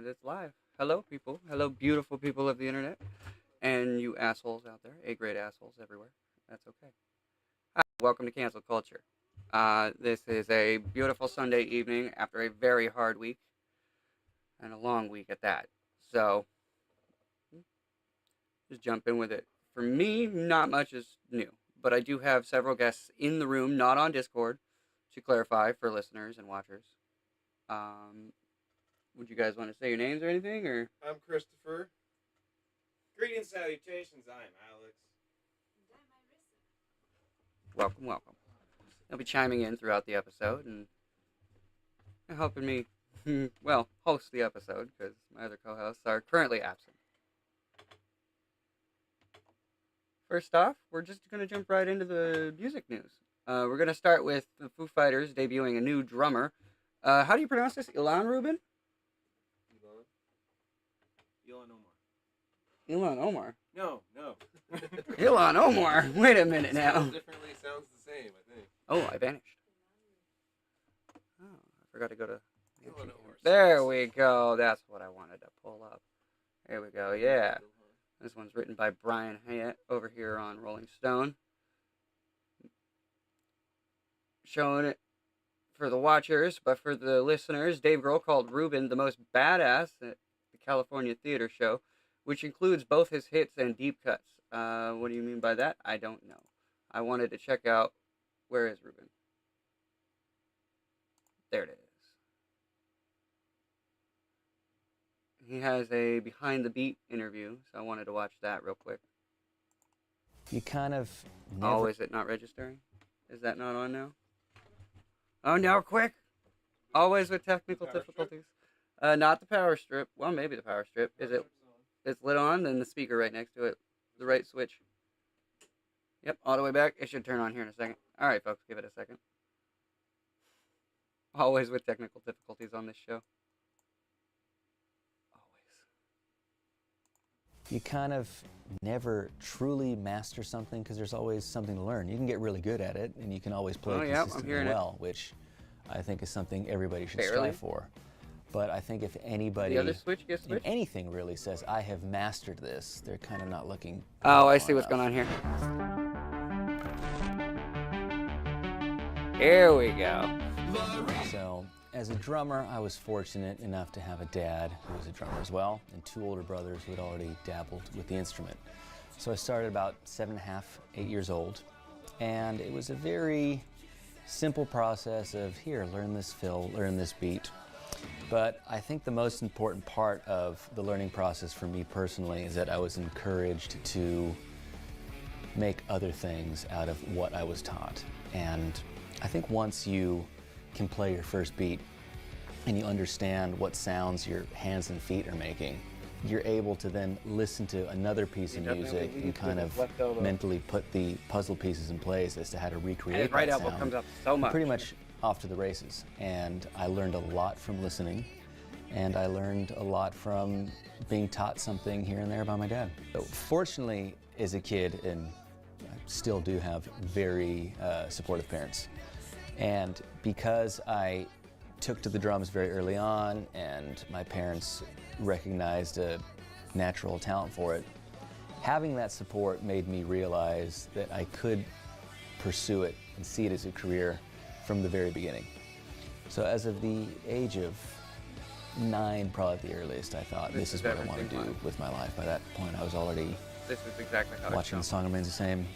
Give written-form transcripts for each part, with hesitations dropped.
it's live. Hello, people. Hello, beautiful people of the internet. And you assholes out there. A-grade assholes everywhere. That's okay. Hi, welcome to Cancel Culture. This is a beautiful Sunday evening after a very hard week. And a long week at that. So, just jump in with it. For me, not much is new. But I do have several guests in the room, not on Discord, to clarify for listeners and watchers. Would you guys want to say your names or anything, or? I'm Christopher. Greetings, salutations. I'm Alex. Welcome, welcome. They'll be chiming in throughout the episode and helping me, host the episode because my other co-hosts are currently absent. First off, we're just going to jump right into the music news. We're going to start with the Foo Fighters debuting a new drummer. How do you pronounce this? Ilan Rubin? Elon Omar. Ilan Omar? No. Ilan Omar? Wait a minute now. Sounds differently, sounds the same, I think. Oh, I vanished. Oh, I forgot to go to... Elon Omar. There we go. That's what I wanted to pull up. There we go. Yeah. This one's written by Brian Hayet over here on Rolling Stone. Showing it for the watchers, but for the listeners, Dave Grohl called Rubin the most badass at the California Theater Show, which includes both his hits and deep cuts. What do you mean by that? I don't know. I wanted to check out, where is Rubin? There it is. He has a Behind the Beat interview, so I wanted to watch that real quick. You kind of never... Oh, is it not registering? Is that not on now? Oh, now quick! Always with technical difficulties. Not the power strip. Well, maybe the power strip. Is it? It's lit on, then the speaker right next to it. The right switch. Yep, all the way back. It should turn on here in a second. All right, folks, give it a second. Always with technical difficulties on this show. You kind of never truly master something because there's always something to learn. You can get really good at it, and you can always play consistently well, which I think is something everybody should strive for. But I think if anybody, the other switch, if anything really says, I have mastered this, they're kind of not looking. Oh, I see what's going on here. Here we go. So, as a drummer, I was fortunate enough to have a dad who was a drummer as well, and two older brothers who had already dabbled with the instrument. So I started about 7.5, 8 years old, and it was a very simple process of, here, learn this fill, learn this beat. But I think the most important part of the learning process for me personally is that I was encouraged to make other things out of what I was taught. And I think once you can play your first beat and you understand what sounds your hands and feet are making, you're able to then listen to another piece of music and kind of mentally put the puzzle pieces in place as to how to recreate that sound. Comes up so much. Pretty much off to the races. And I learned a lot from listening, and I learned a lot from being taught something here and there by my dad. So fortunately, as a kid, and I still do have very supportive parents, and because I took to the drums very early on and my parents recognized a natural talent for it, having that support made me realize that I could pursue it and see it as a career from the very beginning. So as of the age of 9, probably at the earliest, I thought this is what I want to do with my life. By that point, I was already watching The Song Remains the Same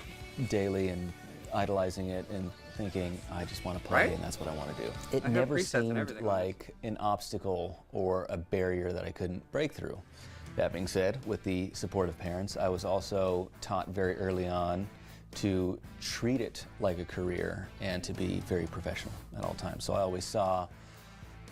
daily and idolizing it and thinking, I just want to play, and that's what I want to do. It never seemed like an obstacle or a barrier that I couldn't break through. That being said, with the support of parents, I was also taught very early on to treat it like a career and to be very professional at all times. So I always saw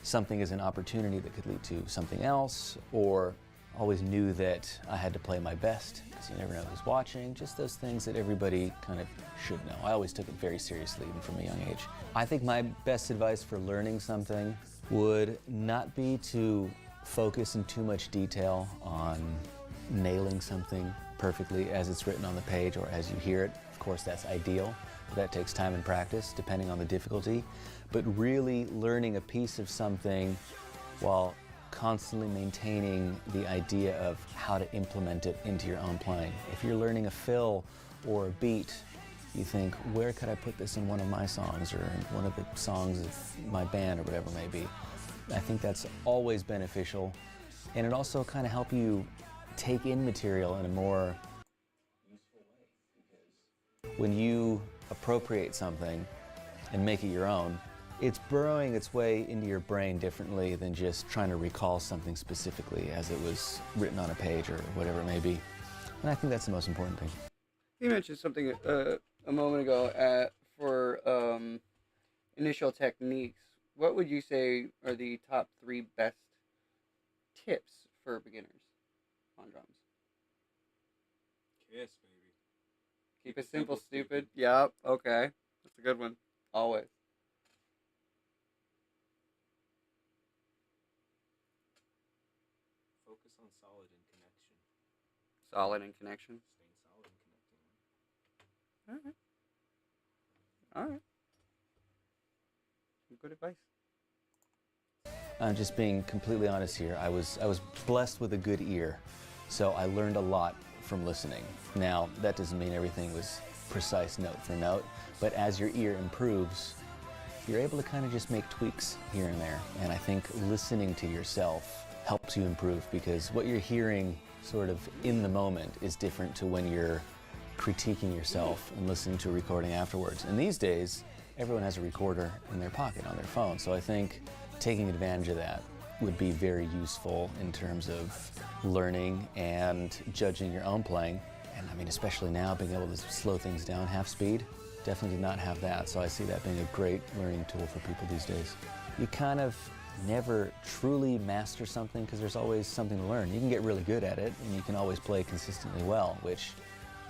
something as an opportunity that could lead to something else, or always knew that I had to play my best because you never know who's watching, just those things that everybody kind of should know. I always took it very seriously, even from a young age. I think my best advice for learning something would not be to focus in too much detail on nailing something perfectly as it's written on the page or as you hear it. Of course, that's ideal. That takes time and practice, depending on the difficulty. But really learning a piece of something while constantly maintaining the idea of how to implement it into your own playing. If you're learning a fill or a beat, you think, where could I put this in one of my songs or in one of the songs of my band or whatever it may be. I think that's always beneficial, and it also kind of helps you take in material in a more useful way, because when you appropriate something and make it your own, it's burrowing its way into your brain differently than just trying to recall something specifically as it was written on a page or whatever it may be. And I think that's the most important thing. You mentioned something a moment ago for initial techniques. What would you say are the top 3 best tips for beginners on drums? Kiss, baby. Keep it simple, stupid. Yep, okay. That's a good one. Always. Focus on solid and connection. Solid in connection. Staying solid and connecting. Alright. Some good advice. Just being completely honest here, I was blessed with a good ear, so I learned a lot from listening. Now, that doesn't mean everything was precise note for note, but as your ear improves, you're able to kind of just make tweaks here and there. And I think listening to yourself helps you improve, because what you're hearing sort of in the moment is different to when you're critiquing yourself and listening to a recording afterwards. And these days, everyone has a recorder in their pocket on their phone, so I think taking advantage of that would be very useful in terms of learning and judging your own playing. And I mean, especially now, being able to slow things down half speed, definitely did not have that, so I see that being a great learning tool for people these days. You kind of never truly master something because there's always something to learn. You can get really good at it, and you can always play consistently well, which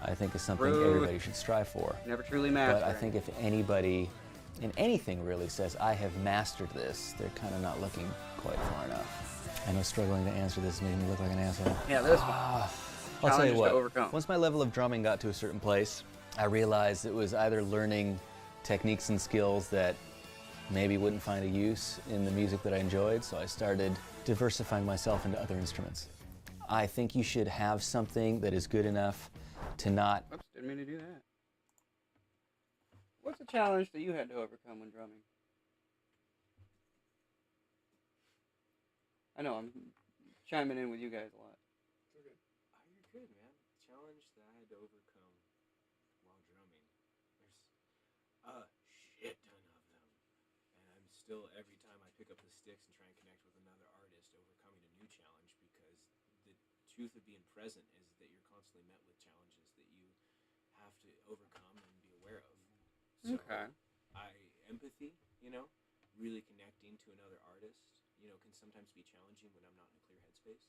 I think is something everybody should strive for. Never truly master. But I think if anybody in anything really says, I have mastered this, they're kind of not looking quite far enough. I know struggling to answer this made me look like an asshole. Yeah, this one. I'll tell you what, to overcome. Once my level of drumming got to a certain place, I realized it was either learning techniques and skills that maybe wouldn't find a use in the music that I enjoyed, so I started diversifying myself into other instruments. I think you should have something that is good enough to not... Oops, didn't mean to do that. What's a challenge that you had to overcome when drumming? I know, I'm chiming in with you guys a lot. Okay. Oh, you're good, man. Challenge that I had to overcome while drumming. There's a shit ton of them. And I'm still, every time I pick up the sticks and try and connect with another artist, overcoming a new challenge, because the truth of being present is that you're constantly met with challenges that you have to overcome and be aware of. So Okay. Empathy, really connecting to another artist, can sometimes be challenging when I'm not in a clear headspace.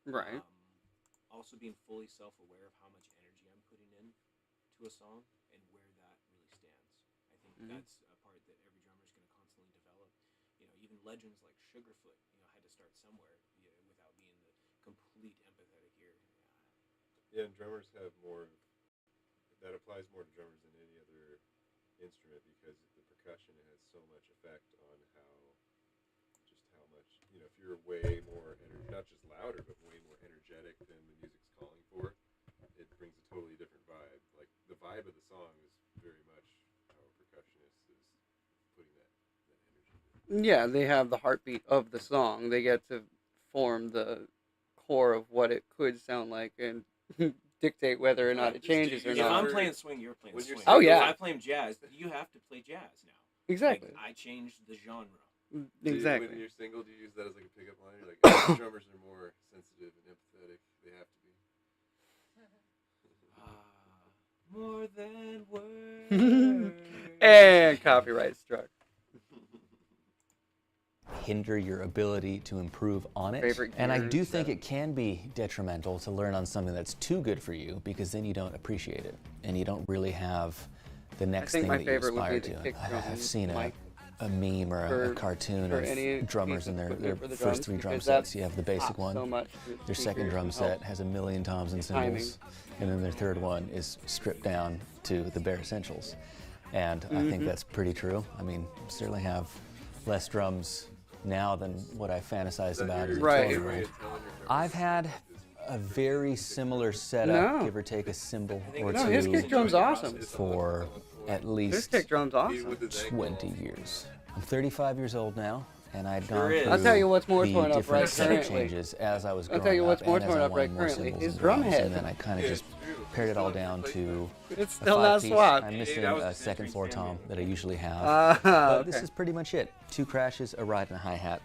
Right. Also being fully self-aware of how much energy I'm putting in to a song and where that really stands. I think that's a part that every drummer is going to constantly develop. Even legends like Sugarfoot, had to start somewhere without being the complete empathetic ear. Yeah, and drummers have more, that applies more to drummers than any other instrument, because the percussion has so much effect on how much, if you're way more, not just louder, but way more energetic than the music's calling for, it brings a totally different vibe. Like, the vibe of the song is very much how a percussionist is putting that energy. Yeah, they have the heartbeat of the song. They get to form the core of what it could sound like and dictate whether or not it changes or If not. I'm playing swing, you're playing swing. Oh, yeah. If I'm playing jazz, you have to play jazz now. Exactly. I changed the genre. Exactly. When you're single, do you use that as like a pickup line? You're like, drummers are more sensitive and empathetic. They have to be. More than words. And copyright struck. hinder your ability to improve on it. Favorite And I gears, do think it can be detrimental to learn on something that's too good for you, because then you don't appreciate it and you don't really have the next thing that you aspire to. I've seen a meme or a cartoon of drummers and their first 3 drum sets. You have the basic one, their second drum set has 1,000,000 toms and cymbals, and then their third one is stripped down to the bare essentials. And I think that's pretty true. I mean, certainly have less drums now than what I fantasized about as a Right. 12-year-old. I've had a very similar setup, No. give or take a cymbal or No, two, his kick drum's awesome. for at His least kick drum's awesome. 20 years. I'm 35 years old now, and I'd gone is. through I'll tell you what's more the torn up different right setup currently. changes as I was I'll growing tell you what's up more and as torn I up right wanted more currently. cymbals His and drum drums, head. and then I kind of just pared it all down to It's a still not 5-piece. swapped. I'm missing That was a the second floor tom that I usually have. But But this is pretty much it. 2 crashes, a ride, and a hi-hat,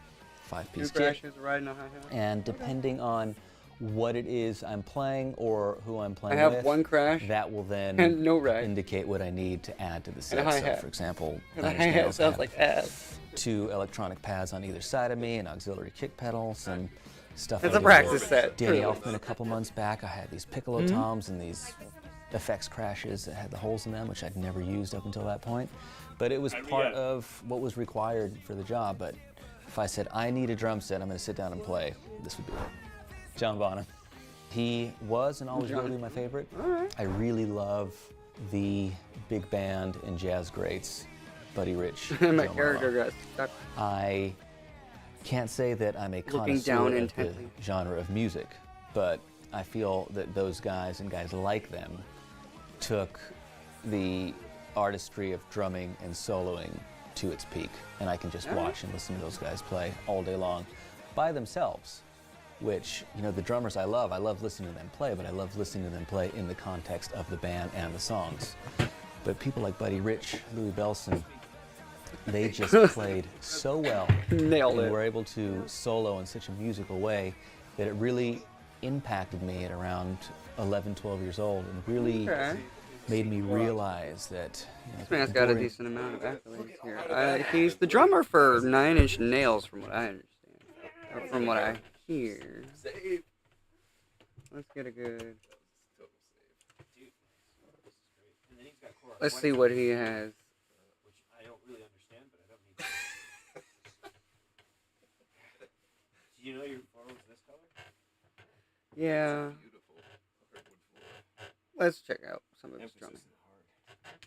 5-piece Two kit. crashes, riding a hi-hat. And depending on what it is I'm playing or who I'm I playing have with, one crash that will then and no ride. indicate what I need to add to the And a set. So, hi-hat. for example, And the Nine Inch hi-hat Nails sounds have like ass. 2 electronic pads on either side of me and auxiliary kick pedals and stuff. It's I a did practice with set, Danny truly. Elfman a couple months back. I had these piccolo toms and these effects crashes that had the holes in them, which I'd never used up until that point. But it was part of what was required for the job. But if I said, I need a drum set, I'm going to sit down and play, this would be it. John Bonham. He was and always will be my favorite. I really love the big band and jazz greats, Buddy Rich. My Joe character Marlowe. got stuck. I can't say that I'm a Looking connoisseur down of the intently. genre of music, but I feel that those guys and guys like them took the artistry of drumming and soloing to its peak. And I can just watch and listen to those guys play all day long by themselves, which, you know, the drummers I love listening to them play, but I love listening to them play in the context of the band and the songs. But people like Buddy Rich, Louis Bellson, they just played so well Nailed and it. were able to solo in such a musical way that it really impacted me at around 11, 12 years old and really Okay. made me realize that, you know, This man's got a during- decent amount of accolades here. He's the drummer for Nine Inch Nails, from what I understand. Or from what I hear. Let's get a good... Let's see what he has. Which I don't really understand, but I don't need to. Do you know your floor was this color? Yeah. Let's check out some of his Emphasis drumming.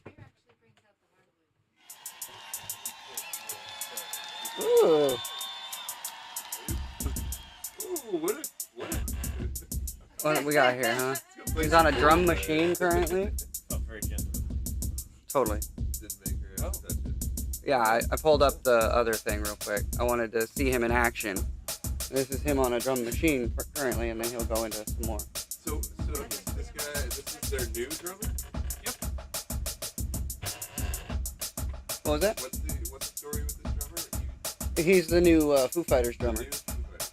in hard. Ooh. Ooh, what What do we got here, huh? He's on a drum machine currently. Oh, very gentle. Totally. didn't make her have to touch it. Yeah, I pulled up the other thing real quick. I wanted to see him in action. This is him on a drum machine currently, and then he'll go into some more. So this guy, this is their new drummer? What was that? What's the story with this drummer? He's the new Foo Fighters drummer. New?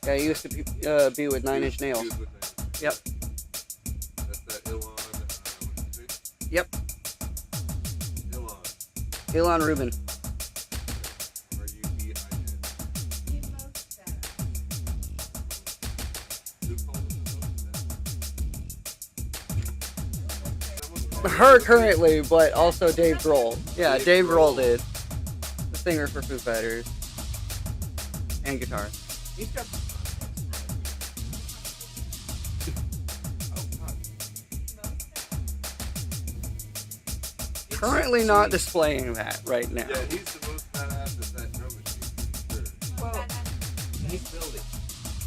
Okay. Yeah, he used to be with Nine Inch Nails. He was with Nine Inch Nails. Yep. That's that Elon, what's his name? Yep. Elon. Elon Rubin. R-U-B-I-N. Who called himself that? Her currently, but also Dave Grohl. Yeah, Dave Grohl did. The singer for Foo Fighters. And guitar. He's got. Currently not displaying that right now. Yeah, he's the most badass at that drum machine, for sure. Well, he's building.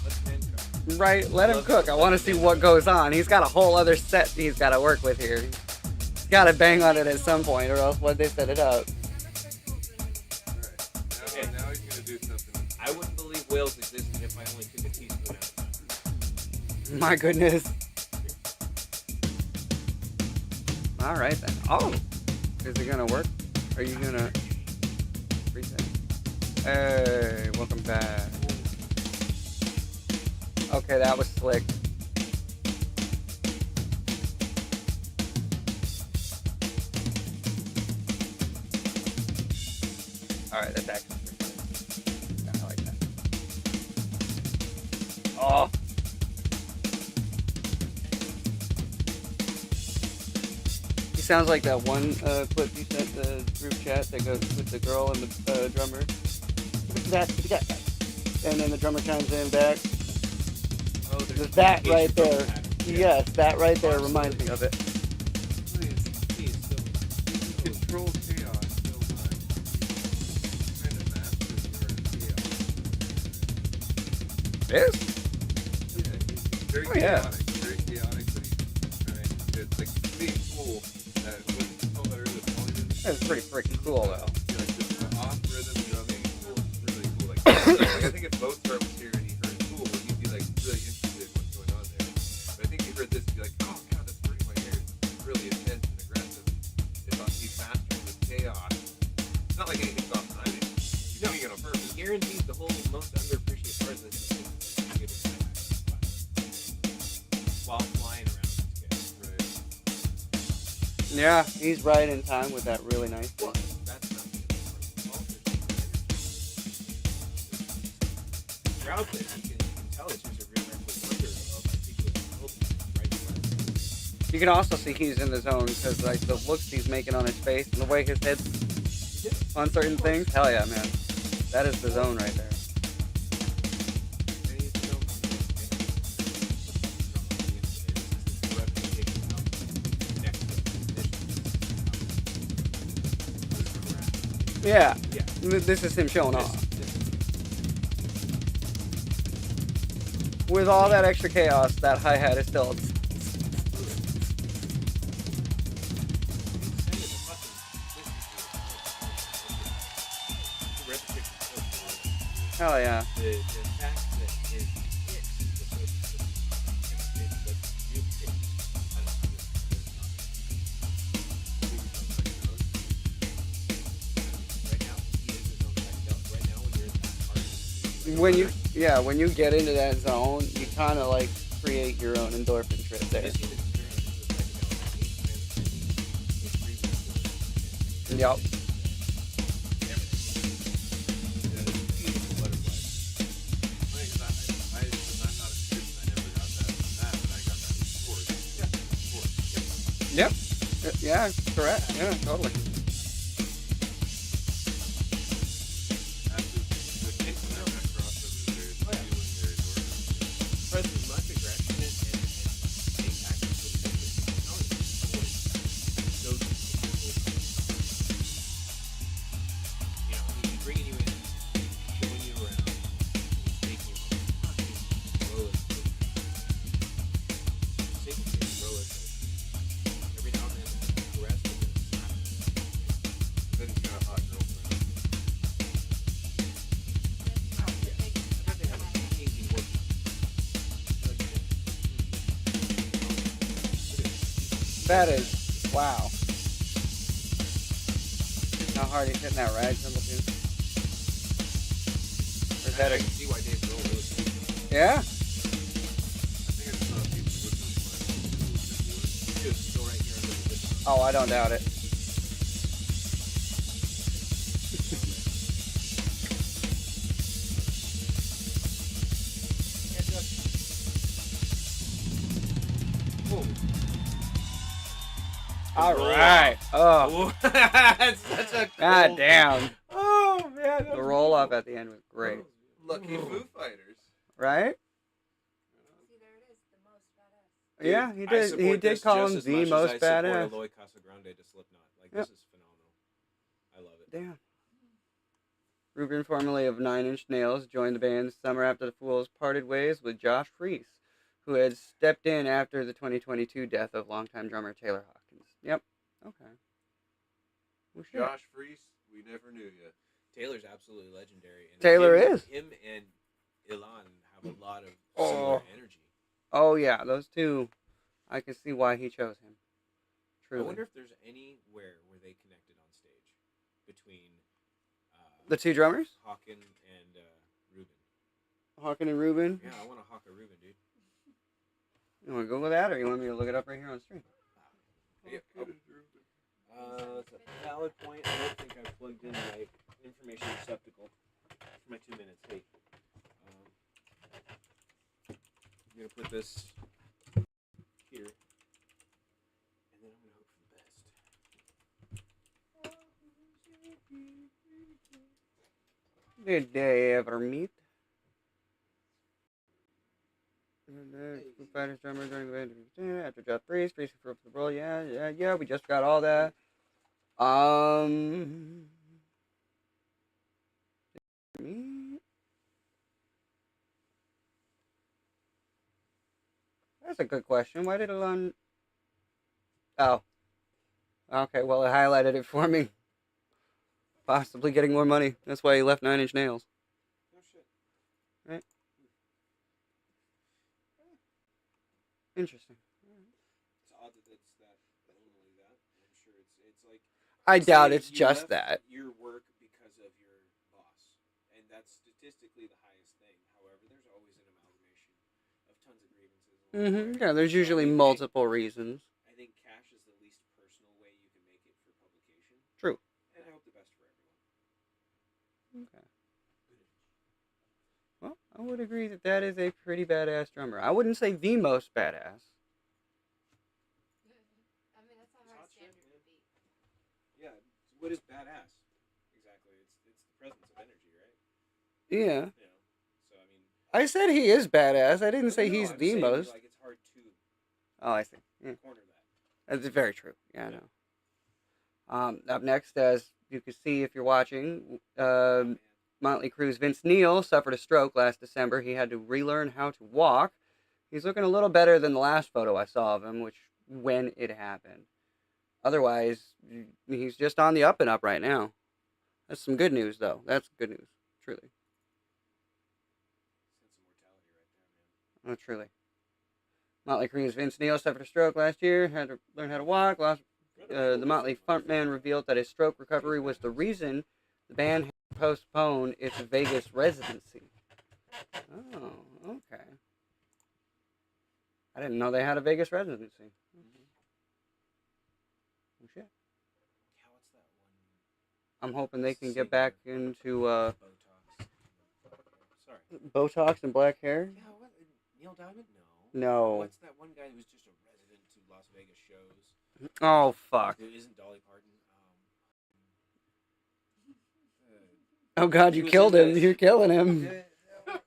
Let's man try. Right, let him cook. I want to see what goes on. He's got a whole other set he's got to work with here. He's got to bang on it at some point, or else why'd they set it up? Alright, now he's gonna do something. I wouldn't believe whales existed if I only took a teaspoon at a time. My goodness. All right then. Oh, is it gonna work? Are you gonna reset? Hey, welcome back. Okay, that was slick. All right, that's actually pretty good. Yeah, I like that. Oh. He sounds like that one clip you sent the group chat that goes with the girl and the drummer. And then the drummer chimes in back. Oh, there's That right there. pattern. Yeah. Yes, that right there reminds me of it. Please, so Control chaos so much. Kind of masters the art of chaos. This? Yeah, he's very Oh, yeah. chaotic. Very chaotic, but he's trying. It's like being cool. That what you call that earlier, polyrhythm. That's pretty freaking cool, though. Yeah, like the off rhythm drumming is really cool. Like I think if Mozart was here and he heard cool, he'd be like really interested in what's going on there. But I think he heard this and be like, oh god, that's hurting my ears. It's really intense and aggressive. He's mastering this chaos. It's not like anything's off timing. He's doing it on purpose. Guarantees the whole most underappreciated part of this is giving while flying around this guy. Right. Yeah, he's right in time with that really nice thing. Well, that's not the important part. Throughout this, you can tell it's just a real mental wonder of articulate right. You can also see he's in the zone because like the looks he's making on his face and the way his head's on certain things. Hell yeah, man. That is the zone right there. Yeah. This is him showing off. With all that extra chaos, that hi-hat is still... Hell yeah. The fact that his when you get into that zone, you kind of like create your own endorphin trip there. Yep. Yep. Yeah, correct. Yeah, totally. That is, wow. How hard he's hitting that rag cymbal too. Or is that I can see why Dave Grohl really yeah? I think it's It's still right here under the Oh, I don't doubt it. All right. Oh, That's such a god cool- damn. Oh man, The roll up at the end was great. Lucky Foo Fighters. Right? See, there it is, the most badass. Yeah, he I did. He support did this call just him as the much as most I support badass. Eloy Casagrande to Slipknot. Like Yep. this is phenomenal. I love it. Damn. Ruben, formerly of Nine Inch Nails, joined the band the summer after the Fools parted ways with Josh Freese, who had stepped in after the 2022 death of longtime drummer Taylor Hawkins. Yep. Okay. Well, shit. Josh Freese, we never knew you. Taylor's absolutely legendary. And Taylor him, is. Him and Ilan have a lot of Oh. similar energy. Oh yeah, those two. I can see why he chose him. Truly. I wonder if there's anywhere where they connected on stage between The two drummers, Hawken and Ruben. Hawken and Ruben. Yeah, I want to hawk a Ruben, dude. You want to Google that, or you want me to look it up right here on stream? Yeah. That's a valid point. I don't think I plugged in my information receptacle for my 2 minutes. Hey, I'm gonna put this here, and then I'm gonna hope for the best. Did they ever meet? Foo Fighters drummer during the band after Jeff Freese for the role. Yeah. We just got all that. That's a good question. Why did Elon? Oh, okay. Well, it highlighted it for me. Possibly getting more money. That's why he left 9 Inch Nails. No shit. Right. Interesting. It's odd that it's that only that. I'm sure it's like. I doubt say it's you just left that. your work because of your boss, and that's statistically the highest thing. However, there's always an amalgamation of tons of grievances. along the way. Yeah, there's So, I usually mean, multiple reasons. I think cash is the least personal way you can make it for publication. True. And I hope the best for everyone. Okay. Well, I would agree that that is a pretty badass drummer. I wouldn't say the most badass. I mean, that's a It's hard hot shit, standard man. to beat. Yeah. What is badass? Exactly. It's the presence of energy, right? Yeah. You know. So I mean. I said he is badass. I didn't say No, he's I'm the saying, most. Like it's hard to Oh, I see. Yeah. corner that. That's very true. Yeah, I know. Up next, as you can see if you're watching, Motley Crue's Vince Neil suffered a stroke last December. He had to relearn how to walk. He's looking a little better than the last photo I saw of him, which when it happened. Otherwise, he's just on the up and up right now. That's some good news, though. That's good news, truly. Sense of mortality right there, man. Oh, truly. Motley Crue's Vince Neil suffered a stroke last year. Had to learn how to walk. The Motley frontman revealed that his stroke recovery was the reason the band had to postpone its Vegas residency. Oh, okay. I didn't know they had a Vegas residency. Oh, shit. Yeah, what's that one? I'm hoping they can get back into Botox. Sorry. Botox and black hair. Yeah, what? Neil Diamond? No. No. What's that one guy who was just a resident to Las Vegas shows? Oh, fuck. It isn't Dolly Parton. Oh, God, he you was killed in him. the- You're killing him. I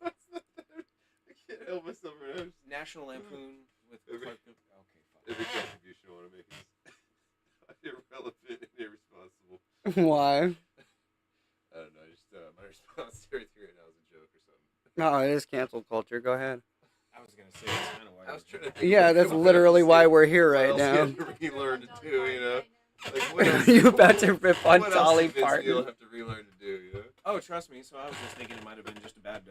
can't help myself right now. National Lampoon with Every- Clark. Okay, fine. Every contribution I want to make is irrelevant and irresponsible. Why? I don't know. Just my response to everything right now is a joke or something. No, it is cancel culture. Go ahead. I was gonna say that's kind of why. I was trying to think Yeah, of that's what literally else why to- we're here what right else now. you have to relearn to do, you know? Like, what else? You about to rip on what Dolly else did Vince Neil Parton? have to relearn to do, you know? Oh, trust me. So I was just thinking it might have been just a bad,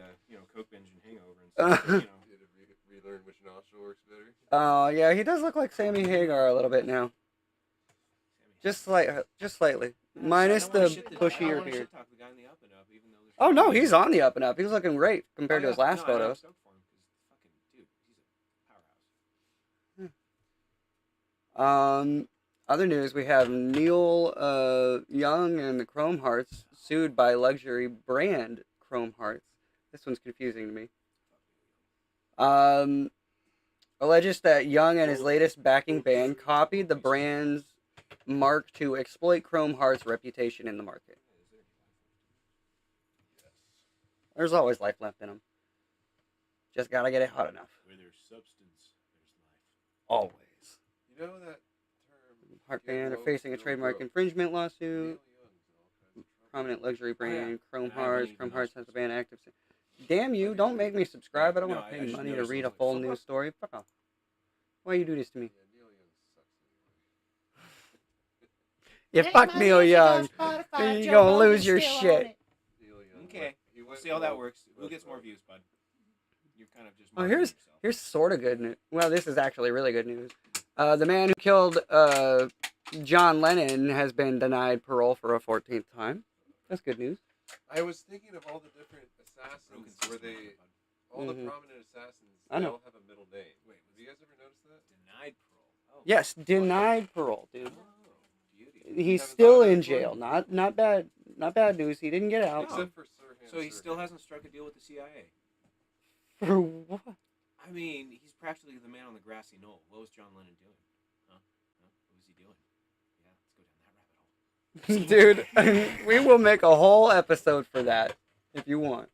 coke binge and hangover and stuff. You had to relearn which nostril works better. Oh, yeah, he does look like Sammy Hagar a little bit now. Just slightly. Minus the bushier beard. Oh, no, he's on the up and up. He's looking great compared to his last photos. Other news, we have Neil Young and the Chrome Hearts sued by luxury brand Chrome Hearts. This one's confusing to me. Alleges that Young and his latest backing band copied the brand's mark to exploit Chrome Hearts' reputation in the market. There's always life left in them. Just gotta get it hot enough. Where there's substance, there's life. Always. You know that term? Heart Get band are woke, facing a feel trademark broke. infringement Neil lawsuit. Young's in all kinds of trouble. Prominent luxury brand, Chrome And I Hearts. believe Chrome in Hearts has the gospel. band active. Damn you, don't make me subscribe. I don't No, want to I pay just money to noticed read I a was full like, news story. Fuck off. Why you do this to me? Yeah, Neil Young sucks anyway. You fuck Neil Young. You're gonna lose your shit. Neil Young. Okay, He we'll went see how that broke, works. Who but, gets more views, bud? You're kind of just. Oh, marketing yourself. here's sort of good news. Well, this is actually really good news. The man who killed John Lennon has been denied parole for a 14th time. That's good news. I was thinking of all the different assassins Broken where system, they, bud. all the Mhm. prominent assassins, I they know. all have a middle name. Wait, Have you guys ever noticed that? Denied parole. Oh. Yes, denied parole, dude. Oh, beauty. He's haven't still thought of in that jail. before? Not bad news. He didn't get out. Except for Sirhan. So he still hasn't struck a deal with the CIA. For what? I mean, he's practically the man on the grassy knoll. What was John Lennon doing? Huh? What was he doing? Yeah, let's go down that rabbit hole. Dude, we will make a whole episode for that if you want.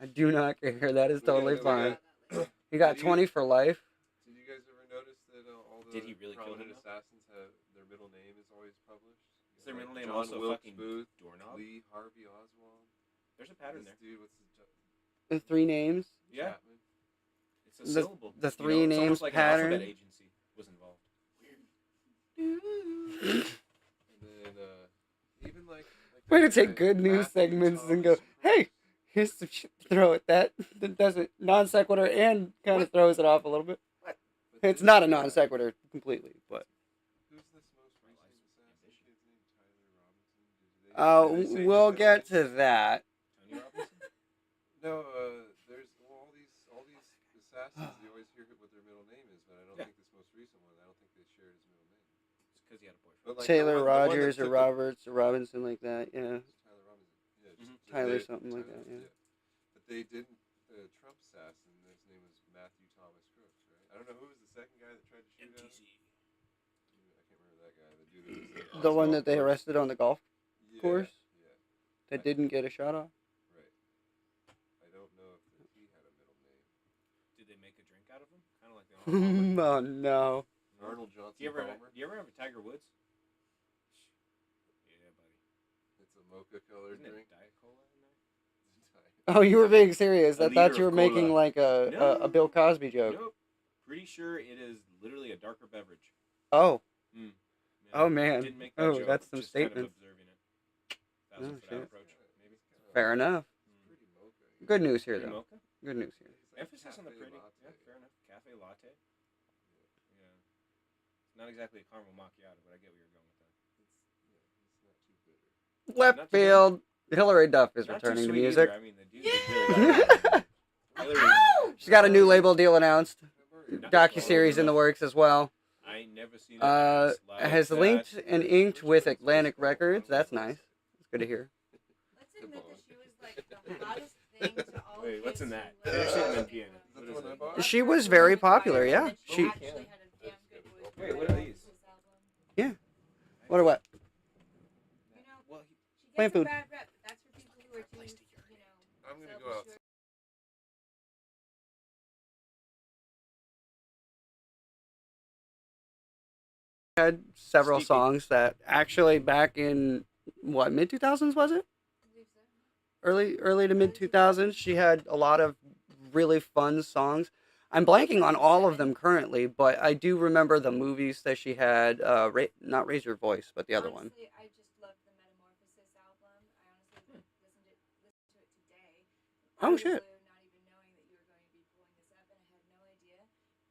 I do not care. That is We got- totally we fine. got- He got Did you- 20 for life. Did you guys ever notice that all the Did he really kill prominent him, though? assassins have their middle name is always published? Is their Like middle name John also Wilkes fucking Booth, doorknob? Lee Harvey Oswald. There's a pattern This there. dude, what's his The 3 names. Yeah. Chapman. It's a syllable. the You three know, it's names almost like pattern. an alphabet agency was involved. And then even like Way to that take guy, good news Matthew segments and go, Thomas hey, Crooks. here's some shit to throw at that does it non sequitur and kind of throws it off a little bit. But It's this not a guy- non sequitur completely, but Who's this most recent assassin kid's name? Tyler Robinson? Did they say we'll his middle get name? to that. Tony Robinson? No, there's all these assassins. You always hear what their middle name is, but I don't Yeah. think this most recent one. I don't think they shared his middle name. It's because he had a boyfriend. But like Taylor the one that Rogers or took Roberts or Robinson like that, yeah. Tyler Robinson. Yeah, Mhm. Tyler something like that, yeah. But they didn't. The Trump assassin. His name was Matthew Thomas Crooks, right? I don't know who was the second guy that tried to shoot at him. I can't remember that guy. The dude that was The one that they arrested on the golf course Yeah. that didn't get a shot off. Right. I don't know if he had a middle name. Did they make a drink out of him? Kind of like the Arnold Palmer. Oh no. Arnold Johnson Do you ever Palmer. have a Tiger Woods? Yeah, buddy. It's a mocha colored Isn't drink. it Diet Cola in there? Oh, you were being serious. A I thought liter you were of making cola. like a Bill Cosby joke. Nope. Pretty sure it is literally a darker beverage. Oh. Yeah, Oh, man. Didn't make that Oh, joke, that's some just kind of statements. observing it. Oh, 1,000 foot shit. approach, maybe. Fair enough. Pretty mocha. Good news here, Pretty though. mocha? Good news here. It's like Emphasis on the cafe pretty. latte. Yeah, fair enough. Cafe latte. Yeah. It's not exactly a caramel macchiato, but I get where you're going with that. It's not too bitter. Left Not too field. Hillary Duff is Not too returning to sweet music. either. I mean, the dude is really Hillary. She's got a new label deal announced. Not Docuseries in the works as well. I ain't never seen it Has linked and inked with Atlantic Records. That's nice. It's good to hear. Let's admit that she was like the hottest thing to all Wait, what's kids in that? who They're lived sitting in in piano. Is that What the is one I it? bought? She was very popular, yeah. She. actually had a damn good voice. Wait, what are these? What or what? You know, Well, she Plant gets a food. bad rep, but that's for people who are too, I'm gonna go self-assured. outside. Had several Steepy. songs that actually back in what mid 2000s was it? I believe so. Early to mid 2000s. She had a lot of really fun songs. I'm blanking on all of them currently, but I do remember the movies that she had. Not Raise Your Voice, but the other one. Honestly, I just love the Metamorphosis album. I honestly listened to it today. Oh, Out of the shit. blue, not even knowing that you were going to be pulling this up, and I had no idea.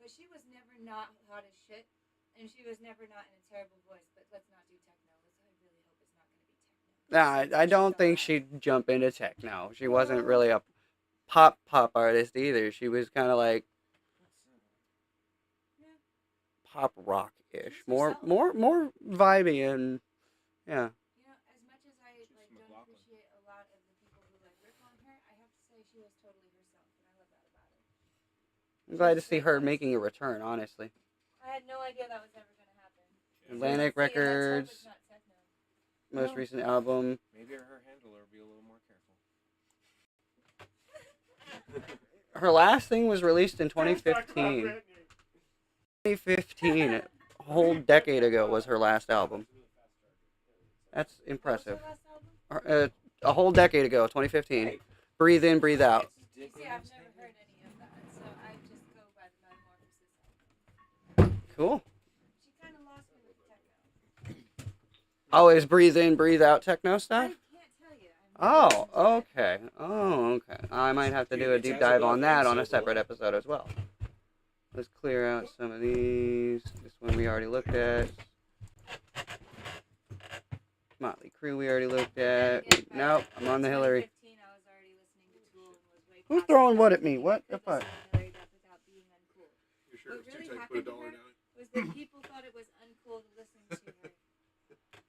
But she was never not hot as shit, and she was never not in a terrible voice. But let's not do techno. I really hope it's not going to be techno. Nah, I don't think she'd jump into techno. She wasn't really a pop artist either. She was kind of like pop rock ish, more vibey and yeah. You know, as much as I She's don't McLaughlin. appreciate a lot of the people who rip on her, I have to say she was totally herself, and I love that about her. I'm glad to see her making a return. Honestly, I had no idea that was ever going to happen. Atlantic See, let's hope Records, it's not techno. most No. recent album. maybe her handler will be a little more careful. Her last thing was released in 2015. 2015, a whole decade ago, was her last album. That's What was impressive. her last album? A whole decade ago, 2015. Breathe in, breathe out. You see, I've never heard any of that, so I just go by the Metamorphosis album. Cool. She kind of lost me with techno. Oh, is breathe in, breathe out techno I stuff? can't tell you. I've never Oh, listened to it. okay. Oh, okay. I might have to do a It's deep as dive above on that and on so a separate below. episode as well. Let's clear out some of these. This one we already looked at. Motley Crue we already looked at. Again, by Nope, I'm on the Hillary. 2015, I was already listening to Tool and was way Who's past throwing that. what at me? What You the could fuck? listen to Hillary Duff without being uncool. You sure What it was too really tight to put a happened to dollar her down? was that people thought it was uncool to listen to her.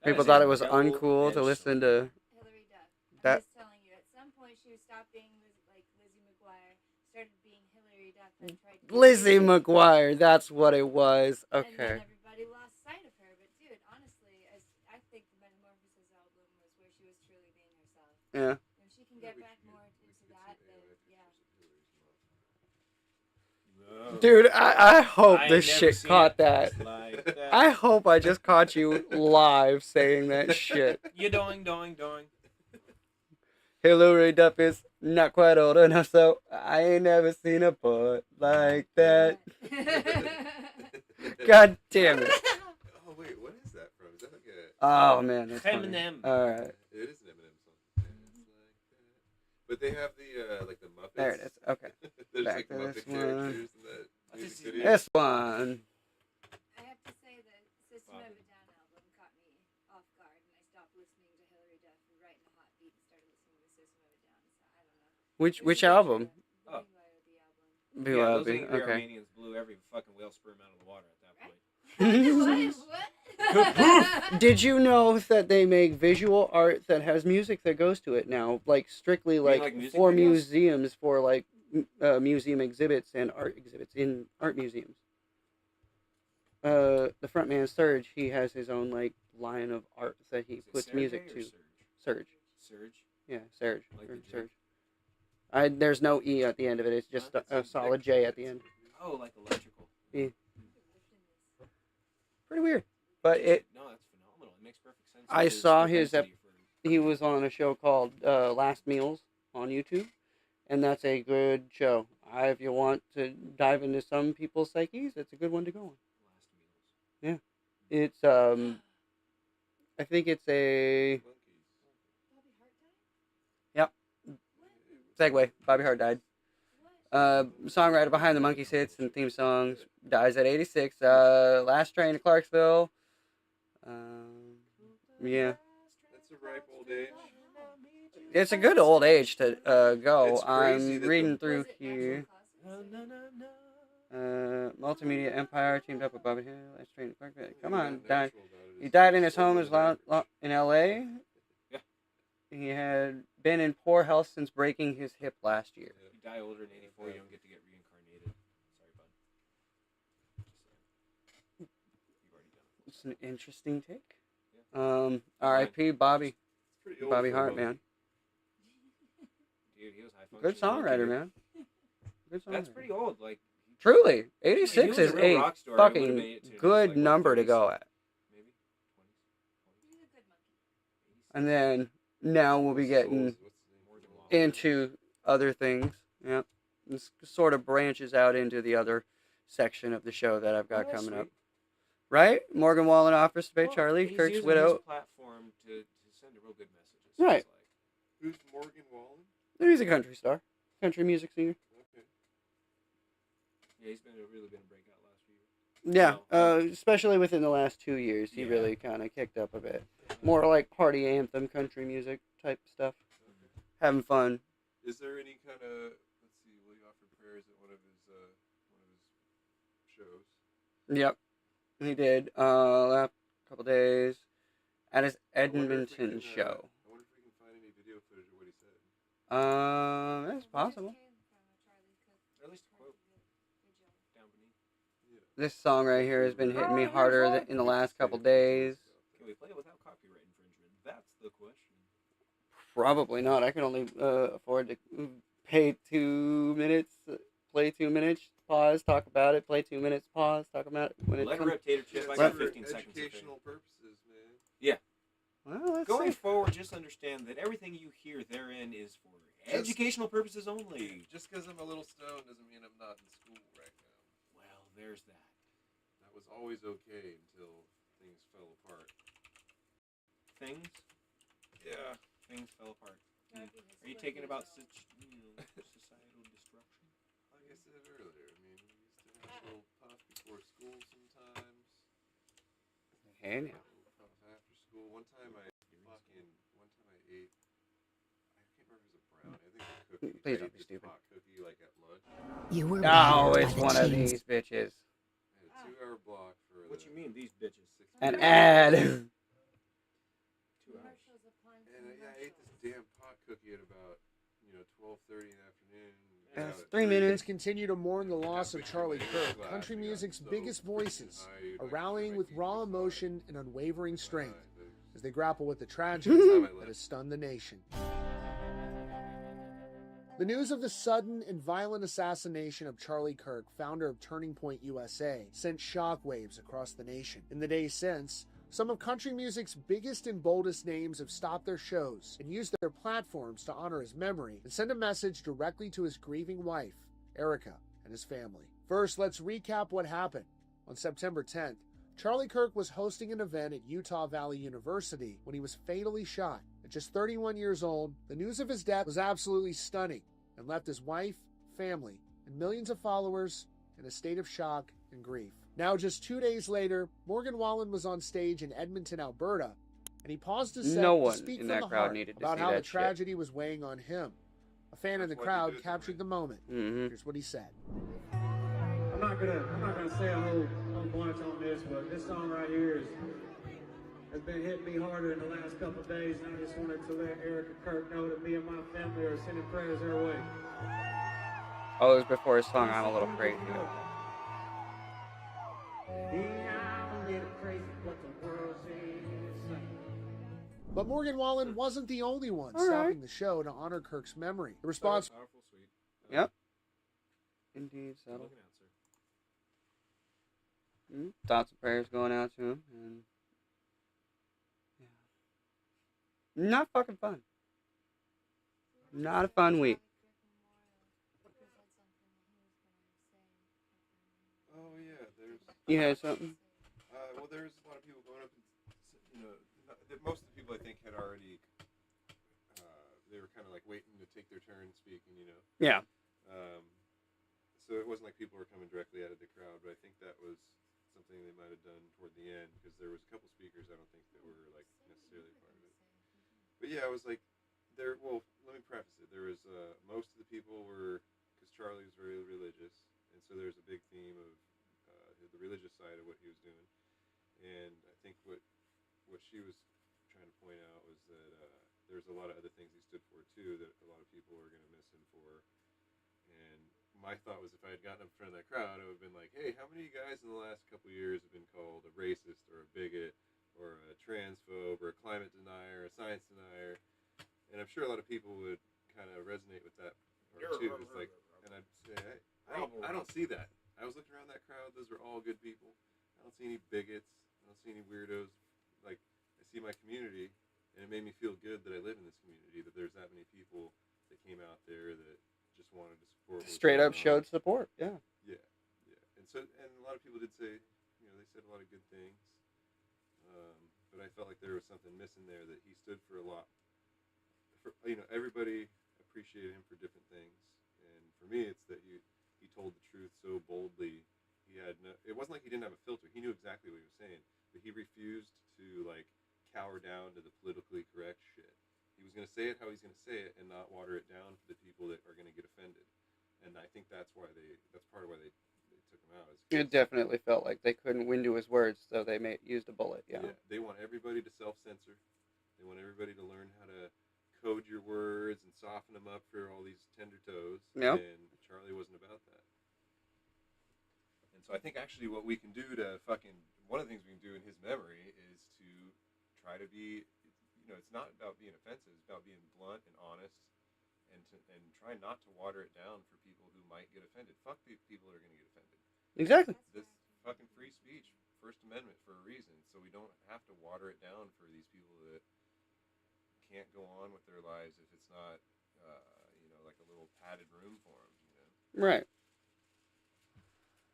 People thought it was uncool to listen to. Hillary Duff. That- I'm just telling you, at some point she stopped being like Lizzie McGuire, started being Hillary Duff, and tried to be Lizzie Hillary. McGuire, that's what it was. And Okay. then everybody lost sight of her. But dude, honestly, I think the Metamorphosis album was where she was truly being herself. Yeah. If she can get back more into that, then yeah. No. Dude, I hope I this ain't never shit seen caught it that. like that. I hope I just caught you live saying that shit. You doing. Hillary Duff is not quite old enough, so I ain't never seen a butt like that. God damn it. Oh wait, what is that from? Is that like a? Oh man, that's funny. Eminem. Alright. It is an Eminem song. Dance like that. But they have the like the Muppets. There it is. Okay. There's Back like to Muppet this characters in that music video. This one. I have to say the System of a Down album caught me off guard, and I stopped listening to Hillary Duff right in a hot beat and started listening to System of a Down. So I don't know. Which album? Oh. The Yeah, those BYOB. angry Okay. Armenians blew every fucking whale sperm out of the water at that point. What? Did you know that they make visual art that has music that goes to it now, like strictly mean, like like music for videos? museums, for like museum exhibits and art exhibits in art museums. The frontman Serge, he has his own like line of art that he Is it puts Sergey music or to. Surge? Serge, Surge? yeah, Serge, Like or the J? Serge. There's no E at the end of it. It's just Huh? a solid J at the end. Oh, like electrical. Yeah. Pretty weird, but it. No, that's phenomenal. It makes perfect sense. I His saw his propensity for- He was on a show called Last Meals on YouTube, and that's a good show. If you want to dive into some people's psyches, it's a good one to go on. Last meals. It's I think it's a segue. Bobby Hart died. Songwriter behind the Monkey Hits and theme songs, dies at 86. Last train to Clarksville. Yeah. That's a ripe old age. It's a good old age to go. It's crazy I'm that reading the- through here. Multimedia Empire teamed up with Bobby Hill. Last train to Clarksville. Come on, died. He died in his home in L.A. Yeah. He had been in poor health since breaking his hip last year. If you die older than 84, you don't get to get reincarnated. Sorry, bud. Just saying. You've already done it. It's an interesting take. Yeah. R.I.P. Bobby. It's pretty old Bobby for a Hart, monkey. man. Dude, he was high Good functioning songwriter, monkey. man. Good songwriter. That's pretty old. Like, Truly, if he 86 was is a real a rock star, it would've fucking made it to his, good like, number to 30s. go at. Maybe 20s. He's a good monkey. And then now we'll be getting What's the name? into other things. Yeah, this sort of branches out into the other section of the show that I've got Oh, that's coming up. sweet. Right? Morgan Wallen offers to pay Well, Charlie he's Kirk's using widow. his platform to send a real good message. it Right. seems like. Who's Morgan Wallen? He's a country star, country music singer. Okay. Yeah, he's been really been a breakout last few years. Yeah, Well, especially within the last 2 years, he Yeah. really kind of kicked up a bit. More like party anthem, country music type stuff. Having fun. Is there any kind of let's see? Will you offer prayers at one of his shows? Yep, he did. Last couple days at his I wonder if we Edmonton can, show. I wonder if we can find any video footage of what he said. That's possible. Or at least a quote down beneath. Yeah. This song right here has been hitting me harder in the last couple days. Can we play it without copyright infringement? That's the question. Probably not. I can only afford to pay 2 minutes, play 2 minutes, pause, talk about it, play 2 minutes, pause, talk about it. When it Let her comes, rip, Tater Chip. I it's got for 15 seconds. of fame. educational purposes, man. well, let's Going see. forward, just understand that everything you hear therein is for educational purposes only. Just because I'm a little stoned doesn't mean I'm not in school right now. Well, there's that. That was always okay until things fell apart. Things? Yeah, things fell apart. Are you taking about such, societal destruction? Like I said earlier, I mean, we used to have a little puff before school sometimes. Hey, now. A little puff after school. One time I ate, I can't remember if it was a brownie. I think it was a cookie. Please I don't ate be this stupid. pot cookie like at lunch. You were Oh, raised it's by the one of chains. these bitches. I had a 2-hour block for What you mean, these bitches? 60 An minutes. ad. 2 hours. And I ate this damn pot cookie at about 12:30 in the afternoon. That's About 3 at minutes. Continue to mourn the loss of Halfway Charlie through my Kirk. class, Country I got music's so biggest freaking voices high, are like, rallying my with teeth raw was emotion and unwavering strength fine, but as they grapple with the every tragedy time I that left, has stunned the nation. The news of the sudden and violent assassination of Charlie Kirk, founder of Turning Point USA, sent shockwaves across the nation. In the days since, Some of country music's biggest and boldest names have stopped their shows and used their platforms to honor his memory and send a message directly to his grieving wife, Erica, and his family. First, let's recap what happened. On September 10th, Charlie Kirk was hosting an event at Utah Valley University when he was fatally shot. At just 31 years old, the news of his death was absolutely stunning and left his wife, family, and millions of followers in a state of shock and grief. Now, just 2 days later, Morgan Wallen was on stage in Edmonton, Alberta, and he paused his set No to one speak in from that the crowd heart needed to about see how the that shit. tragedy was weighing on him. A fan in the That's why he crowd did it captured the tonight. moment. Mm-hmm. Here's what he said. I'm not gonna say a whole bunch on this, but this song right here has been hitting me harder in the last couple of days, and I just wanted to let Erica Kirk know that me and my family are sending prayers their way. Oh, it was before his song, I'm a Little Crazy. But Morgan Wallen wasn't the only one All stopping the show to honor Kirk's memory. The response Powerful, sweet. Yep. Indeed, Good subtle. looking answer. Thoughts and prayers going out to him, and yeah, not fucking fun. Not a fun week. Oh yeah, there's. You had something? Well, there's a lot of people going up, and most of the people I think had already. They were kind of like waiting to take their turn speaking, Yeah. So it wasn't like people were coming directly out of the crowd, but I think that was something they might have done toward the end because there was a couple speakers I don't think that were like necessarily part of it. But yeah, I was like, there. Well, let me preface it. There was most of the people were because Charlie was very religious, and so there's a big theme of the religious side of what he was doing, and I think what she was trying to point out was that there's a lot of other things he stood for too that a lot of people are going to miss him for. And my thought was if I had gotten up in front of that crowd, I would have been like, hey, how many of you guys in the last couple of years have been called a racist or a bigot or a transphobe or a climate denier or a science denier? And I'm sure a lot of people would kind of resonate with that too. It's like, and I'd say, hey, I don't see that. I was looking around that crowd. Those are all good people. I don't see any bigots. I don't see any weirdos. Like, I see my community, and it made me feel good that I live in this community, that there's that many people that came out there that just wanted to support. what was Straight going up on. showed support. Yeah. Yeah. And a lot of people did say, they said a lot of good things. But I felt like there was something missing there that he stood for a lot. Everybody appreciated him for different things. And for me, it's that he told the truth so boldly. It wasn't like he didn't have a filter. He knew exactly what he was saying, but he refused to cower down to the politically correct shit. He was going to say it how he's going to say it and not water it down for the people that are going to get offended. And I think that's part of why they took him out. It definitely felt like they couldn't window his words, so they used a bullet. Yeah. They want everybody to self-censor. They want everybody to learn how to code your words and soften them up for all these tender toes. Yep. And Charlie wasn't about that. And so I think actually what we can do to one of the things we can do in his memory is to try to be, it's not about being offensive. It's about being blunt and honest, and try not to water it down for people who might get offended. Fuck the people that are going to get offended. Exactly. This fucking free speech, First Amendment for a reason, so we don't have to water it down for these people that can't go on with their lives if it's not, like a little padded room for them, Right.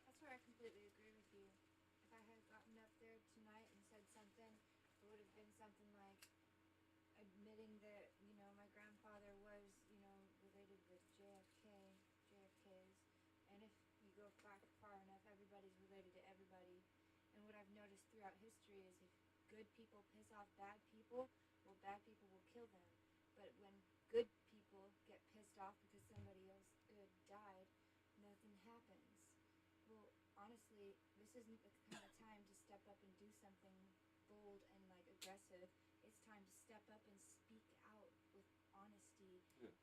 That's where I completely agree with you. If I had gotten up there tonight and said something, it would have been something like admitting that, my grandfather was, related with JFK's. And if you go back far enough, everybody's related to everybody. And what I've noticed throughout history is if good people piss off bad people, well, bad people will kill them. But when good people get pissed off because somebody else died, nothing happens. Well, honestly, this isn't the kind of time to step up and do something bold and aggressive. It's time to step up and speak out with honesty and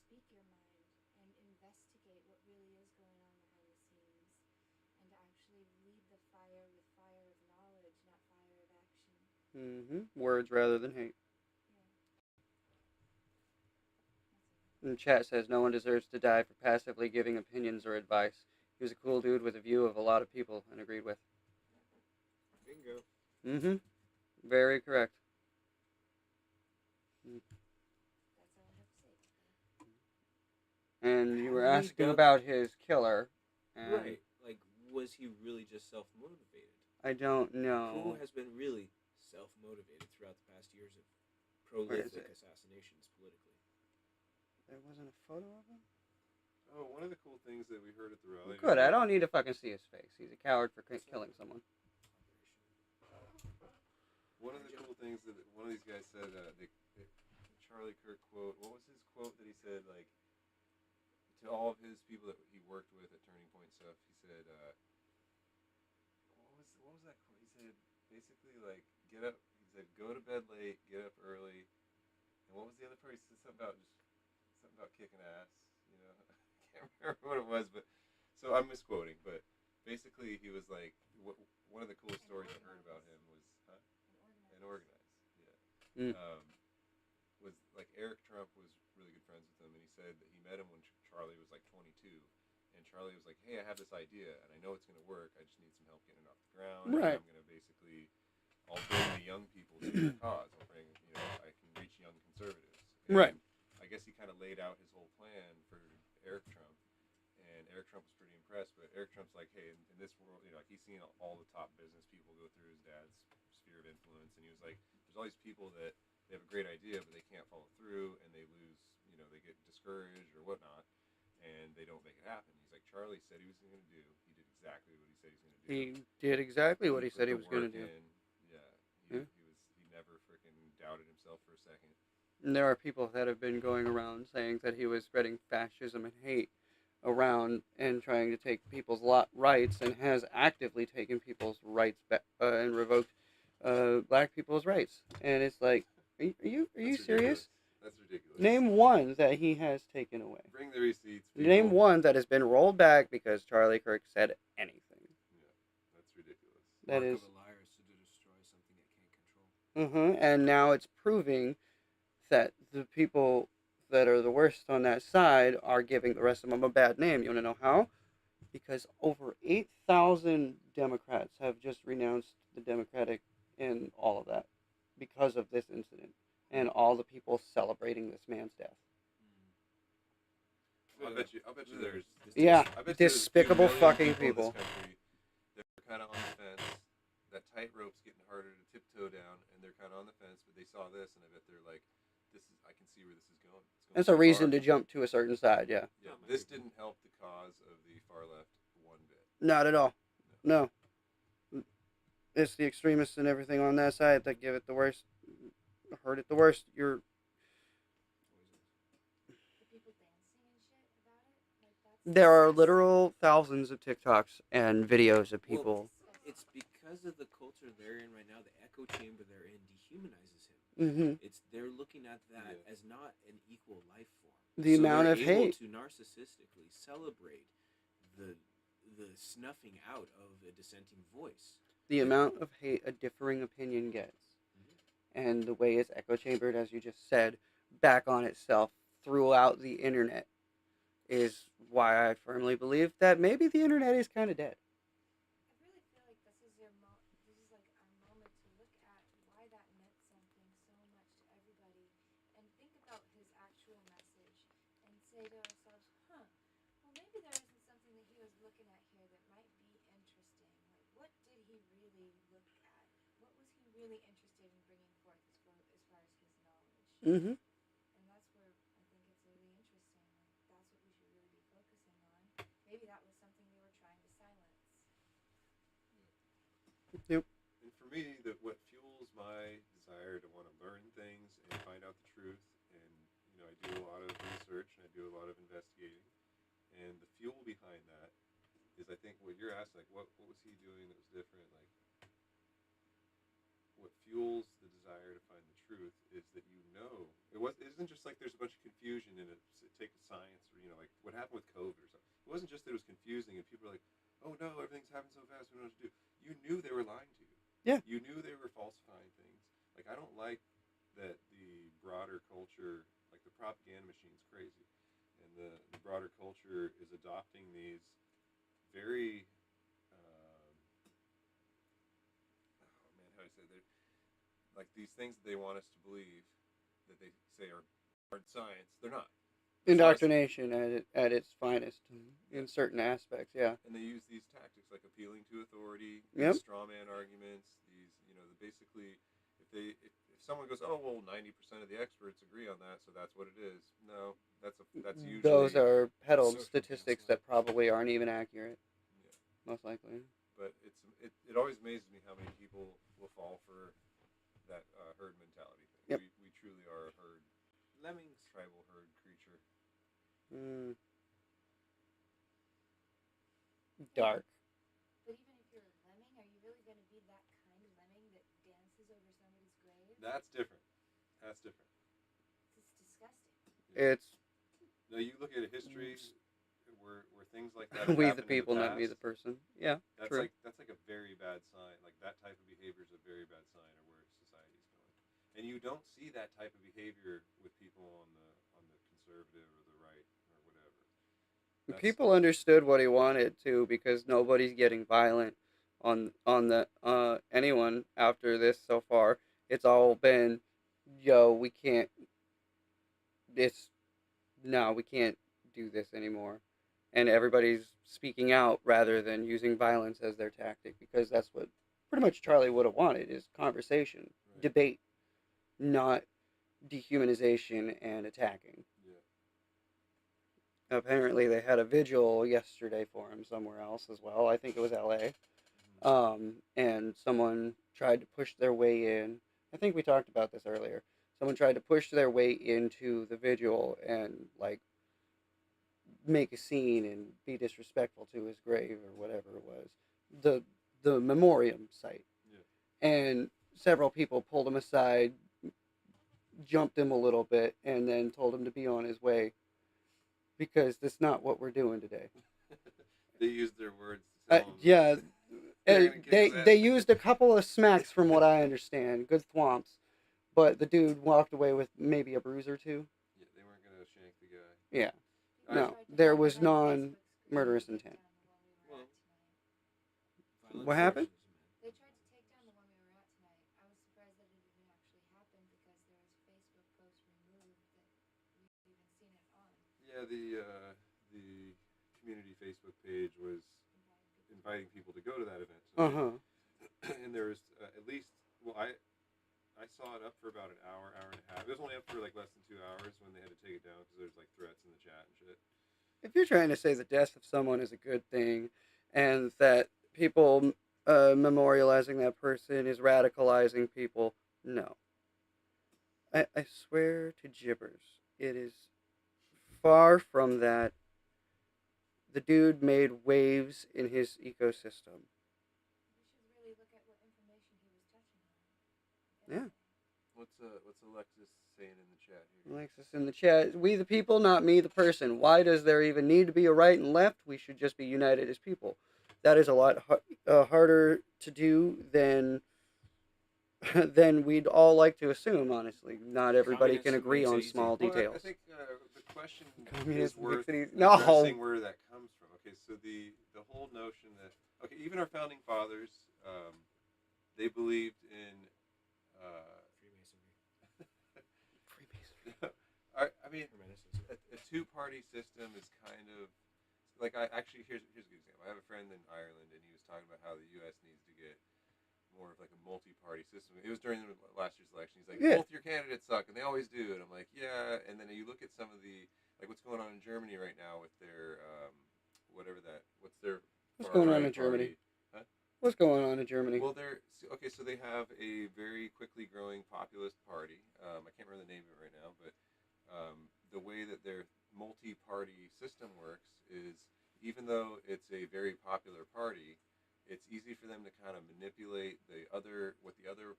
speak your mind and investigate what really is going on behind the scenes, and to actually lead the fire with fire of knowledge, not fire of action. Words rather than hate. Yeah. And chat says no one deserves to die for passively giving opinions or advice. He was a cool dude with a view of a lot of people and agreed with. Bingo. Mm-hmm. Very correct. That's all I have to say. And you were How many asking dub- about his killer. And Right. Like, was he really just self motivated? I don't Who know. has been really self motivated throughout the past years of Where is prolific it? assassinations politically? There wasn't a photo of him? Oh, one of the cool things that we heard at the rally. Good. I don't need to fucking see his face. He's a coward for killing someone. One of the cool things that one of these guys said, Charlie Kirk quote. What was his quote that he said? Like, to all of his people that he worked with at Turning Point stuff, he said, what was that quote? He said basically like, get up. He said, go to bed late, get up early. And what was the other part? He said something about kicking ass. You know, I can't remember what it was, but so I'm misquoting. But basically, he was like, one of the coolest stories I heard about him was, huh? And organized, yeah. Mm. Was like Eric Trump was really good friends with him, and he said that he met him when Charlie was like 22, and Charlie was like, "Hey, I have this idea, and I know it's going to work. I just need some help getting it off the ground. Right. And I'm going to basically, I'll bring the young people to your cause. I'll bring, I can reach young conservatives." And Right. I guess he kind of laid out his whole plan for Eric Trump, and Eric Trump was pretty impressed. But Eric Trump's like, "Hey, in this world, like he's seen all the top business people go through his dad's sphere of influence, and he was like, there's all these people that." They have a great idea, but they can't follow through, and they lose, they get discouraged or whatnot, and they don't make it happen. He's like, Charlie said he was going to do. He did exactly what he said he was going to do. He did exactly what he said he was going to do. Yeah, he never freaking doubted himself for a second. And there are people that have been going around saying that he was spreading fascism and hate around and trying to take people's rights, and has actively taken people's rights and revoked black people's rights. And it's like, are you That's serious? ridiculous. That's ridiculous. Name one that he has taken away. Bring the receipts. People. Name one that has been rolled back because Charlie Kirk said anything. Yeah, that's ridiculous. That Mark is. Of a liar is to destroy something it can't control. And now it's proving that the people that are the worst on that side are giving the rest of them a bad name. You want to know how? Because over 8,000 Democrats have just renounced the Democratic and all of that because of this incident and all the people celebrating this man's death. Well, I bet you there's Yeah, I bet despicable there's a few million fucking people. people. In this country that are kind of on the fence. That tightrope's getting harder to tiptoe down, and they're kind of on the fence. But they saw this, and I bet they're like, "This is. I can see where this is going. It's going That's a too reason far." to jump to a certain side. Yeah. Yeah, this didn't help the cause of the far left one bit. Not at all. No. It's the extremists and everything on that side that give it the worst, hurt it the worst. The people dancing and shit about it? Like, that's There are disgusting. literal thousands of TikToks and videos of people. It's because of the culture they're in right now. The echo chamber they're in dehumanizes him. Mm-hmm. They're looking at that as not an equal life form. The amount they're of able hate. to narcissistically celebrate the snuffing out of a dissenting voice. The amount of hate a differing opinion gets, and the way it's echo chambered, as you just said, back on itself throughout the internet, is why I firmly believe that maybe the internet is kind of dead. I really feel like this is this is like our moment to look at why that meant something so much to everybody, and think about his actual message, and say to ourselves, well, maybe there isn't something that he was looking at here that might be interesting. Like, what did he really look at? What was he really interested in bringing forth as far as his knowledge? Mm-hmm. And that's where I think it's really interesting. Like, that's what we should really be focusing on. Maybe that was something they were trying to silence. Yep. And for me, what fuels my desire to want to learn things and find out the truth, and I do a lot of research and I do a lot of investigating, and the fuel behind that is, I think, what you're asking, like, what was he doing that was different? Like, what fuels the desire to find the truth is that it isn't just like there's a bunch of confusion in it. Take science, or like what happened with COVID or something. It wasn't just that it was confusing and people were like, "Oh no, everything's happening so fast, we don't know what to do." You knew they were lying to you. Yeah. You knew they were falsifying things. Like, I don't like that the broader culture, like the propaganda machine's crazy, and the broader culture is adopting these very, oh man, how do I say they're like these things that they want us to believe that they say are hard science. They're not. Indoctrination at its finest in certain aspects. Yeah. And they use these tactics like appealing to authority, Yep. these straw man arguments. These, basically, if someone goes, oh well, 90% of the experts agree on that, so that's what it is. No, that's usually Those are peddled social statistics gaslight. that probably aren't even accurate. Yeah. Most likely. But it always amazes me how many people will fall for that herd mentality thing. Yep. We truly are a herd, Lemmings. tribal herd creature. Dark. But even if you're a lemming, are you really going to be that kind of lemming that dances over somebody's grave? That's different. That's different. It's disgusting. It's Now you look at history where things like that. we have the happened in people, not me past, the person. Yeah, That's true. that's like a very bad sign. Like that type of behavior is a very bad sign of where society's going. And you don't see that type of behavior with people on the conservative or the right or whatever. People understood what he wanted to because nobody's getting violent on the anyone after this so far. It's all been, yo, we can't. We can't do this anymore, and everybody's speaking out rather than using violence as their tactic because that's what pretty much Charlie would have wanted is conversation, Right. debate, not dehumanization and attacking. Yeah. Apparently, they had a vigil yesterday for him somewhere else as well. I think it was L.A. And someone tried to push their way in. I think we talked about this earlier. Someone tried to push their way into the vigil and like make a scene and be disrespectful to his grave or whatever it was, the memoriam site. Yeah. And several people pulled him aside, jumped him a little bit, and then told him to be on his way because that's not what we're doing today. They used their words to tell him. Yeah, They're gonna kick his they ass. used a couple of smacks from what I understand, good thwomps, but the dude walked away with maybe a bruise or two. Yeah, they weren't gonna shank the guy. Yeah, I- no, there was non-murderous intent. Well, Violent What happened? forces, man. They tried to take down the one we were at tonight. I was surprised that it didn't actually happen because there was a Facebook post removed that we've even seen it on. Yeah, the community Facebook page was inviting people to go to that event. And there was at least, I saw it up for about an hour and a half. It was only up for like less than 2 hours when they had to take it down because there's like threats in the chat and shit. If you're trying to say the death of someone is a good thing, and that people memorializing that person is radicalizing people, no. I swear to gibbers, it is far from that. The dude made waves in his ecosystem. We should really look at what information he was touching on. Yeah. What's Alexis saying in the chat here? Alexis in the chat, we the people, not me the person. Why does there even need to be a right and left? We should just be united as people. That is a lot harder to do than we'd all like to assume, honestly. Not everybody can Communism agree makes it on easy. small Well, details. I think the question Communism is worth makes it easy. No. addressing where that comes from. Okay, so the whole notion that even our founding fathers, they believed in Freemasonry. I mean, Hermeticism. a two-party system is kind of like here's a good example. I have a friend in Ireland, and he was talking about how the U.S. needs to get more of like a multi-party system. It was during last year's election. He's like, Yeah. both your candidates suck, and they always do. And I'm like, yeah. And then you look at some of the what's going on in Germany right now with their What's going on in far-right Germany? party. Huh? What's going on in Germany? Well, so they have a very quickly growing populist party. I can't remember the name of it right now, but the way that their multi-party system works is, even though it's a very popular party, it's easy for them to kind of manipulate what the other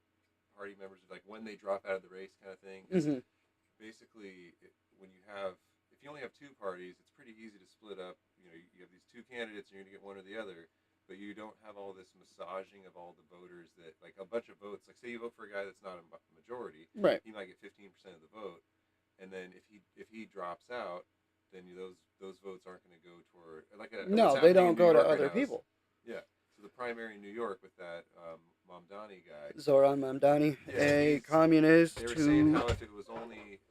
party members are like when they drop out of the race, kind of thing. Basically, if you only have two parties, it's pretty easy to split up. You have these two candidates, and you're going to get one or the other, but you don't have all this massaging of all the voters that, like, a bunch of votes. Like, say you vote for a guy that's not a majority, Right. he might get 15% of the vote, and then if he drops out, then those votes aren't going to go toward No, they don't go to other people. Yeah. So the primary in New York with that Mamdani guy. Zoran Mamdani, a communist They were saying who. how if it's only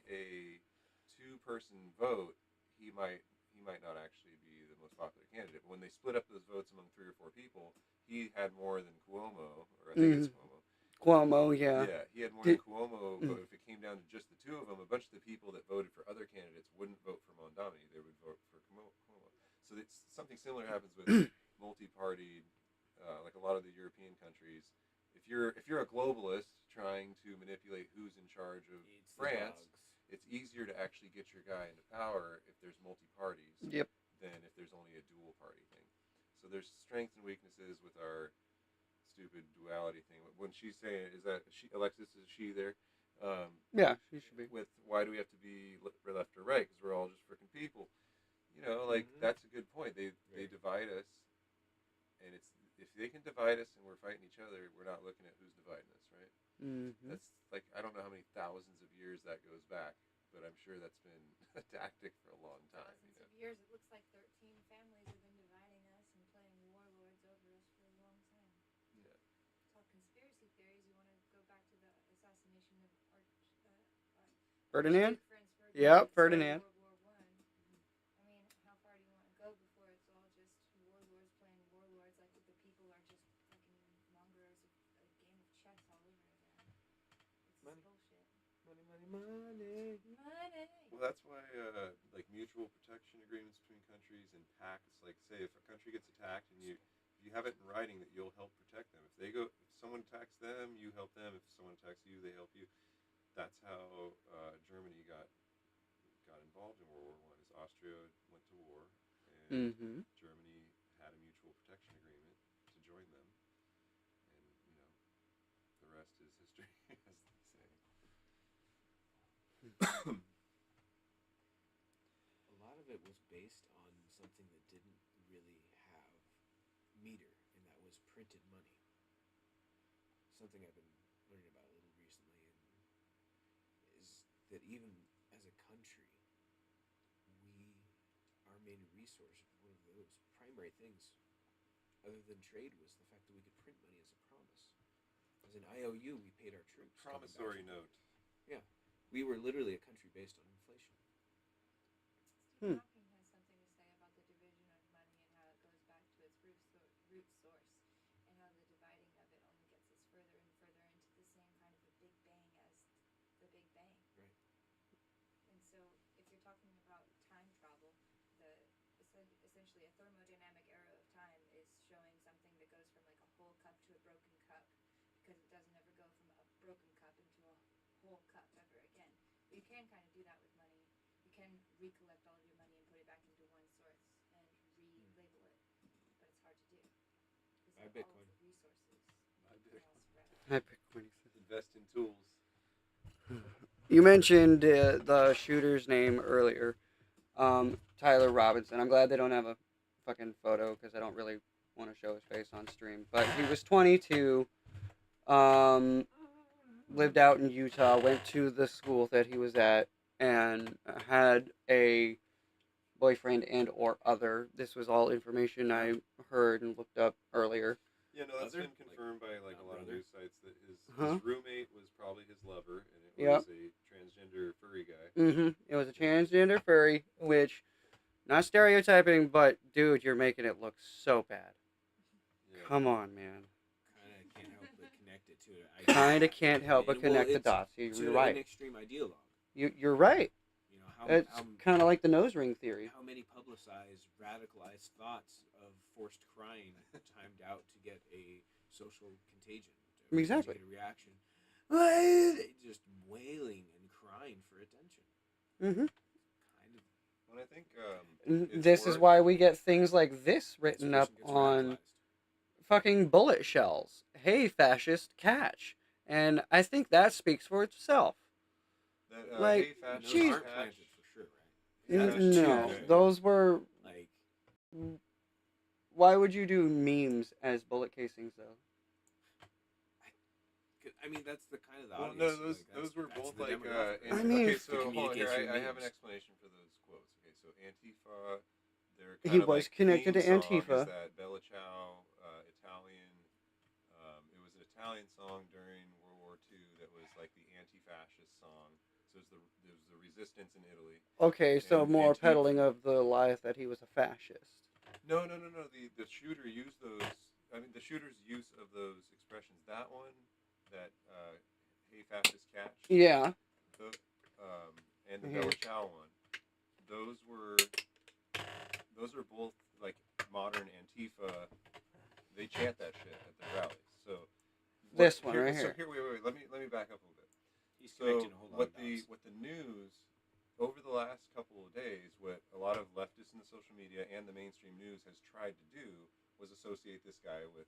a 2-person vote, he might not actually be the most popular candidate. But when they split up those votes among 3 or 4 people, he had more than Cuomo, or I think it's Cuomo. Cuomo, yeah. Yeah, he had more than Cuomo, but if it came down to just the 2 of them, a bunch of the people that voted for other candidates wouldn't vote for Mamdani. They would vote for Cuomo. So it's something similar happens with multi-party, like a lot of the European countries. If you're a globalist trying to manipulate who's in charge of France, it's easier to actually get your guy into power if there's multi-parties than if there's only a dual party thing. So there's strengths and weaknesses with our stupid duality thing. When she's saying, is that she, Alexis, is she there? Yeah, she should be. With why do we have to be left or right? Because we're all just freaking people. You know, like that's a good point. They divide us, and it's if they can divide us and we're fighting each other, we're not looking at who's dividing us, right? Mm-hmm. That's like I don't know how many thousands of years that goes back, but I'm sure that's been a tactic for a long time. Thousands of years. It looks like 13 families have been dividing us and playing warlords over us for a long time. Yeah. Talk conspiracy theories. You want to go back to the assassination of Ferdinand? Franz Ferdinand. Yep, Ferdinand. World War I. I mean, how far do you want to go before it's all just warlords playing warlords? Like the people are just fucking mongrels of a game of chess all over again. It's Money. bullshit. Money. Money. Well, that's why like mutual protection agreements between countries and pacts. Like, say, if a country gets attacked and you have it in writing that you'll help protect them. If someone attacks them, you help them. If someone attacks you, they help you. That's how Germany got involved in World War I. Is Austria went to war, and Germany had a mutual protection agreement to join them, and the rest is history, as they say. A lot of it was based on something that didn't really have meter, and that was printed money. Something I've been learning about a little recently, and is that even as a country, our main resource, one of those primary things, other than trade, was the fact that we could print money as a promise. As an IOU, we paid our troops. Promissory note. Yeah, we were literally a country based on inflation. Stephen Hawking has something to say about the division of money and how it goes back to its root source, and how the dividing of it only gets us further and further into the same kind of a Big Bang as the Big Bang. Right. And so, if you're talking about time travel, essentially a thermodynamic arrow of time is showing something that goes from like a whole cup to a broken cup, because it doesn't ever go from a broken cup into a whole cup ever again. But you can kind of do that with money. You can recollect all of your money and put it back into one source and relabel it, but it's hard to do. Buy Bitcoin. All of the resources. Hi, Bitcoin. Invest in tools. You mentioned the shooter's name earlier, Tyler Robinson. I'm glad they don't have a fucking photo because I don't really want to show his face on stream. But he was 22, lived out in Utah, went to the school that he was at, and had a boyfriend and or other. This was all information I heard and looked up earlier. Yeah, no, that's Other? been confirmed by like a lot of brother? news sites that his roommate was probably his lover, and it Yep. was a transgender furry guy. It was a transgender furry, which, not stereotyping, but dude, you're making it look so bad. Yeah. Come on, man. Kind of can't help but connect it to it. Kind of can't help but Well, connect the it's dots. to You're an right. extreme ideologue. You're right. You know how It's kind of like the nose ring theory. how many publicized, radicalized thoughts of forced crying timed out to get a social contagion. Exactly. To get a reaction. Just wailing and crying for attention. Mm-hmm. Kind of. Well, I think This is why we get things like this written up Gets on radicalized. fucking bullet shells. Hey, fascist, catch. And I think that speaks for itself. that, like, hey, fascist Those Jeez. aren't catch. planted for sure, right? Yeah, No, yeah. those were... Like, Why would you do memes as bullet casings, though? I mean, that's the kind of the Well, audience. no, like, those were that's both the like. demographic, right? I mean, okay, The so hold on here. communication I have an memes. explanation for those quotes. Okay, so Antifa, they're He kind of was like connected theme to song Antifa. Is that Bella Ciao Italian song during World War II that was like the anti-fascist song. So it was the resistance in Italy. Okay, so And more Antifa- peddling of the lies that he was a fascist. No. The shooter used those. I mean, the shooter's use of those expressions. That one, that "Hey fascist catch," Yeah. the, and the Mhm. Bella Ciao one. Those were both like modern Antifa. They chant that shit at their rallies. So This one right here. So here, wait. Let me back up a little bit. He's So connecting a whole lot of dots. what the news over the last couple of days, what a lot of leftists in the social media and the mainstream news has tried to do was associate this guy with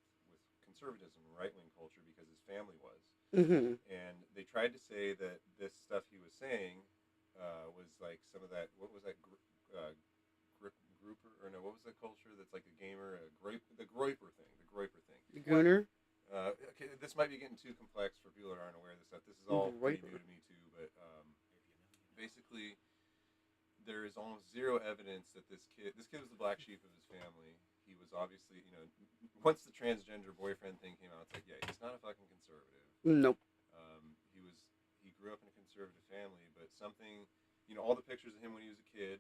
conservatism and right wing culture because his family was. Mm-hmm. And they tried to say that this stuff he was saying was like some of that. What was that? Grouper, or no? What was that culture that's like a gamer? The Groiper thing. The Groiper thing. Gooner. Okay, this might be getting too complex for people that aren't aware of this stuff. This is all pretty new to me too, but basically, there is almost zero evidence that this kid was the black sheep of his family. He was obviously, once the transgender boyfriend thing came out, it's like, yeah, he's not a fucking conservative. Nope. He grew up in a conservative family, but something, all the pictures of him when he was a kid,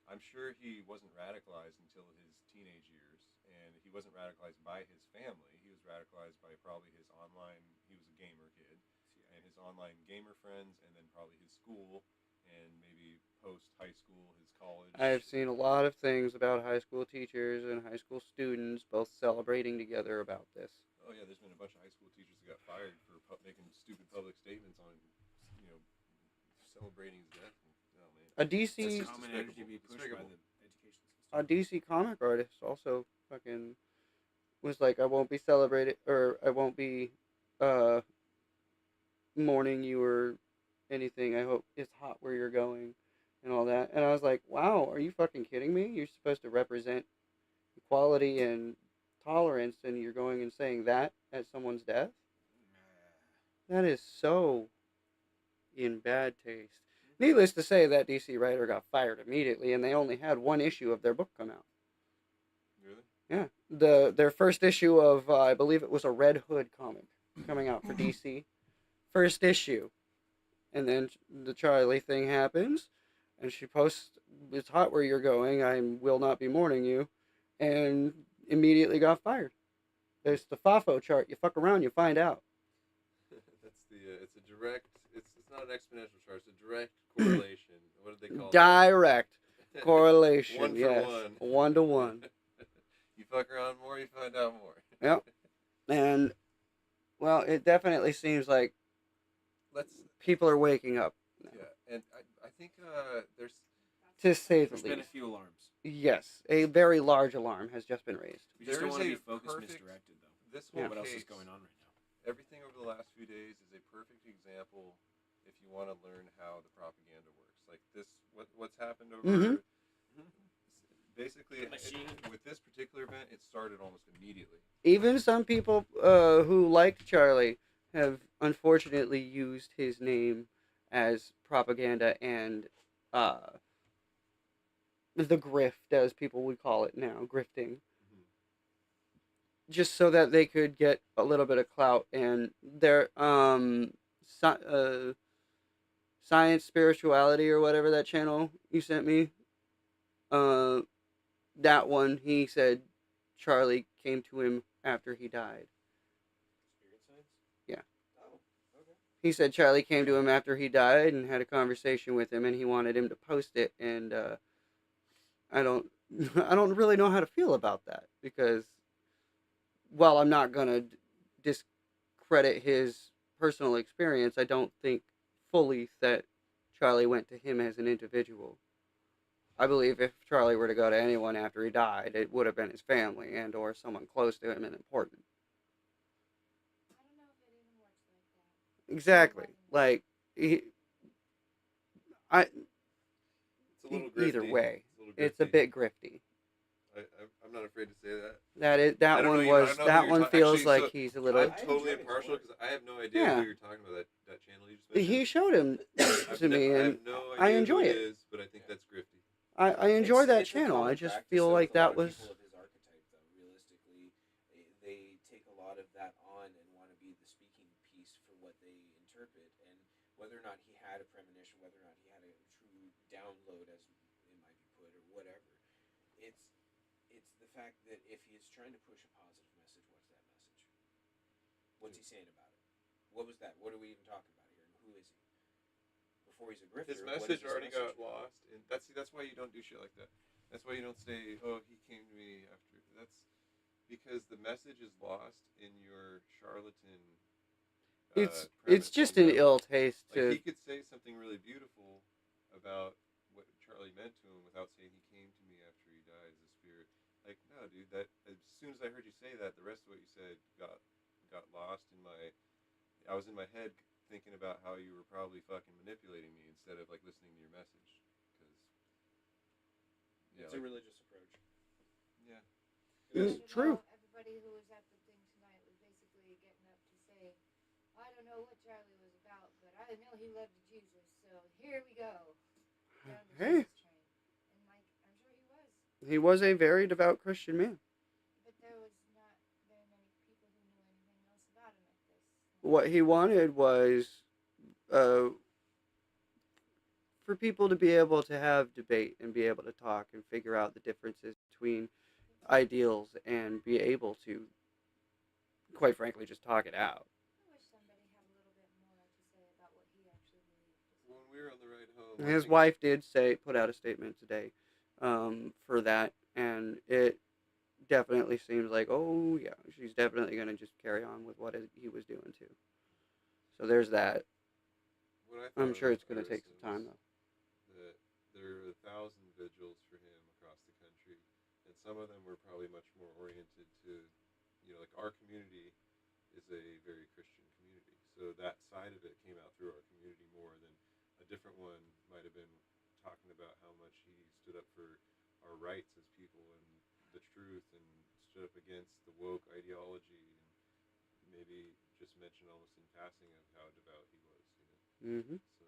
I'm sure he wasn't radicalized until his teenage years, and he wasn't radicalized by his family. He was radicalized by probably his online, he was a gamer kid, and his online gamer friends, and then probably his school, and maybe post-high school, his college. I've seen a lot of things about high school teachers and high school students both celebrating together about this. Oh yeah, there's been a bunch of high school teachers that got fired for making stupid public statements on, celebrating his death. Oh man. A DC It's common energy be pushed by the education system. a DC comic artist also fucking was like, I won't be celebrated, or I won't be mourning you or anything. I hope it's hot where you're going and all that. And I was like, wow, are you fucking kidding me? You're supposed to represent equality and tolerance, and you're going and saying that at someone's death? That is so in bad taste. Needless to say, that DC writer got fired immediately, and they only had one issue of their book come out. Really? Yeah. Their first issue of, I believe it was a Red Hood comic coming out for DC. First issue. And then the Charlie thing happens, and she posts, it's hot where you're going, I will not be mourning you, and immediately got fired. There's the FAFO chart. You fuck around, you find out. That's it's a direct, it's not an exponential chart, it's a direct correlation. What do they call it? Direct correlation, One for yes. one. 1-to-1. You fuck around more, you find out more. Yep. And, well, it definitely seems like people are waking up now. Yeah, and I think there's... To say the There's been a least. few alarms. Yes, a very large alarm has just been raised. We just There don't want to is be a focused perfect- misdirected, though. This Yeah. whole What else case, is going on right now? everything over the last few days is a perfect example if you want to learn how the propaganda works. Like this, what's happened over... Mhm. Basically, The machine. with this particular event, it started almost immediately. Even some people who like Charlie have unfortunately used his name as propaganda and the grift, as people would call it now, grifting. Just so that they could get a little bit of clout, and their science spirituality or whatever, that channel you sent me, that one, he said Charlie came to him after he died. Spirit science? Yeah. Oh, okay. He said Charlie came to him after he died and had a conversation with him, and he wanted him to post it, and I don't really know how to feel about that, because while I'm not going to discredit his personal experience, I don't think fully that Charlie went to him as an individual. I believe if Charlie were to go to anyone after he died, it would have been his family and or someone close to him and important. I don't know if it even works like that. Exactly. Like, It's a little grifty. either way, it's a grifty. bit grifty. I'm not afraid to say that. That I don't one know, I was don't know that who one you're feels actually, like so he's a little. I'm I totally enjoyed his impartial work. because I have no idea Yeah. who you're talking about. That channel you just mentioned. He showed him to me, I and have no idea I enjoy who it. is, but I think that's grifty. I enjoy that It's a channel. common I just practice feel of like a lot that of was. people of his archetype, though. Realistically, they take a a lot of that on and want to be the speaking piece for what they interpret, and whether or not he had a premonition, whether or not he had a true download, as it might be put, or whatever. It's it's the fact that if he is trying to push a positive message, what's that message? What's he saying about it? What was that? What are we even talking about here? And who is he? Before he's a grifter, His what is message his already message? got lost, and that's why you don't do shit like that. That's why you don't say, "Oh, he came to me after." That's because the message is lost in your charlatan. It's Premise, just you an know? ill taste Like he to. could say something really beautiful about what Charlie meant to him without saying he came to me after he died as a spirit. Like, no, dude. That as soon as I heard you say that, the rest of what you said got lost in my. I was in my head thinking about how you were probably fucking manipulating me instead of like listening to your message. Because yeah, It's a religious approach. yeah, I it is. don't True. know, everybody who was at the thing tonight was basically getting up to say, I don't know what Charlie was about, but I know he loved Jesus, so here we go. Down the Hey. Jesus train. And, like, I'm sure he was. He was a very devout Christian man. But there was not very many people who knew anything else about him at this. What he wanted was for people to be able to have debate and be able to talk and figure out the differences between ideals and be able to, quite frankly, just talk it out. I wish somebody had a little bit more to say about what he actually believed. When we were on the ride home, His wife did put out a statement today for that, and it definitely seems like, oh yeah, she's definitely going to just carry on with what he was doing too. So there's that. I'm sure it's going to take some time though. That there are 1,000 vigils for him across the country, and some of them were probably much more oriented to, like our community is a very Christian community, so that side of it came out through our community more than a different one might have been talking about how much he stood up for our rights as people and the truth and stood up against the woke ideology and maybe just mentioned almost in passing of how devout he was, Mm-hmm. So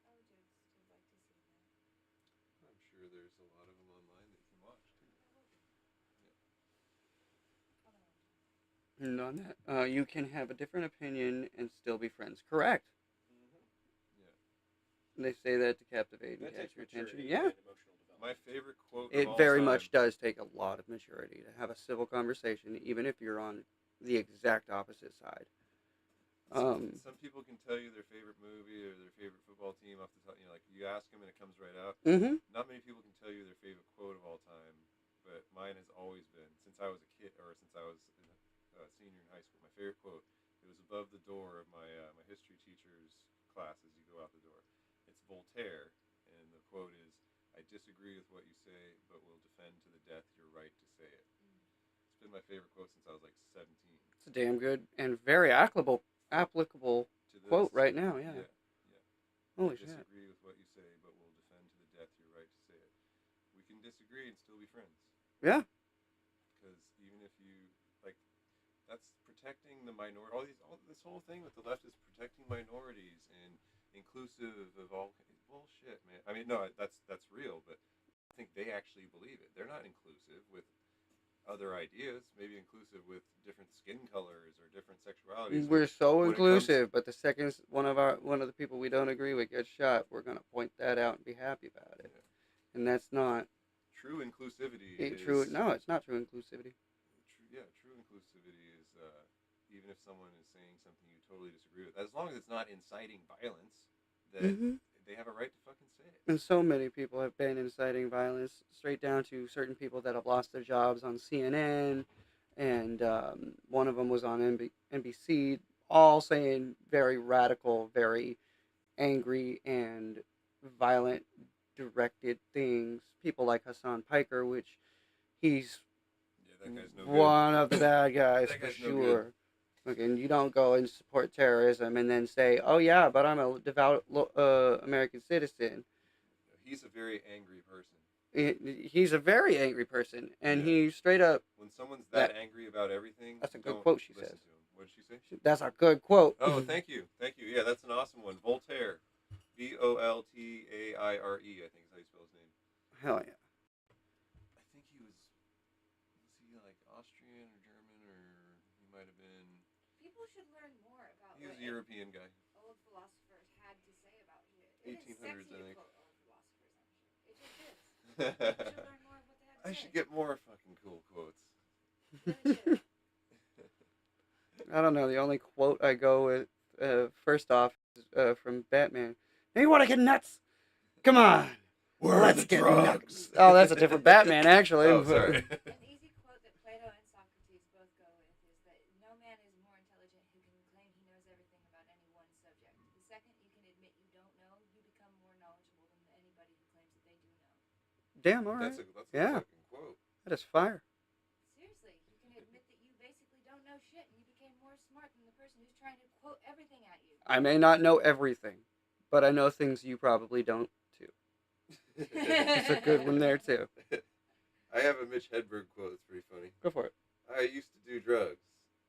I would just would like to see that. I'm sure there's a lot of them online that you can watch too. And on that, you can have a different opinion and still be friends. Correct. Yeah. They say that to captivate and That catch takes your attention. maturity Yeah. and emotional development. My favorite quote It of all very time, much does take a lot of maturity to have a civil conversation, even if you're on the exact opposite side. Some people can tell you their favorite movie or their favorite football team off the top. Like you ask them and it comes right out. Mm-hmm. Not many people can tell you their favorite quote of all time, but mine has always been since I was a kid or since I was a senior in high school. My favorite quote. It was above the door of my my history teacher's class as you go out the door. It's Voltaire, and the quote is, "I disagree with what you say, but will defend to the death your right to say it." It's been my favorite quote since I was like 17. It's a damn good and very applicable To this, quote right now. Yeah. Yeah. Holy I shit. disagree with what you say, but will defend to the death your right to say it. We can disagree and still be friends. Yeah. Because even if you like, that's protecting the minority. This whole thing with the left is protecting minorities and inclusive of all bullshit, man. I mean, no, that's real, but I think they actually believe it. They're not inclusive with other ideas, maybe inclusive with different skin colors or different sexualities. We're so when inclusive, but the second one of the people we don't agree with gets shot, we're gonna point that out and be happy about it. Yeah. And that's not True inclusivity true. is No, it's not true inclusivity. True inclusivity is even if someone is saying something you totally disagree with, as long as it's not inciting violence, that they have a right to fucking say it. And so many people have been inciting violence, straight down to certain people that have lost their jobs on CNN, and one of them was on NBC, all saying very radical, very angry and violent directed things. People like Hassan Piker, which he's That guy's no one of the bad guys That for guy's no sure. Look, and you don't go and support terrorism and then say, "Oh yeah, but I'm a devout American citizen." He's a very angry person. He's a very angry person, and Yeah. he straight up. When someone's that angry about everything, That's a good don't quote she listen says. to him. What did she say? That's a good quote. Oh, thank you. Yeah, that's an awesome one. Voltaire, Voltaire, I think is how you spell his name. Hell yeah. I think he was he like Austrian or German, or he might might have been. People should learn more about He was what a European guy. old philosophers had to say about shit. It is 1800s, sexy I think. to quote old philosophers on shit. It just is. People should learn more of what they had to I say. should get more fucking cool quotes. Really should. I don't know. The only quote I go with, first off, is from Batman. Hey, you want to get nuts? Come on. Let's get nuts. Oh, that's a different Batman, actually. Oh, sorry. An easy quote that Plato and Socrates both go with is that no man is more intelligent who can claim he knows everything about any one subject. The second you can admit you don't know, you become more knowledgeable than anybody who claims that they do know. Damn, all right. That's a Yeah. fucking quote. That is fire. Seriously, you can admit that you basically don't know shit and you became more smart than the person who's trying to quote everything at you. I may not know everything, but I know things you probably don't, too. It's a good one there, too. I have a Mitch Hedberg quote that's pretty funny. Go for it. I used to do drugs.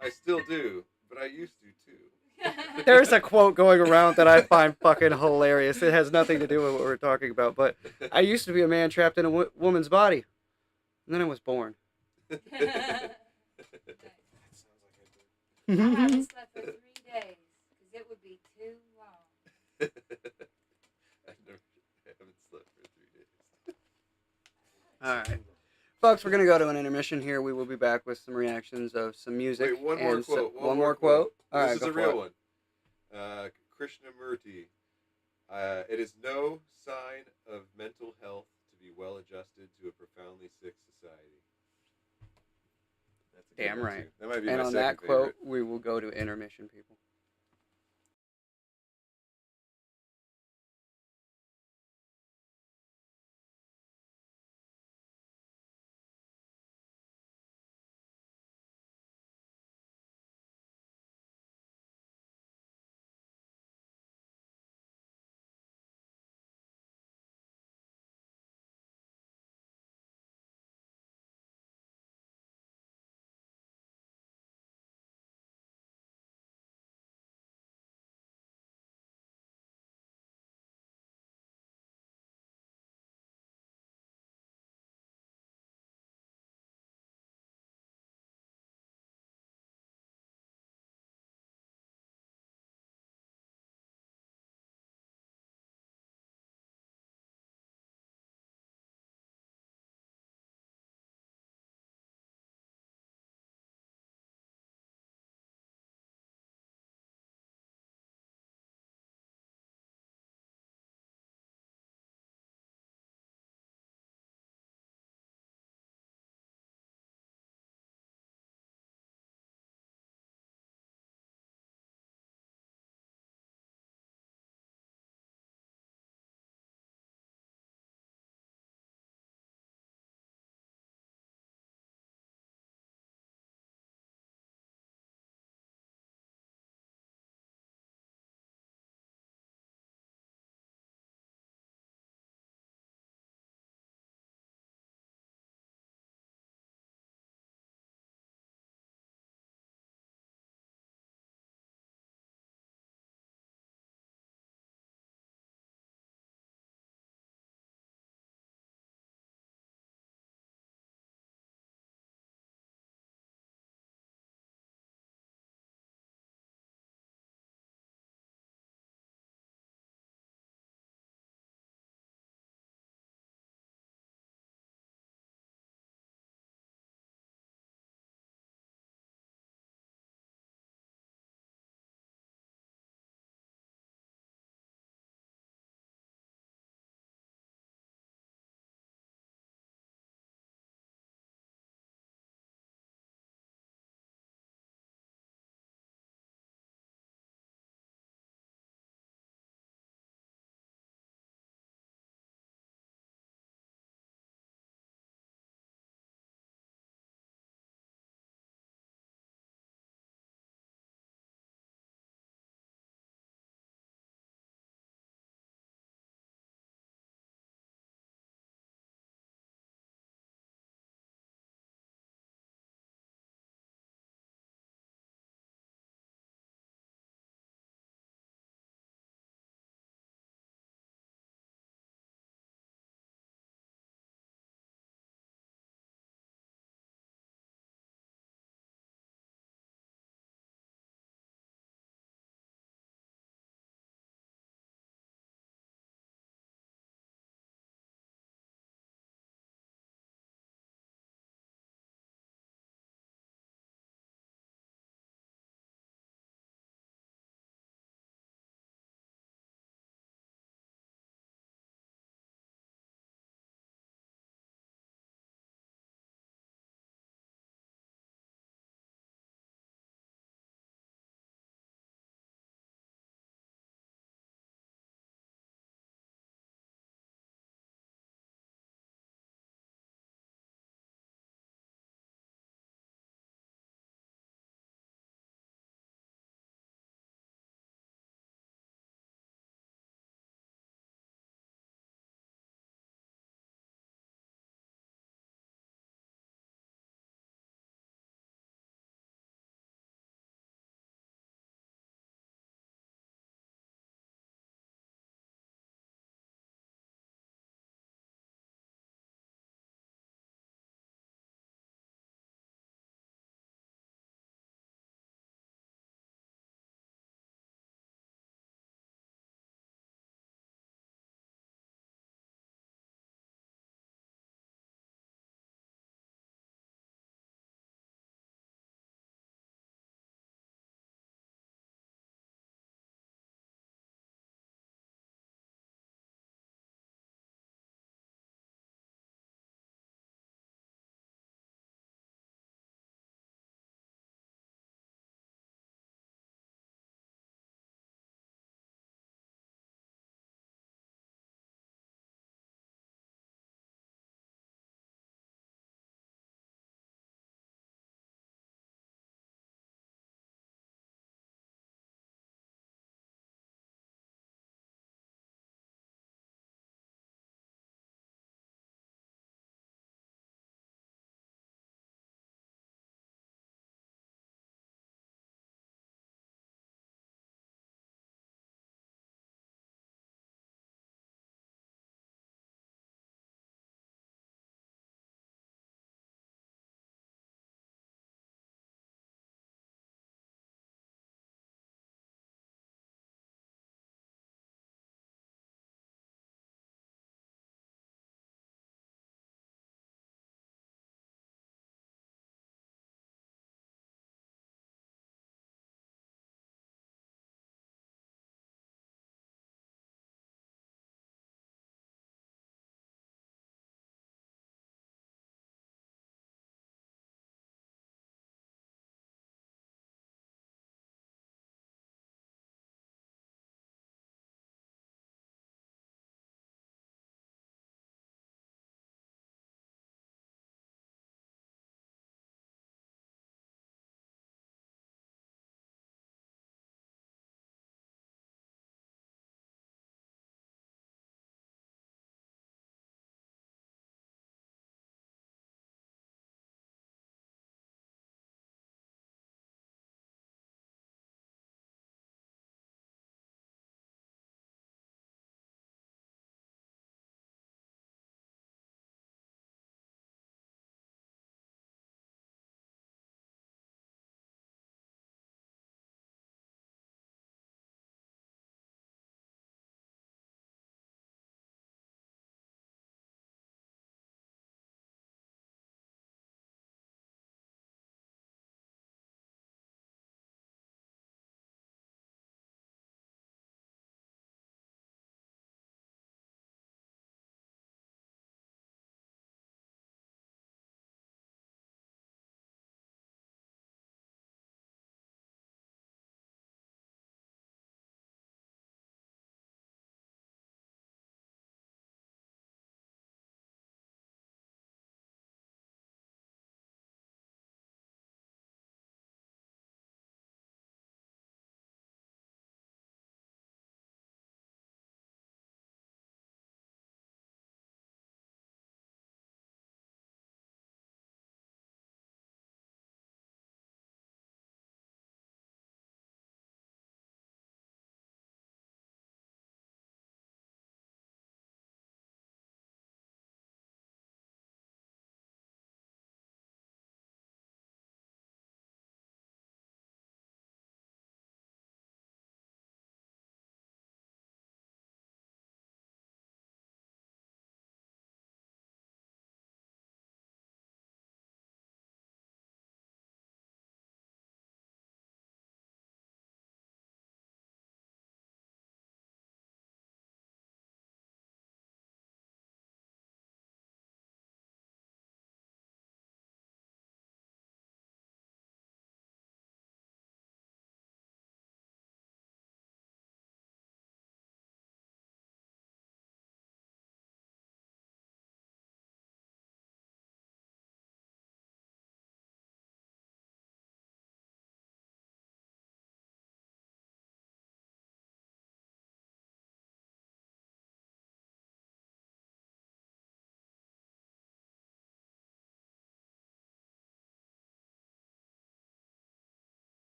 I still do, but I used to too. There's a quote going around that I find fucking hilarious. It has nothing to do with what we're talking about, but I used to be a man trapped in a woman's body, and then I was born. Nice. That sounds like a good. I haven't slept for 3 days because it would be too long. I haven't slept for 3 days. All right. Folks, we're going to go to an intermission here. We will be back with some reactions of some music. Wait, one more and quote. One more quote? All right, this is go a for real it. one. Krishnamurti. It is no sign of mental health to be well adjusted to a profoundly sick society. That's a good Damn one, right. too. That might be And my on second that favorite. quote, we will go to intermission, people.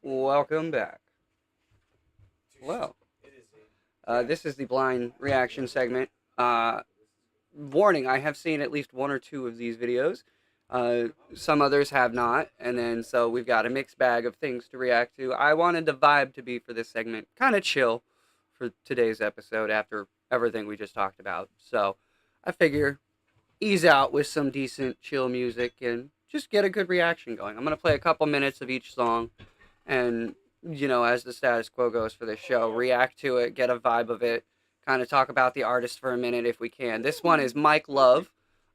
Welcome back. Well, this is the blind reaction segment. Warning, I have seen at least one or two of these videos. Some others have not, and then so we've got a mixed bag of things to react to. I wanted the vibe to be for this segment kind of chill for today's episode after everything we just talked about. So I figure ease out with some decent chill music and just get a good reaction going. I'm going to play a couple minutes of each song and, you know, as the status quo goes for this show, react to it, get a vibe of it, kind of talk about the artist for a minute if we can. This one is Mike Love.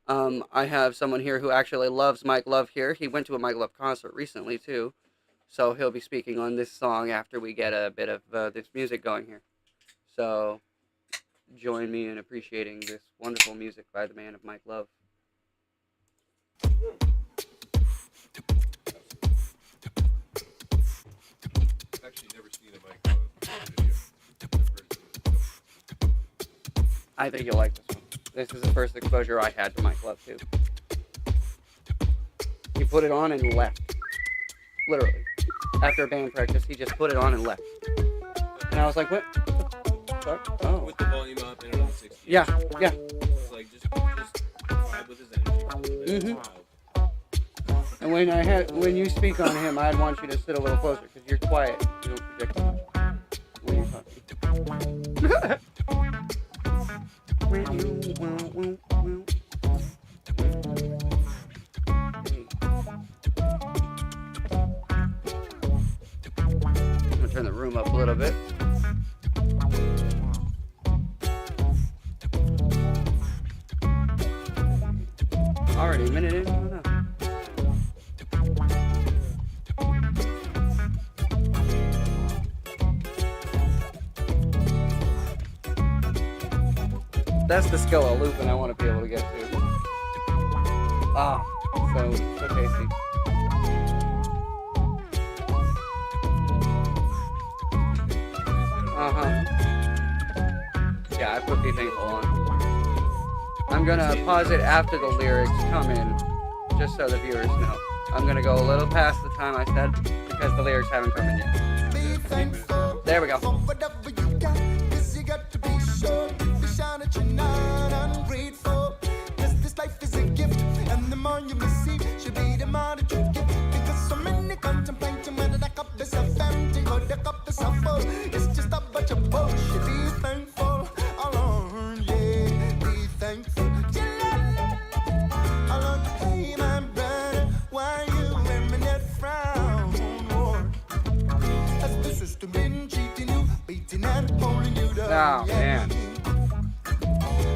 I have someone here who actually loves Mike Love here. He went to a Mike Love concert recently, too. So he'll be speaking on this song after we get a bit of this music going here. So join me in appreciating this wonderful music by the man of Mike Love. I've actually never seen a Mike Love video. I think you'll like this one. This is the first exposure I had to Mike Love, too. He put it on and left. Literally. After a band practice, he just put it on and left. And I was like, what? Oh. With the volume up and around 60. Yeah, yeah. It's like just vibe with his energy. And when you speak on him, I'd want you to sit a little closer because you're quiet. You don't project too much when you're talking. I'm gonna turn the room up a little bit. Already a minute in? Oh, no. That's the skill of looping I want to be able to get to. Ah, so tasty. Yeah, I put Be Thankful on. I'm gonna pause it after the lyrics come in, just so the viewers know. I'm gonna go a little past the time I said, because the lyrics haven't come in yet. There we go. It's just a bunch of bullshit. Be thankful, alone, yeah. Be thankful. Alone, hey, my brother, why you wearing that frown? Has the system been cheating you, beating and pulling you down? Oh, man.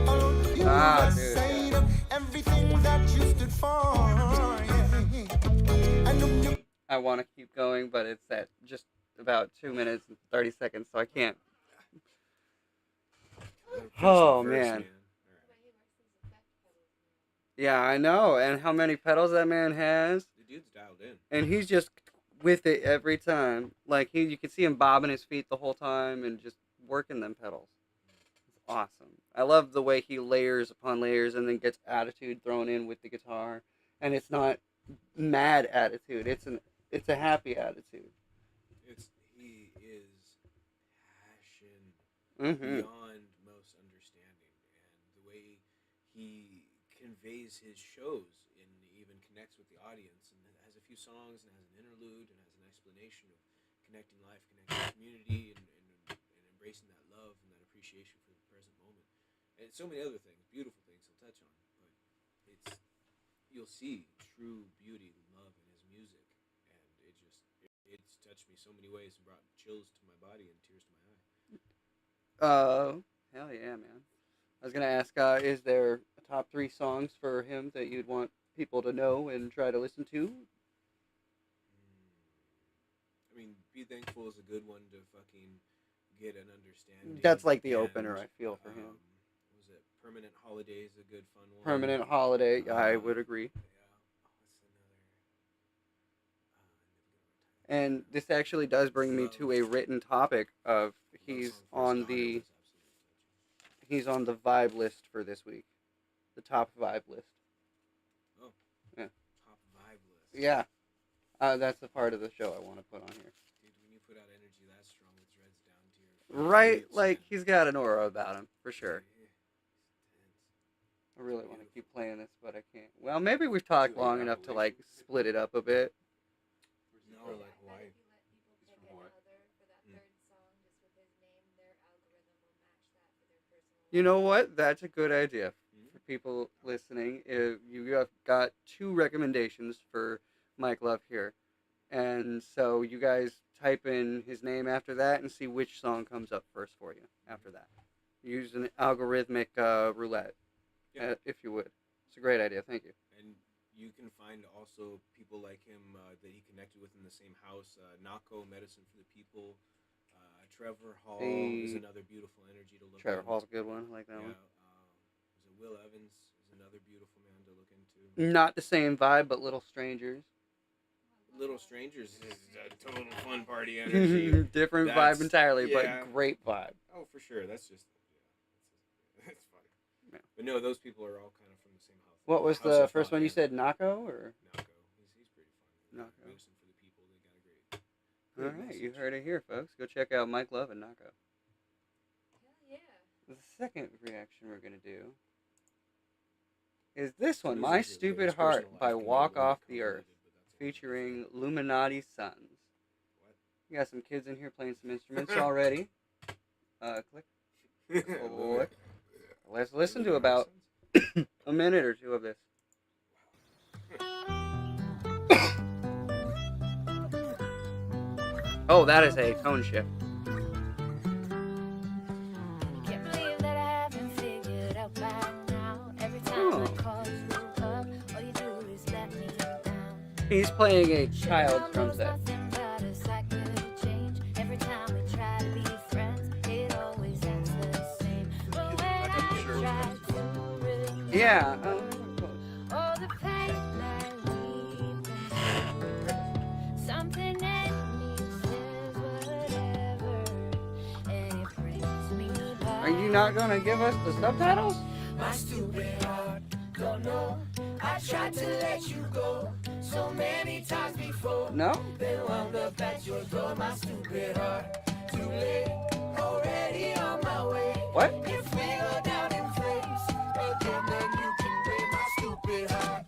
Alone, you Ah, must dude. say that everything that you stood for. Yeah. I know you. I want to keep going, but it's at just about 2 minutes and 30 seconds, so I can't. Oh, man. Yeah, I know. And how many pedals that man has. The dude's dialed in. And he's just with it every time. Like, you can see him bobbing his feet the whole time and just working them pedals. It's awesome. I love the way he layers upon layers and then gets attitude thrown in with the guitar. And it's not mad attitude. It's a happy attitude. He is passion beyond most understanding, and the way he conveys his shows and even connects with the audience, and it has a few songs and has an interlude and has an explanation of connecting life, connecting community, and embracing that love and that appreciation for the present moment, and so many other things, beautiful things he'll touch on. But you'll see true beauty and love in his music. It's touched me so many ways and brought chills to my body and tears to my eye. Hell yeah, man. I was gonna ask, is there a top 3 songs for him that you'd want people to know and try to listen to? I mean, Be Thankful is a good one to fucking get an understanding. That's like the opener, I feel, for him. Was it Permanent Holiday is a good fun one. Permanent Holiday, I would agree. And this actually does bring me to a written topic of he's on the vibe list for this week, the top vibe list. Oh, yeah, top vibe list. Yeah, that's the part of the show I want to put on here. Dude, Right, It's, like he's got an aura about him for sure. yeah, it's intense. I really want to keep playing this, but I can't. Well, maybe we've talked long enough to like split it up a bit. No, like Hawaii. He's from Hawaii. for that third song, just with his name, their algorithm will match that for their personal. You know what? That's a good idea Mhm. for people listening. If you have got 2 recommendations for Mike Love here, and so you guys type in his name after that and see which song comes up first for you after that. Use an algorithmic roulette, Yeah. if you would. It's a great idea. Thank you. And you can find also people like him that he connected with in the same house. Nako, Medicine for the People. Trevor Hall is Hey. another beautiful energy to look Trevor at. Hall's a good one. I like that Yeah. one. Was it Will Evans is another beautiful man to look into. Not the same vibe, but Little Strangers. Little Strangers is a total fun party energy. Different That's- vibe entirely, yeah. but great vibe. Oh, for sure. That's just that's funny. Yeah. But no, those people are all kind of from the same house. What was House the of first Thought one you and said? Nako or? Nako. He's pretty fun. Nako. Medicine for the People. They got a great. All right, you heard it here, folks. Go check out Mike Love and Nako. Hell yeah. The second reaction we're gonna do is this one, This "My is really Stupid good. His Heart" personal by life can be a Walk little Off the Earth, convoluted, but that's all. featuring Illuminati Sons. What? You got some kids in here playing some instruments already. Click. Click. Let's listen to about a minute or two of this. Oh, that is a tone shift. Can't believe that I haven't figured out by now. Every time Oh. I call you up, all you do is let me down. He's playing a child's drum set. Nothing but a cycle of change. Every time we try to be friends, it always ends the same. But when I try to really Yeah. all the pain that we've been through, something in me says whatever, and it brings me back. Are you not gonna give us the subtitles? My stupid heart, don't know. I tried to let you go so many times before. No? Then wound up at your door, my stupid heart. Too late, already on my way. What? If we go down in flames again, then you can blame my stupid heart.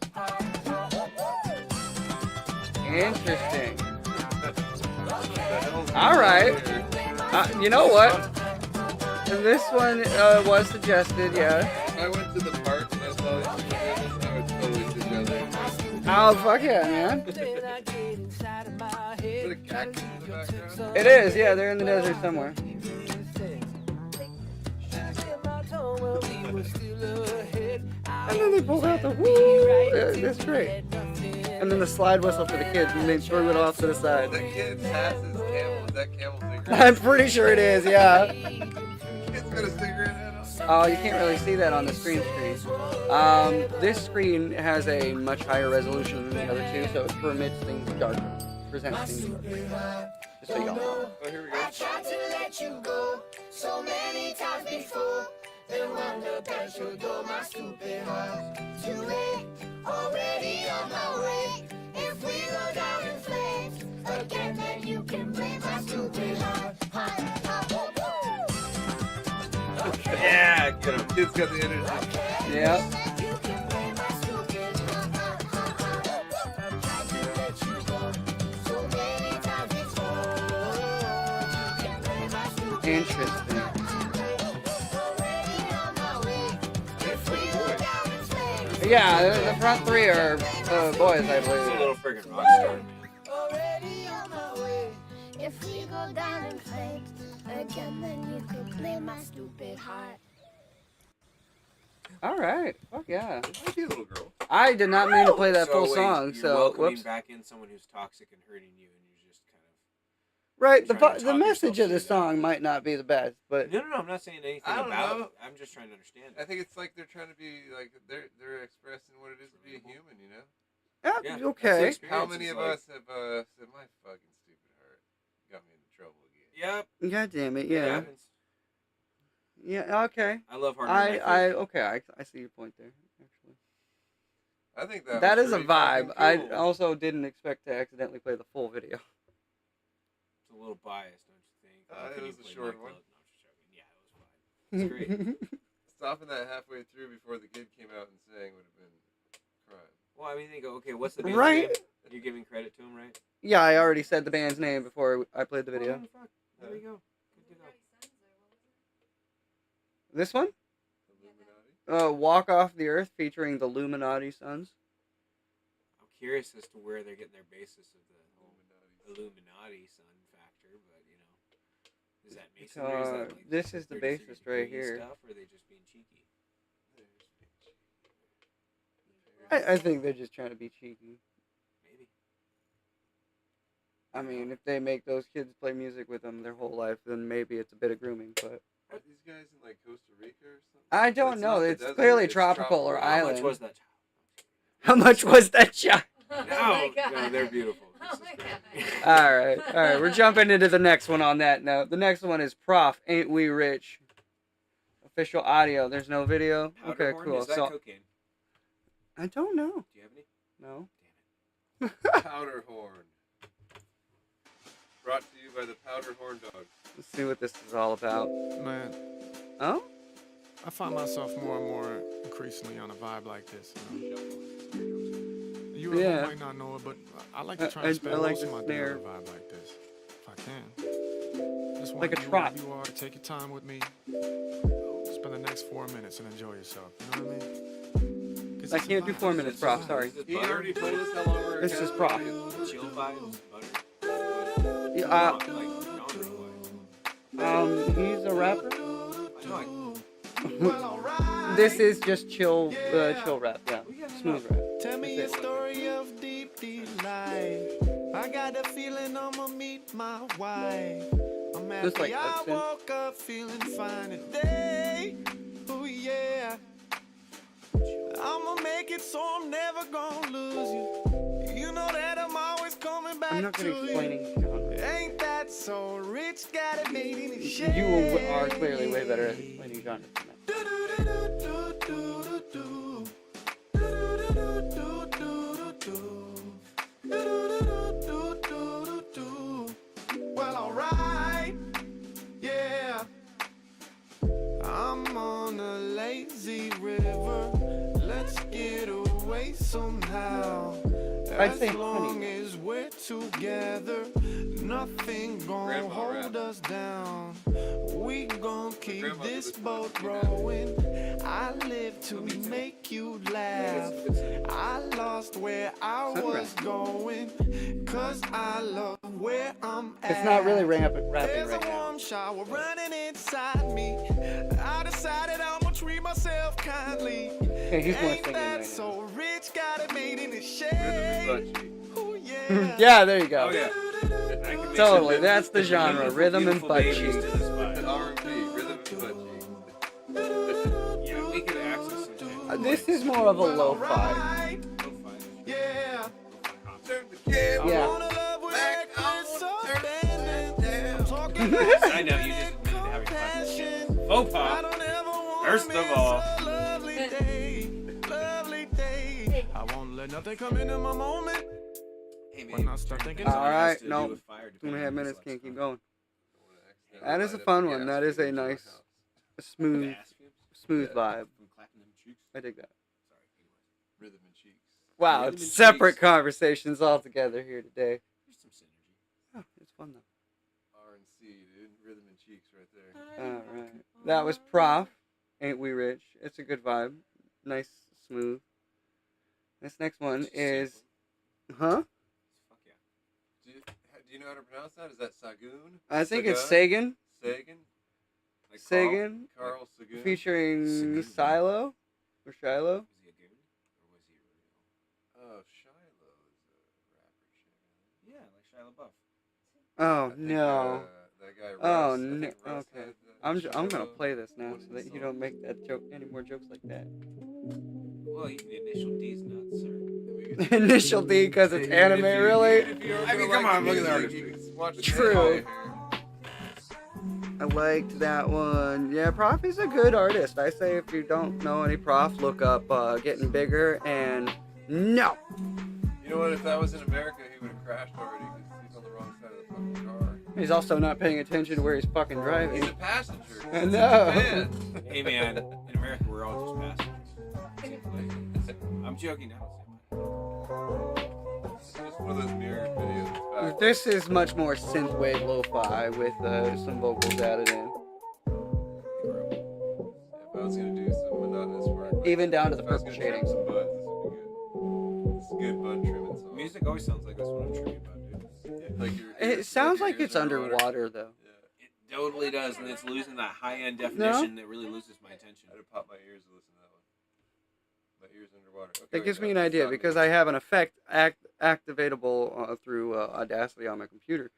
Interesting. All right. You know what? This one was suggested, yeah. If I went to the park and I saw these videos, I would totally together. Oh, fuck yeah, man. Is it a cactus in the background? It is, yeah, they're in the desert somewhere. And then they pulled out the woo. That's great. And then the slide whistle for the kids, and they threw it off to the side. The kid passes camel. Is that camel cigarette? I'm pretty sure it is, yeah. Kid's got a cigarette head on. Oh, you can't really see that on the screen. This screen has a much higher resolution than the other two, so it permits things darker. Presents things darker. Just so y'all know. Oh, here we go. I tried to let you go so many times before. Then wound up at your door, my stupid heart. Too late, already on my way. If we go down in flames again, then you can blame my stupid heart. Yeah, get him. Kid's got the energy. Yep. You can blame my stupid heart. I tried to let you go so many times before. You can blame my stupid Interesting. Yeah, the front three are boys, I He's a believe. little friggin' rock star, man. already on my way. If we go down in flames again, then you could blame my stupid heart. All right. Fuck yeah. Might be a little girl. I did not mean to play that full wait, song, you're so welcoming whoops. back in someone who's toxic and hurting you, and you're just kind of. Right, the trying to the talk message yourself of the through that. song might not be the best, but No, I'm not saying anything I don't about know. it. I'm just trying to understand I it. think it's like they're trying to be like they're expressing what it is to be a human, you know? yeah, Yeah, okay. that's the How experience. many It's of like, us have said my fucking stupid heart got me into trouble again? Yep. God damn it, It yeah. happens. Yeah, okay. I love hard. I see your point there, actually. I think that That was is a pretty vibe. fucking I cool. also didn't expect to accidentally play the full video. It's a little biased, don't you think? How It can you was a play short Mike one. Love? It's great. Stopping that halfway through before the kid came out and sang would have been crime. Well, I mean, they go, okay, what's the band's Right? name? You're giving credit to him, right? Yeah, I already said the band's name before I played the video. Well, then, fuck. There we go. Good to go. This one? Illuminati? Walk Off the Earth featuring the Illuminati Sons. I'm curious as to where they're getting their basis of the whole Illuminati sun factor, but you know, is that masonry? Is that like This is the 33 bassist right degree here. Stuff, or are they just being cheeky? I think they're just trying to be cheeky. Maybe. I mean, if they make those kids play music with them their whole life, then maybe it's a bit of grooming, but... Are these guys in like Costa Rica or something? I don't It's know. not the It's desert, clearly it's tropical or How island. much was that? How much was that shot? Oh No, my no, God. they're beautiful. Oh This my is God. great. All right. We're jumping into the next one on that note. The next one is Prof. Ain't We Rich? Official audio. There's no video. Okay, Powderhorn, cool. Is that So cocaine? I don't know. Do you have any? No. Damn it. Powderhorn. Brought to you by the Powderhorn Dog. Let's see what this is all about. Man, Oh? I find myself more and more increasingly on a vibe like this. You at Yeah. home might not know it, but I like to try I to spend like most the of my day snare. on a vibe like this, if I can. Just Like want a you trot. wherever you are to take your time with me. Spend the next 4 minutes and enjoy yourself. You know what I mean? 'Cause I it's a can't do vibe. 4 minutes, Prof. Sorry. Is it He butter? already played us how long we're This is Prof. Chill vibes, butter. Yeah, Like genre-wise. he's a rapper. I know. This is just chill rap, yeah. Smooth rap. Tell me a That's it. story of deep life. I got a feeling I'ma meet my wife. I'm Just happy like I Hudson. woke up feeling fine today. Oh yeah. I'ma make it so I'm never gonna lose you. You know that I'm always coming back I'm not to good at explaining you. genre. Ain't that so rich? Got it made in the You shade. are clearly way better at explaining genre than that. Well, alright, yeah. I'm on a lazy river. Let's get away somehow. I'd say As long honey. as we're together, nothing gon' Grandma hold rap. us down. We gon' keep grandma this did this boat when I was rowing. I live to make you laugh. I lost where I was going, 'cause I love where I'm at. It's not really rapping There's right a now. warm shower running inside me. I decided I'ma treat myself kindly. Okay, he's more Ain't singing that right so rich? Got it made in the Rhythm and butt shade. cheek. Ooh, now. yeah. Yeah, there you go. Oh yeah. I can make Totally, some that's the genre, beautiful, rhythm and beautiful butt babies cheek. to this vibe. R&B, rhythm and butt cheek. Yeah, we could access some This is more of a lo-fi. Alright, lo-fi. yeah. Turn the camera Yeah. I wanna love with back reckless on, turn abandon. it I'm talking about I know you just admitted to having compassion. Faux I pas. don't ever wanna First of miss all. a lovely day, lovely day. I won't let nothing come into my moment. Hey, When I start thinking All something right, has to do no. with fire, 2.5 depending on minutes, who's can't keep left. going. I That is a light up fun the one. gas That is a fumes in my nice, house. smooth, Gas fumes? smooth Yeah. vibe. From clapping them cheeks? I dig that. Sorry, anyways. Rhythm and cheeks. Wow, Rhythm it's and separate cheeks. conversations altogether here today. There's some synergy. Oh, it's fun though. R&C, dude. Rhythm and cheeks right there. All right, that was Prof. Ain't We Rich? It's a good vibe, nice, smooth. This next one Just is, sampling. huh? Fuck yeah. Do you know how to pronounce that? Is that Sagoon? I think it's Sagan? Sagan. Sagan? Like Sagan, Carl Sagoon? featuring Sagoon. Silo or Shiloh. Was he a goon? Or was he real? Oh, Shiloh is a rapper. Yeah, like Shia LaBeouf. Oh I think, no. that guy Russ, Oh, I no. think Russ Okay. had, I'm gonna Shiloh play this now one so of that his you don't songs. make that joke any more jokes like that. Well, you can initial D's nuts, sir. And we could- Initial D because it's anime, really. If you I mean, come on, look at the artistry. True. I liked that one. Yeah, Prof is a good artist. I say if you don't know any Prof, look up Getting Bigger and no. You know what? If that was in America, he would have crashed already because he's on the wrong side of the fucking car. He's also not paying attention to where he's fucking driving. He's a passenger. I It's know. a van. Hey man, in America we're all just passengers. I'm joking now. It's just one of those mirrored videos. Back. This is much more synthwave lo-fi with some vocals added in. If I was gonna do some monotonous work, like, Even down to the if I was purple gonna trim shading. some buds, this would be good. It's a good bud trimming song. Music always sounds like that's what I'm trimming about, dude. Like your It ears- sounds your like ears it's underwater. underwater though. Yeah. It totally does, and it's losing that high-end definition that really loses my attention. I had to pop my ears to listen to that one. My ears underwater. Okay, That wait, gives me no, an idea stop me. because I have an effect activatable through Audacity on my computer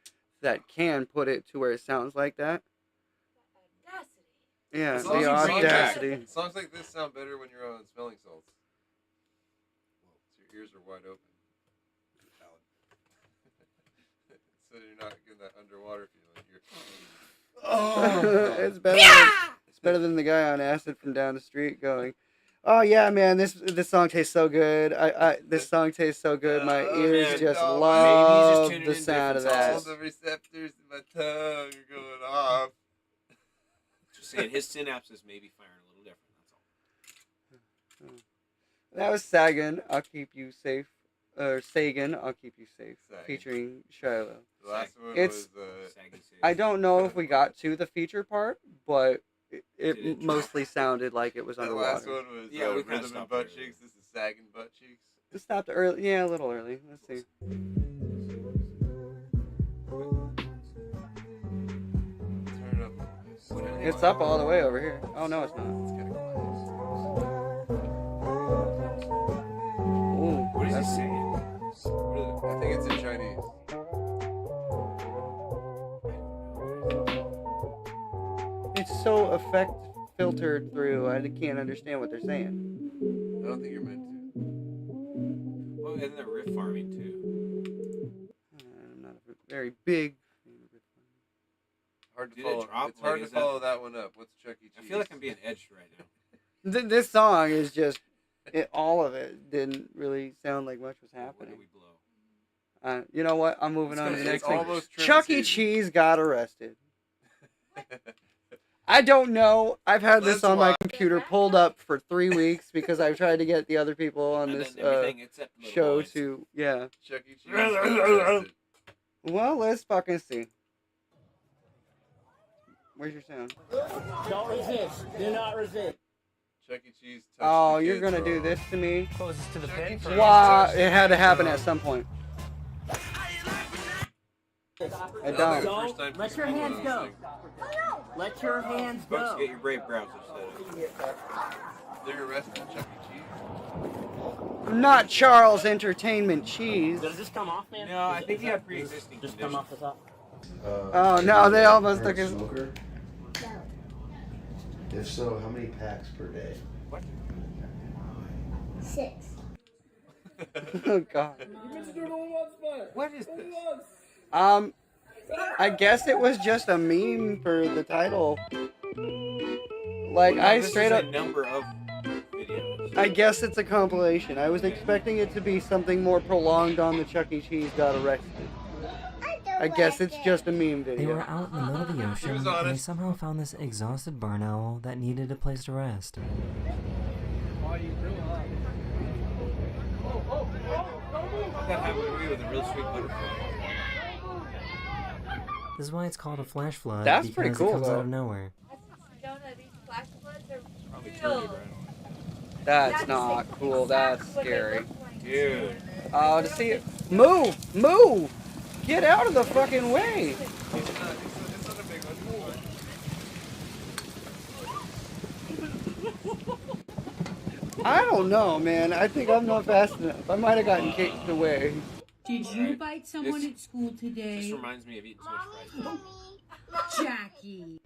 that can put it to where it sounds like that. Audacity. Yeah, As long the as you bring it back. Audacity. Songs like this sound better when you're on smelling salts. So your ears are wide open. So you're not getting that underwater feeling. It's better. It's better than the guy on acid from down the street going, "Oh yeah, man, this song tastes so good. This song tastes so good. My ears man, just no, love maybe he's just tuning the in sound of different that." All the receptors in my tongue are going off. Just saying, his synapses may be firing a little different. That's all. That was Sagan. I'll keep you safe. Or Sagan, I'll keep you safe. Sagan. Featuring Shiloh. The last one It's- was Saggy says. I don't know if we got to the feature part, but Did it it? mostly sounded like it was the last underwater. one was Yeah, we kinda rhythm and stopped butt early. cheeks. This is sagging butt cheeks. It stopped early. Yeah, a little early. Let's see. Turn it up. It's up all the way over here. Oh no, it's not. It's kinda quiet. Ooh, What is he that's- saying? What I think it's in Chinese. It's so effect filtered through. I can't understand what they're saying. I don't think you're meant to. Well, and they're riff farming too. I'm not a very big. Hard to Did it follow. drop? It's hard Like, to is that- follow that one up. What's Chuck E. Cheese? I feel like I'm being edged right now. This song is just. All of it didn't really sound like much was What happening. do we blow? You know what? I'm moving It's on to gonna- the it's next thing. almost trim Chuck E. season. Cheese got arrested. I don't know. I've had this Let's on my watch. computer pulled up for 3 weeks because I've tried to get the other people on And this then everything except the little show boys. to. Yeah. Chuck E. Cheese. got arrested. Well, let's fucking see. Where's your sound? Don't resist. Do not resist. Chuck E. Cheese. touched Oh, the you're kids gonna do wrong. this to me? Closest to the Chuck E. pin Cheese first. Wow, touched the it had to kids happen wrong. at some point. I That'll be don't. the first time Let your people hands know go. this Let your hands Folks, go. get your Brave browser set up. thing. They're arresting Chuck E. Cheese. Not Charles Entertainment Cheese. Does this come off, man? No, I think you have pre-existing Just come conditions. off the top. Oh no, they almost took his. Smoker? If so, how many packs per day? What? 6. Oh god. What is this? I guess it was just a meme for the title. Like No, I this straight is up. a number of videos. I guess it's a compilation. I was expecting it to be something more prolonged on the Chuck E. Cheese got arrested. I guess it's just a meme They video. were out in the middle of the ocean, was and they honest. somehow found this exhausted barn owl that needed a place to rest. That happened to me with a real sweet butterfly. This is why it's called a flash flood, That's because pretty it cool, comes though. out of nowhere. Don't know, these flash floods are Probably real. turkey right away. That's not cool. That's scary. Dude. Oh, to see it. Move! Move! Get out of the fucking way! It's not a big one. I don't know, man. I think I'm not fast enough. I might have gotten kicked away. Did you bite someone This- at school This today? reminds me of eating too much fried food. Jackie.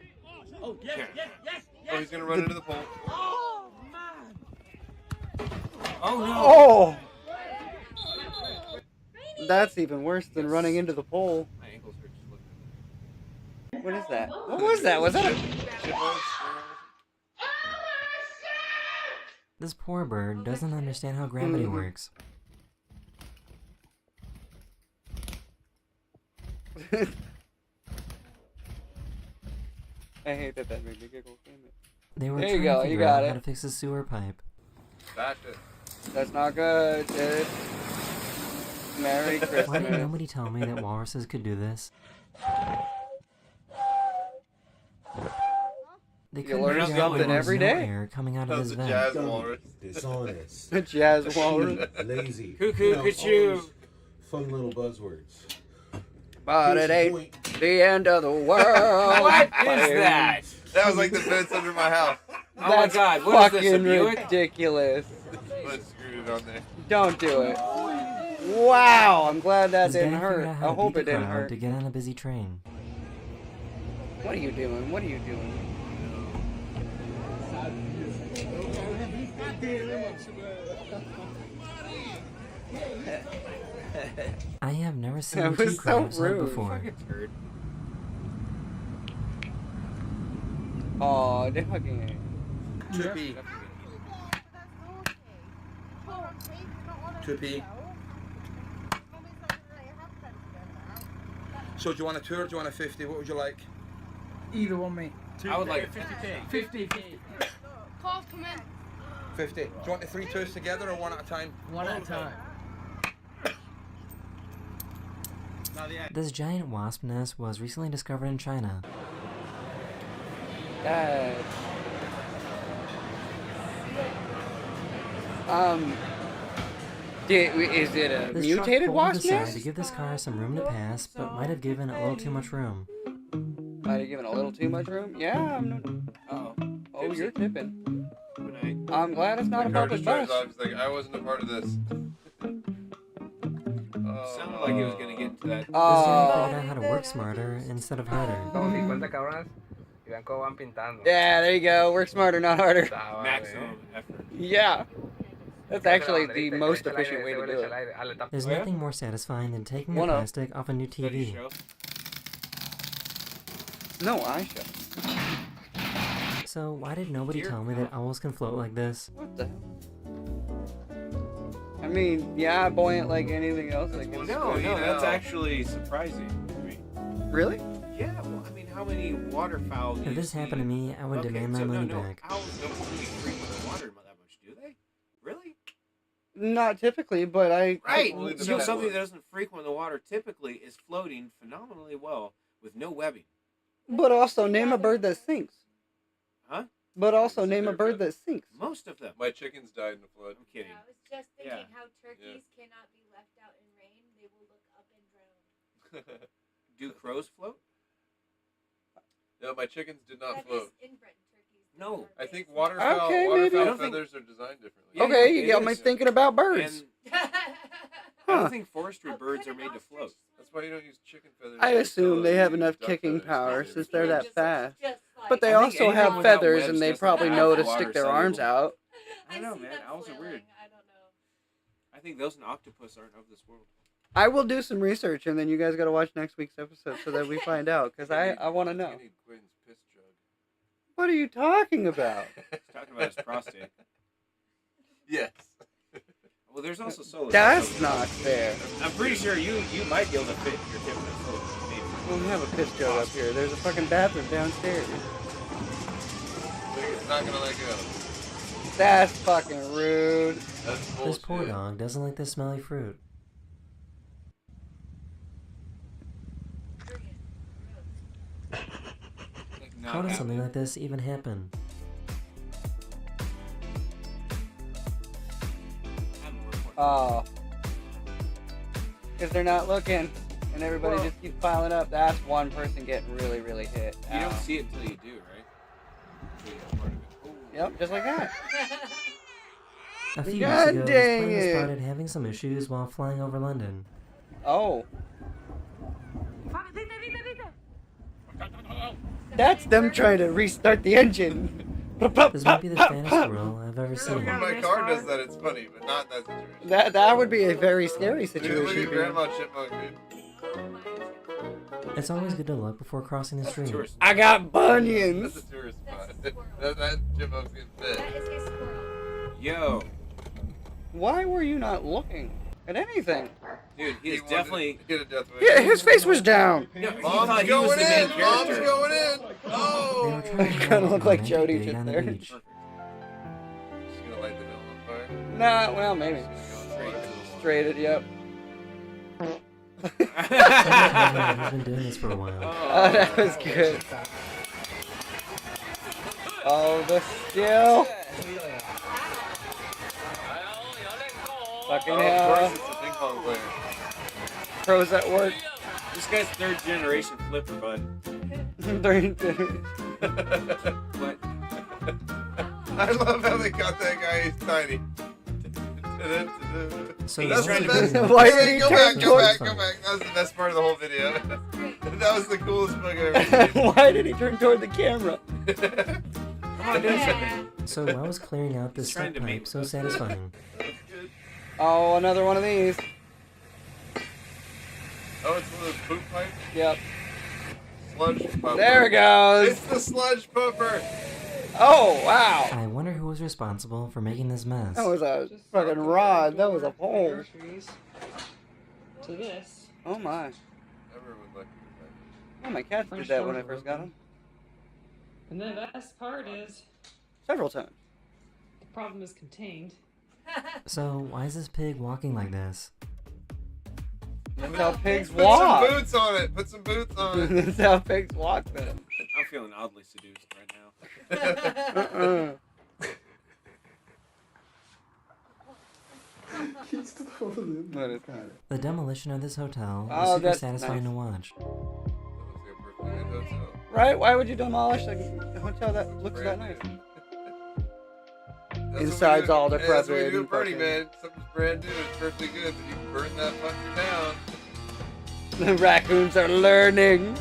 Oh, yes, yes, yes, Oh, he's gonna run into the pole. Oh, man. Oh no! Oh! That's even worse than running into the pole. My ankles hurt just looking at What is that? What was that? Was that a... This poor bird doesn't understand how gravity works. I hate that made me giggle. Damn it. They were There trying you go, to you figure got out how it. to fix a sewer pipe. That's it. That's not good, dude. Merry Why did Christmas. nobody tell me that walruses could do this? They You couldn't learn figure out why something there was every no day. air coming out of That's this a vent. jazz walrus. Dishonest. A jazz walrus. Lazy. Cuckoo, You know, all cuckoo. those fun little buzzwords. But it Case in ain't point, the end of the world. What is that? That was like the fence under my house. Oh my That's God, what is this, a fucking Buick? ridiculous. I screwed it on there. Don't do it. Wow, I'm glad that This guy didn't figured hurt. out how I to hope beat it the didn't crowd hurt. to get on a busy train. What are you doing? What are you doing? I have never seen That two was so crabs hug rude. before. Turd. Aw, they're hugging it. Trippy. Trippy. So do you want a 2 or do you want a 50? What would you like? Either one, mate. I would like 50K. 50. Calls come in. 50. Do you want the 3 2s together or one at a time? One at a time. This giant wasp nest was recently discovered in China. That. Is it a This truck mutated pulled wasp to the side nest? to give this car some room to pass, but might have given it a little too much room. Might have given a little too much room? Yeah, I'm not. Uh-oh. Oh, you're tipping. Good night. I'm glad it's not a My car public just drives bus. off. He's like, I wasn't a part of this. Sounded like he was gonna get into that. This guy figured out how to work smarter instead of harder. Yeah, there you go. Work smarter, not harder. Maximum effort. Yeah. That's actually the most efficient way to do it. There's nothing more satisfying than taking the One up. plastic off a new Steady TV. show. No, I should. So why did nobody Dear tell me that owls can float like this? What the hell? I mean, yeah, buoyant like anything else. I guess. No, that's actually surprising to me. Really? Yeah, well, I mean, how many waterfowl do If you this see? happened to me, I would Okay, demand my so money no, back. Owls don't really frequent the water that much, do they? Really? Not typically, but I. Right. Only the So bad something ones. that doesn't frequent the water typically is floating phenomenally well with no webbing. But also, name a bird that sinks. Huh? But also, It's name a their bird feather. that sinks. Most of them. My chickens died in a flood. I'm kidding. Yeah, I was just thinking Yeah. how turkeys cannot be left out in rain. They will look up and drown. Do crows float? No, my chickens did not That float. is inbred turkeys. They No. are I think based- waterfowl, Okay, maybe. I waterfowl don't think- feathers are designed differently. Yeah, Okay, it you got me is. thinking about birds. And I Huh. don't think forestry How birds could are an made to ostrich float. swim? That's why you don't use chicken feathers. I like assume they you have use enough duck kicking feathers. power They're since they're that Just- fast. just like- But they I think also anything have without feathers, webs and they doesn't probably have know to water stick their arms soluble. out. I don't know, see man. them Owls are weird. flailing. I don't know. I think those and octopus aren't of this world. I will do some research, and then you guys got to watch next week's episode so that we find out, because I want to know. You need Quinn's piss jug. What are you talking about? He's talking about his prostate. Yes. Well, there's also solar. That's not fair. I'm pretty sure you might be able to fit your tip in a solar. Maybe. We don't have a piss jug up here. There's a fucking bathroom downstairs. It's not gonna let go. That's fucking rude. That's bullshit. This poor dog doesn't like the smelly fruit. Like, not How does happy. something like this even happen? I'm more important. Oh. Because they're not looking, and everybody Well- just keeps piling up. That's one person getting really, really hit. You don't Ow. see it until you do, right? Until you're part of it. Ooh. Yep, just like that. A few God weeks ago, this dang plane it. spotted having some issues while flying over London. Oh. That's them trying to restart the engine. This might be the fattest squirrel I've ever seen. When my car does that, it's funny, but not in that situation. That would be a very scary Dude, look situation. at Grandma Chipmunk, dude. It's always good to look before crossing the street. Tourist. I got That's bunions. a tourist That's spot. a squirrel. that chipmunk's getting That fed. is a squirrel. Yo, Why were you not looking at anything? Dude, he is wanted definitely. to get a death wish. Yeah, his face was down. No, he Mom's thought he was going the main in. Mom's character. going in. They were Oh. trying to Kinda have a look like romantic Jody date just on the there. beach. She's gonna light the hill on fire. Nah, well, maybe. She's gonna go Straight fire. to the water. Straighted, yep. He's been doing this for a while. Oh, that was good. Oh, the skill. Fucking Oh, of hell. course it's a ping pong player. Pros at work. This guy's third generation flipper, bud. What? I love how they got that guy. He's tiny. So He's That's trying the to best. move. Why did he go turn back, go towards- back, go back. That was the best part of the whole video. That was the coolest book I've ever seen. Why did he turn toward the camera? Come on, do something. So why was clearing out this He's trying stuff to make pipe so us- satisfying? Oh, another one of these. Oh, it's one of those poop pipes? Yep. Sludge pumper. There it goes. It's the sludge pumper. Oh, wow. I wonder who was responsible for making this mess. That was a fucking rod. That was a pole. Groceries to this. Oh, my. Everyone lucky with that. Oh, my cats did that when I first got them. And the best part is Several times. the problem is contained. So why is this pig walking like this? That's how pigs Put some walk. boots on it. Put some boots on it. That's how pigs walk, then. I'm feeling oddly seduced right now. Uh-uh. What is that? The demolition of this hotel Oh, is super that's satisfying nice. to watch. That looks like a perfectly good hotel. Right? Why would you demolish a hotel that looks that nice? That's what we Inside's do- all That's what we decrepit do and at Birdie, fucking- man. Something's brand new. It's perfectly good, but you can burn that fucker down. The raccoons are learning.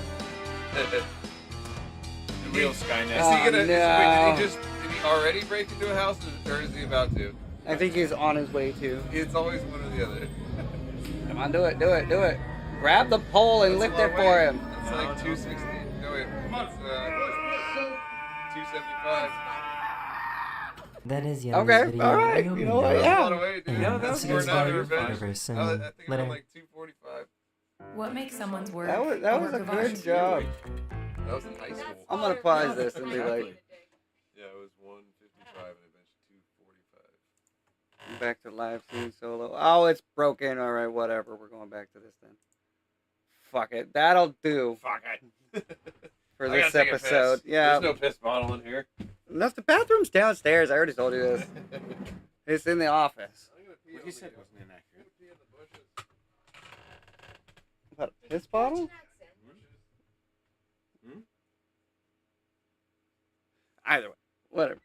The real Skynet. Oh, Is he gonna? no. Did he already break into a house, or is he about to? I think he's on his way to. It's always one or the other. Come on, do it, do it, do it. Grab the pole and lift it for him. It's like 260. No wait, it's 275. That is the end Okay, of this video. alright, I hope you know what, enjoyed. yeah. A lot of weight, dude. And Yeah, that I'll was see more you than guys I very ever very soon. I think I'm Later. on like 245. What makes someone's work? That was a a work of good art? job. That was in high school. I'm gonna pause this and be Exactly. like, Yeah, it was 155 and I benched 245. back to live scene solo. Oh, it's broken. All right, whatever. We're going back to this then. Fuck it. That'll do Fuck it. for I this gotta take a episode. piss. Yeah. There's no piss bottle in here. No, the bathroom's downstairs. I already told you this. It's in the office. What you said wasn't inaccurate. What, a piss bottle? Either way. Whatever.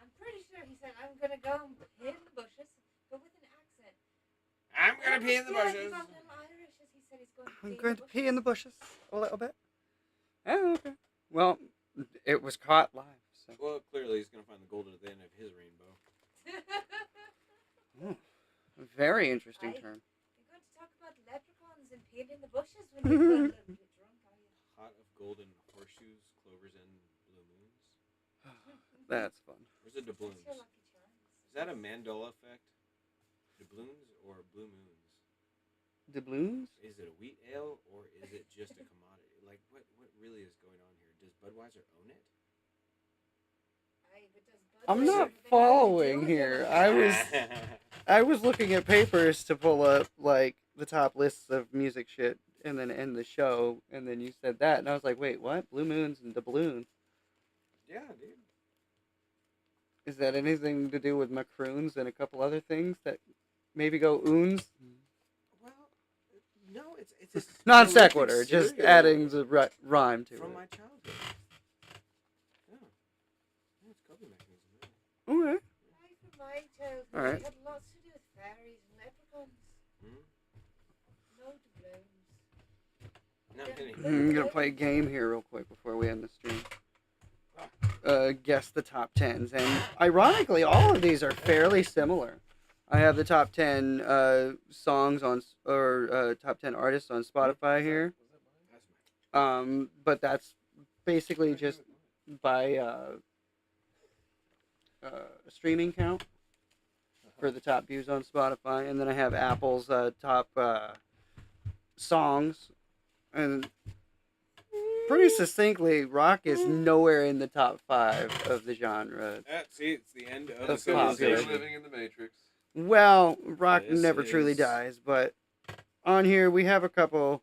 I'm pretty sure he said, I'm gonna go and pee in the bushes, but with an accent. I'm gonna pee in the Yeah, bushes. he's a little Irish as he said he's going to I'm pee going to in the pee in the bushes a little bit. Oh, okay. Well, it was caught live. So. Well, clearly he's gonna find the gold at the end of his rainbow. bushes. Very interesting Aye. term. You're going to talk about leprechauns and peeing in the bushes when you're a little bit drunk, are you? Pot of golden horseshoes, clovers, and blue moons. That's fun. Where's the doubloons? That's your lucky charms. Is that a Mandela effect? Doubloons or blue moons? Doubloons? Is it a wheat ale or is it just a commodity? Like, what really is going on here? Does Budweiser own it? Aye, but does I'm Budweiser not have anything to do following with here. it? I was looking at papers to pull up like the top lists of music shit and then end the show, and then you said that, and I was like, wait, what? Blue moons and doubloons? Yeah, dude. Is that anything to do with macaroons and a couple other things that maybe go oons? Well, no, it's a Non prolific sequitur, just cereal adding the rhyme to from it. my childhood. Yeah, it's coping mechanism. Okay. Aye, from my childhood, All right. it had lots to do with fairies and leprechauns. Hmm? No doubloons. No kidding. I'm gonna play a game here real quick before we end the stream. Guess the top 10s, and ironically, all of these are fairly similar. I have the top 10 songs on, or top 10 artists on Spotify here. But that's basically just by streaming count for the top views on Spotify, and then I have Apple's top songs, and pretty succinctly, rock is nowhere in the top 5 of the genre. See, it's the end of That's the popular. civilization. They're living in the Matrix. Well, rock This never truly is- dies, but on here we have a couple.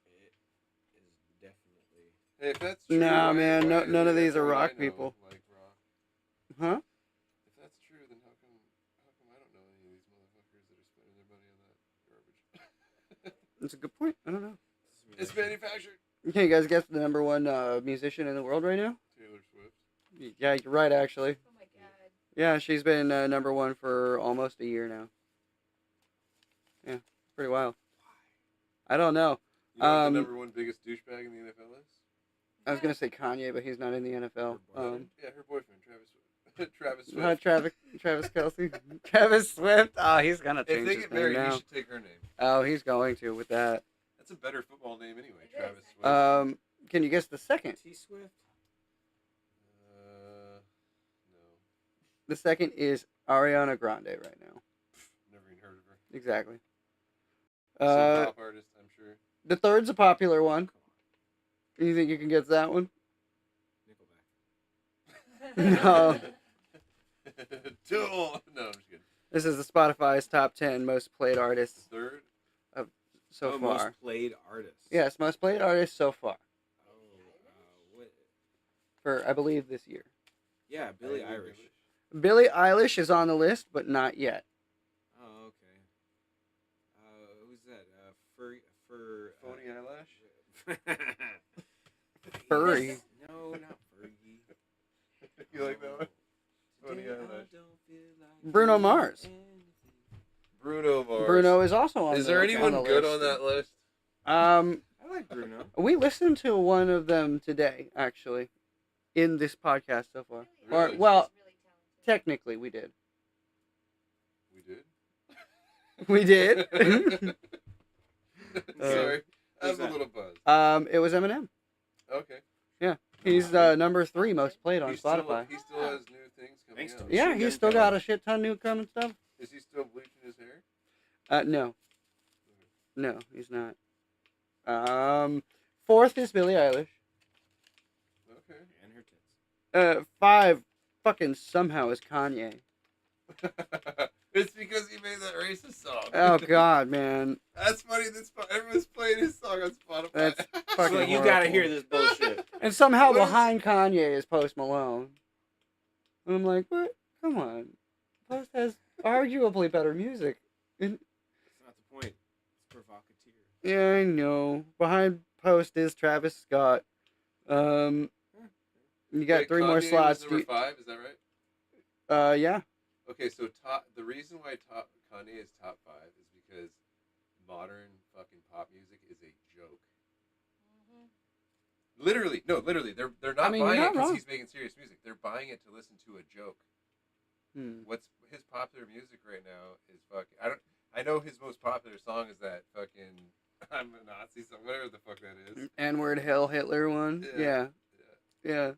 It is definitely. Hey, if that's true, Nah, why- man, why none of these are would I rock know, people. Like rock? Huh? If that's true, then how come I don't know any of these motherfuckers that are spending their money on that garbage? That's a good point. I don't know. It's manufactured. Can you guys guess the number one musician in the world right now? Taylor Swift. Yeah, you're right, actually. Oh my god. Yeah, she's been number one for almost a year now. Yeah, pretty wild. Why? I don't know. You know what the number one biggest douchebag in the NFL is? I was gonna say Kanye, but he's not in the NFL. Yeah, her boyfriend, Travis Swift. Travis Kelsey, Travis Swift. Oh, he's gonna If change they his get name married, now. he should take her name. Oh, he's going to with that. That's a better football name anyway, Travis Swift. Can you guess the second? T Swift. No. The second is Ariana Grande right now. Never even heard of her. Exactly. Some pop artist, I'm sure. The third's a popular one. You think you can get that one? Nickelback. No. Tool. No, I'm just kidding. This is the Spotify's top 10 most played artists Third. so far. Most played artists. Yes, most played artists so far What? for I believe this year. Yeah, Billie Irish. Billie Eilish is on the list, but not yet. Oh, okay. Who's that? Phony eyelash. Furry. No, not Fergie. You like that one? Phony eyelash. Bruno Mars. Bruno Mars. Bruno is also on. Is the, there on anyone the good list. on that list? I like Bruno. We listened to one of them today, actually, in this podcast so far. Or Really? well, technically we did. We did? We did. Sorry. I was a little buzzed. It was Eminem. Okay. Yeah, he's number 3 most played on Spotify. He still has new things coming out. Yeah, he's still got a shit ton new coming stuff. Is he still bleaching his hair? No. No, he's not. 4th is Billie Eilish. Okay. And her tits. 5 fucking somehow is Kanye. It's because he made that racist song. Oh god, man. That's funny. Everyone's playing his song on Spotify. That's fucking So you horrible. gotta hear this bullshit. And somehow What is- behind Kanye is Post Malone. And I'm like, what? Come on. Post has arguably better music. And, That's not the point. It's provocateur. yeah, I know. Behind Post is Travis Scott. You got Wait, 3 more Kanye slots. Was number 5, is that right? Yeah. Okay, so the reason why Kanye is top 5 is because modern fucking pop music is a joke. Literally, they're not I mean, you're buying it not because wrong. he's making serious music. They're buying it to listen to a joke. What's his popular music right now is fucking. I know his most popular song is that fucking I'm a Nazi song, whatever the fuck that is. N-word Hell Hitler one. Yeah. Yeah.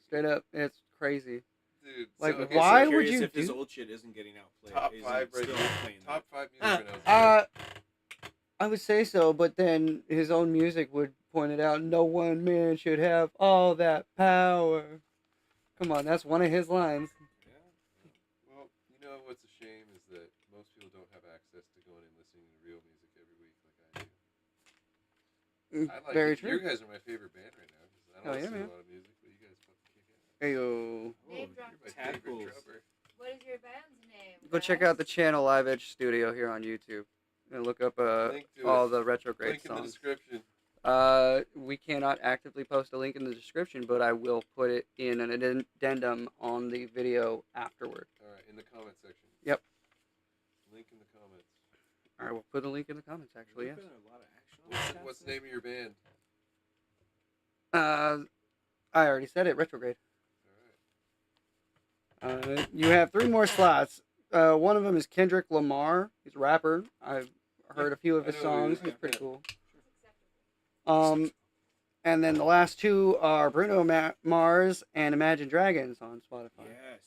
Straight up, it's crazy. Dude, Like, so, why so would curious you if his do- old shit isn't getting outplayed? top Is 5 it right still now. playing Top 5 music right now. is I would say so, but then his own music would point it out. No one man should have all that power. Come on, that's one of his lines. Well, you know what's a shame is that most people don't have access to going and listening to real music every week like I do. I like Very it. true. You guys are my favorite band right now. 'Cause I don't Oh, yeah, listen man. to a lot of music, but you guys fucking kick ass. Heyo. Name drop. You're my Tadpoles. favorite drummer. What is your band's name? Go check out the channel Live Edge Studio here on YouTube and look up Link to all it. the retrograde Link in the songs. description. We cannot actively post a link in the description, but I will put it in an addendum on the video afterward. All right, in the comment section. Yep. Link in the comments. All right, we'll put a link in the comments. Actually, yes. There's been a lot of action on What's the name of your band? I already said it. Retrograde. All right. You have 3 more slots. One of them is Kendrick Lamar. He's a rapper. I've heard a few of I his know who he songs. is, He's yeah. pretty cool. And then the last 2 are Bruno Mars and Imagine Dragons on Spotify. Yes.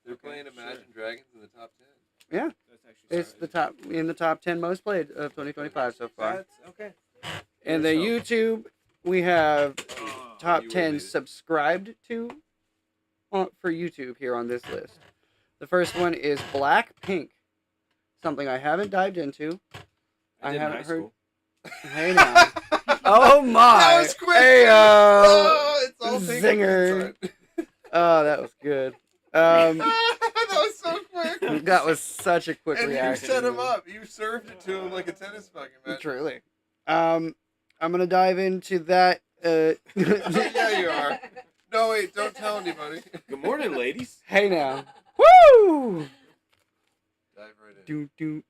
They're playing Imagine Dragons in the top 10. Yeah, That's actually it's the top in the top 10 most played of 2025 so far. That's okay. And the YouTube, we have top you 10 made it. subscribed to for YouTube here on this list. The first one is Blackpink, something I haven't dived into. I did in haven't high heard. school. Hey now. Oh my! That was quick. Hey Oh, it's all pink on the zinger! inside. Oh, that was good. That was so quick. That was such a quick And reaction. you set him up. You served it to him like a tennis fucking match. Truly. I'm gonna dive into that. Yeah, you are. No, wait, don't tell anybody. Good morning, ladies. Hey now. Woo! Dive right in. Do do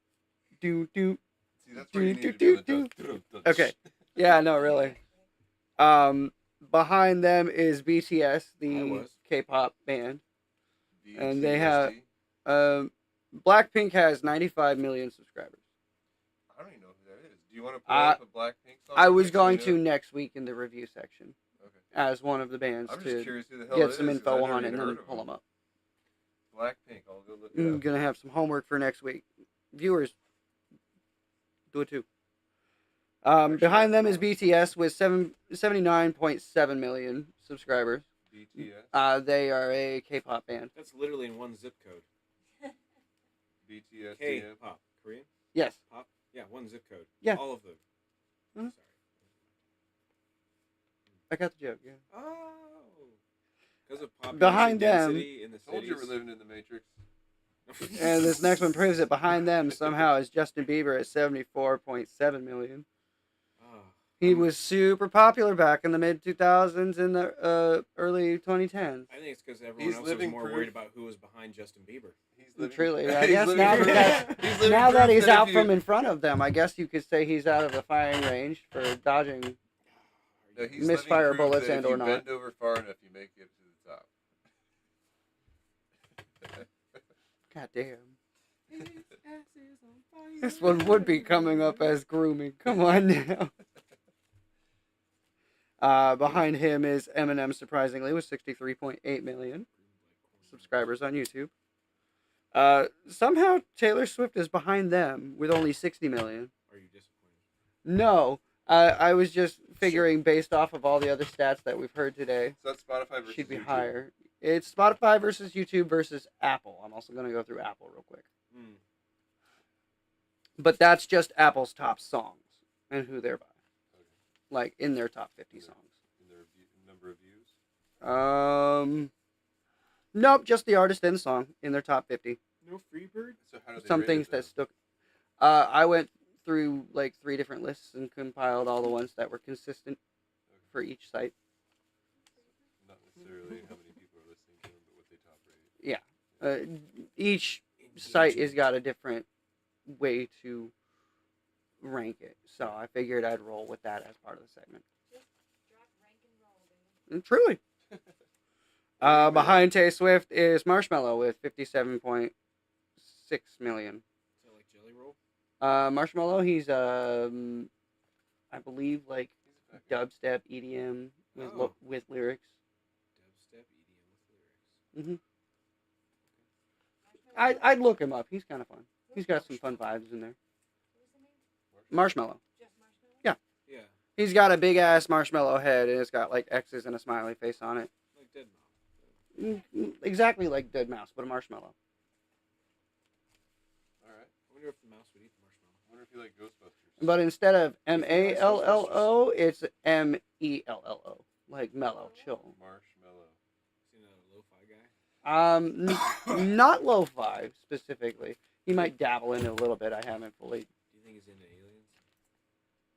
do do. See, that's where you need to do the Okay. Yeah, no, really. Behind them is BTS, the K-pop band, and they have Blackpink has 95 million subscribers. I don't even know who that is. Do you want to pull up a Blackpink song? I was going to next week in the review section. Okay. As one of the bands I'm just to curious who the hell get it some is, 'cause I info never on it even and then heard of pull them. them up. Blackpink. I'll go look it I'm up. gonna have some homework for next week. Viewers, do it too. Behind them is BTS with 79.7 million subscribers. BTS. They are a K-pop band. That's literally in one zip code. BTS. K-pop. Korean? Yes. Pop? Yeah, one zip code. Yeah. All of them. Mhm. I got the joke. Yeah. Oh. Because of population Behind them, density in the Told you cities. we're living in the Matrix. and this next one proves it. Behind them somehow is Justin Bieber at 74.7 million. He was super popular back in the mid 2000s and the early 2010s. I think it's because everyone else was more worried about who was behind Justin Bieber. Truly, I guess now that he's out from in front of them, I guess you could say he's out of the firing range for dodging No, he's misfire living proof bullets that and if or you not. bend over far enough, you make it to the top. God damn. This one would be coming up as grooming. Come on now. Behind him is Eminem, surprisingly, with 63.8 million subscribers on YouTube. Somehow Taylor Swift is behind them with only 60 million. Are you disappointed? No. I was just figuring based off of all the other stats that we've heard today. So that's Spotify versus she'd be YouTube. higher. It's Spotify versus YouTube versus Apple. I'm also going to go through Apple real quick. But that's just Apple's top songs and who they're by. Like in their top 50 songs. In their number of views? Nope, just the artist and song in their top 50. No Freebird? So how do they Some rate things it, that stuck. I went through like 3 different lists and compiled all the ones that were consistent for each site. Not necessarily how many people are listening to them, but what they top rate. Yeah. Each site has got a different way to rank it. So I figured I'd roll with that as part of the segment. And truly. Behind Tay Swift is Marshmello with 57.6 million. Is that like Jelly Roll? Marshmello, he's I believe like dubstep EDM with lyrics. Dubstep EDM with lyrics. I'd look him up. He's kind of fun. He's got some fun vibes in there. Marshmello. Yeah. Yeah. He's got a big ass marshmallow head and it's got like X's and a smiley face on it. Like Dead Mouse. Exactly like Dead Mouse, but a marshmallow. Alright. I wonder if the mouse would eat the marshmallow. I wonder if you like Ghostbusters. But instead of Mallo, it's Mello. Like mellow, chill. Marshmallow. Is he a lo-fi guy? Not lo-fi specifically. He might dabble in it a little bit. I haven't fully. Do you think he's into aliens?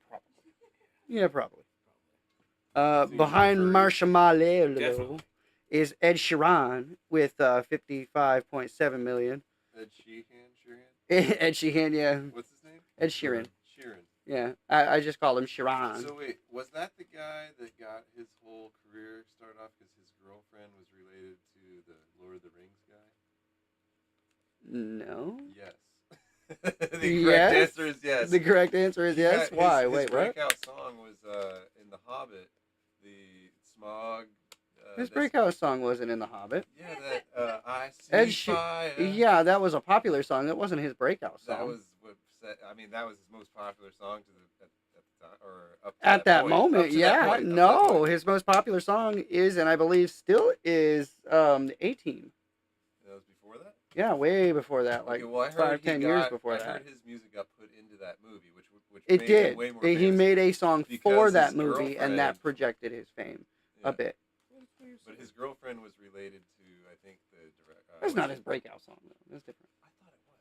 Probably. Yeah, probably. Behind Marshmallow Definitely. is Ed Sheeran with 55.7 million. Ed Sheehan? Ed Sheehan, yeah. What's his name? Ed Sheeran. Sheeran. Yeah, I just call him Sheeran. So wait, was that the guy that got his whole career started off because his girlfriend was related to the Lord of the Rings guy? No. Yes. The correct answer is yes. The correct answer is yes. Why? His Wait, what? breakout song was in The Hobbit, the Smog His that's- breakout song wasn't in The Hobbit. Yeah, that I see Ed fire. Yeah, that was a popular song. That wasn't his breakout song. That was what said. I mean, that was his most popular song at the time, or up to At that point. moment, Up to yeah. that point, up to that No, point. his most popular song is, and I believe still is, 18. That was before that. Yeah, way before that, like Okay, well, I heard 5-10 he years got- before I that. heard his music got put into that movie, which It made did. him way more He famous made a song because for that his movie, and that girlfriend- projected his fame a bit. But his girlfriend was related to, I think, the direct. That's not his breakout song, though. That's different. I thought it was.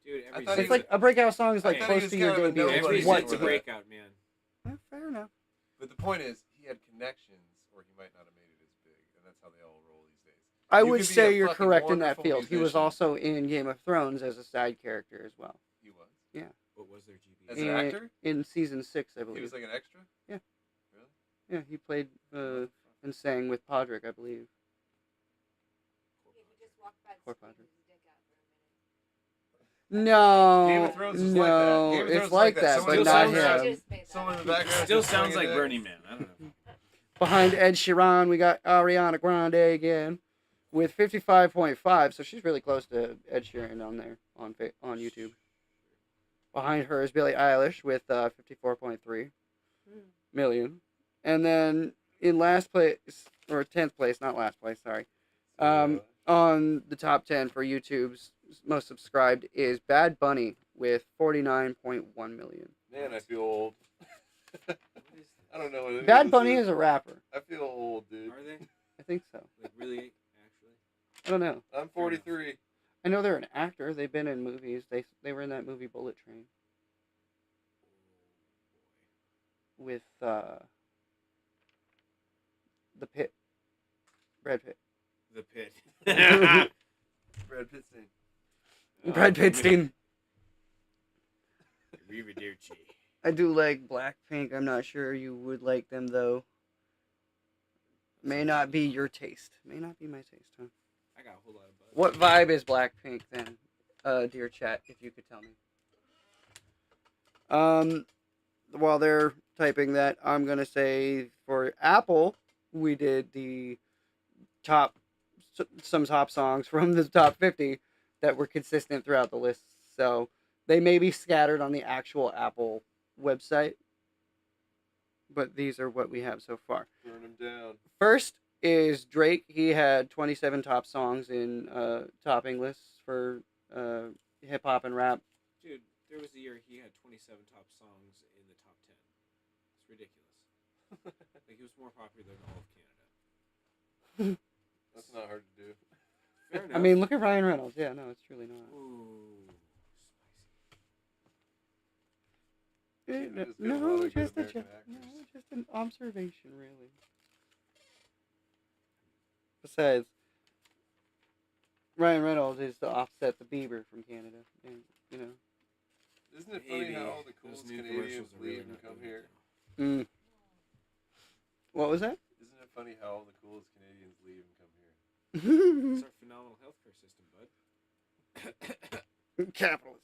Dude, I every thought he It's was- like a breakout song is I like thought close he was to your kind of a debut. nobody It's Every what zit's a to do. breakout, man. Yeah, fair enough. But the point is, he had connections, or he might not have made it as big, and that's how they all roll these days. I You would could be say a you're fucking correct in that wonderful field. He was musician. also in Game of Thrones as a side character as well. He was. Yeah. What was their GB? As an actor? In season 6, I believe. He was like an extra. Yeah. Really? Yeah, he played and sang with Podrick, I believe. He just walked by the Poor screen Podrick. with his dick out for a minute. No, Game of Thrones is no, like that. Game of Thrones it's is like like that. that, Someone but still not sounds him. like- Just made that Someone in up. the background. Still just sounds swinging like it. Burning Man. I don't know. Behind Ed Sheeran, we got Ariana Grande again with 55.5, so she's really close to Ed Sheeran on there on YouTube. Behind her is Billie Eilish with 54.3 million. And then in last place, or 10th place, not last place, sorry, on the top 10 for YouTube's most subscribed is Bad Bunny with 49.1 million. Man, I feel old. I don't know what it Bad is. Bunny is a rapper. I feel old, dude. Are they? I think so. Like, really? Actually? I don't know. I'm 43. I know they're an actor. They've been in movies. They were in that movie Bullet Train with the Pit, Brad Pitt. The Pit. Brad Pittstein. Brad Pittstein. Arrivederci. I do like Blackpink. I'm not sure you would like them though. May not be your taste. May not be my taste, huh? I got a whole lot of buzz. What vibe is Blackpink then, dear chat? If you could tell me. While they're typing that, I'm gonna say for Apple, we did the some top songs from the top 50 that were consistent throughout the list. So they may be scattered on the actual Apple website, but these are what we have so far. Burn them down. First is Drake. He had 27 top songs in topping lists for hip hop and rap. Dude, there was a year he had 27 top songs in the top 10. It's ridiculous. Like, he was more popular than all of Canada. That's not hard to do. Fair enough. I mean, look at Ryan Reynolds. Yeah, no, it's truly not. Ooh, Canada's got a lot No, of good just American just an observation, really. Besides, Ryan Reynolds is to offset the Bieber from Canada, and, you know. Isn't it funny Maybe. how all the Those coolest new Canadians commercials are really leave and not come doing here? it. Mm. What was that? Isn't it funny how all the coolest Canadians leave and come here? It's our phenomenal healthcare system, bud. Capitalism.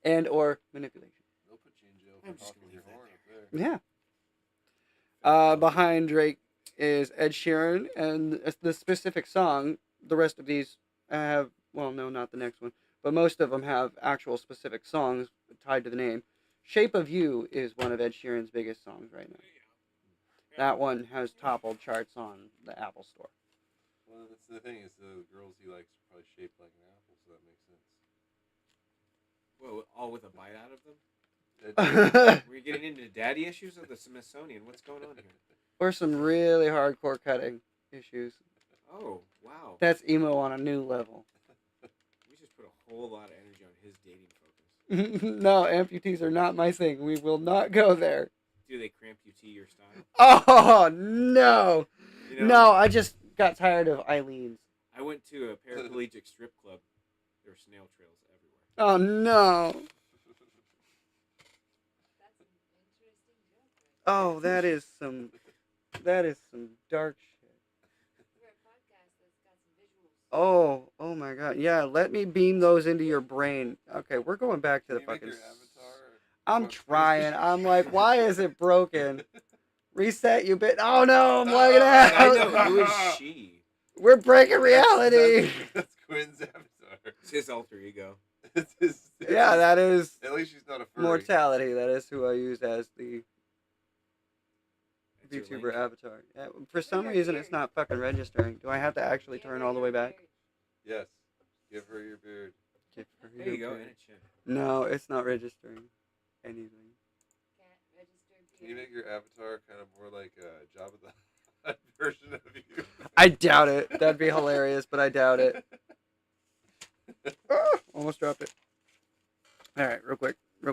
And or manipulation. They'll put you in jail I'm for just honking gonna your leave that horn up there. Yeah. Behind Drake is Ed Sheeran, and the specific song. The rest of these have, well, no, not the next one, but most of them have actual specific songs tied to the name. "Shape of You" is one of Ed Sheeran's biggest songs right now. That one has toppled charts on the Apple Store. Well, that's the thing is the girls he likes are probably shaped like an apple, so that makes sense. Whoa, all with a bite out of them? Or We're getting into daddy issues of the Smithsonian. What's going on here? some really hardcore cutting issues. Oh, wow. That's emo on a new level. We just put a whole lot of energy on his dating focus. No, amputees are not my thing. We will not go there. Do they cramp you to your style? Oh, no. You know, No, I just got tired of Eileen's. I went to a paraplegic strip club. There were snail trails everywhere. Oh, no. That's an interesting joke. Oh, that is some dark shit. We're a podcast that's got some visuals. Oh my god. Yeah, let me beam those into your brain. Okay, we're going back to Can the you make fucking... your avatar? I'm trying. I'm like, why is it broken? Reset, you bit. Oh no, I'm logging out. I know. Who is she? We're breaking reality. That's Quinn's avatar. It's his alter ego. Yeah, that is At least she's not a furry. mortality. That is who I use as the That's your VTuber link. avatar. Yeah, for some reason, it's not fucking registering. Do I have to actually turn all the way back? Yes. Give her your beard. Give her There your you go. beard. And a chin. No, it's not registering anything. Can't register. Can you make your avatar kind of more like a Jabba the Hutt version of you? I doubt it. That'd be hilarious, but I doubt it. Ah, almost dropped it. All right, real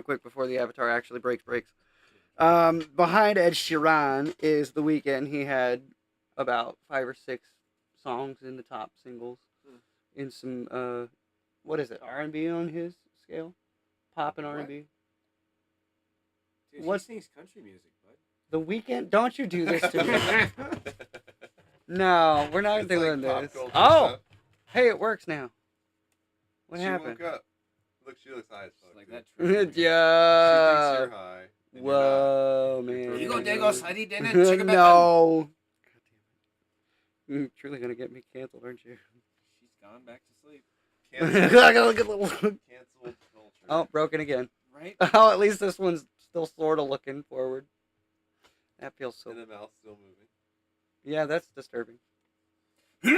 quick before the avatar actually breaks. Behind Ed Sheeran is The Weeknd. He had about 5 or 6 songs in the top singles, in some what is it, R&B on his scale, pop and R&B. Dude, What? he sings country music, bud. The Weeknd, don't you do this to me? No, we're not It's doing like pop this. culture Oh, stuff. hey, it works now. What She happened? woke up. Look, she looks high as fuck. Like dude. that. She thinks Yeah. you're high. And Whoa, you're man. not. You go there, go Sadie, then check it back No. God damn it. You're truly gonna get me canceled, aren't you? She's gone back to sleep. I gotta look at the Canceled culture. Oh, broken again. Right? Oh, at least this one's still sort of looking forward. That feels so. And the mouth's still moving. Yeah, that's disturbing. And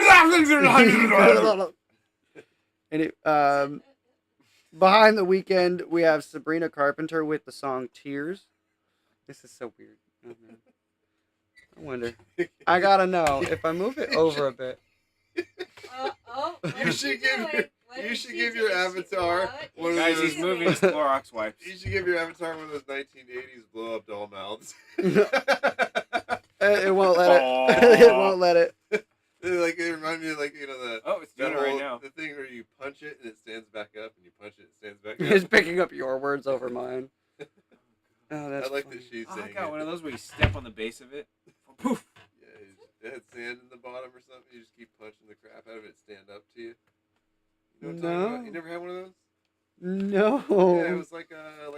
behind The Weeknd, we have Sabrina Carpenter with the song "Tears." This is so weird. Oh, man. I wonder. I gotta know if I move it over a bit. You should give your avatar one of Guys, those. he's moving his Clorox wipes. You should give your avatar one of those 1980s blow up doll mouths. It won't let it. It won't let it. Like it reminds me of like the Oh, it's doing it right now. the thing where you punch it and it stands back up and you punch it, it stands back He's up. picking up your words over mine. Oh, that's I like funny. that she's Oh, I saying got it. one of those where you step on the base of it. Poof. Yeah, it had sand in the bottom or something. You just keep punching the crap out of it, stand up to you. You know what I'm talking No. about? You never had one of those? No. Yeah, it was like a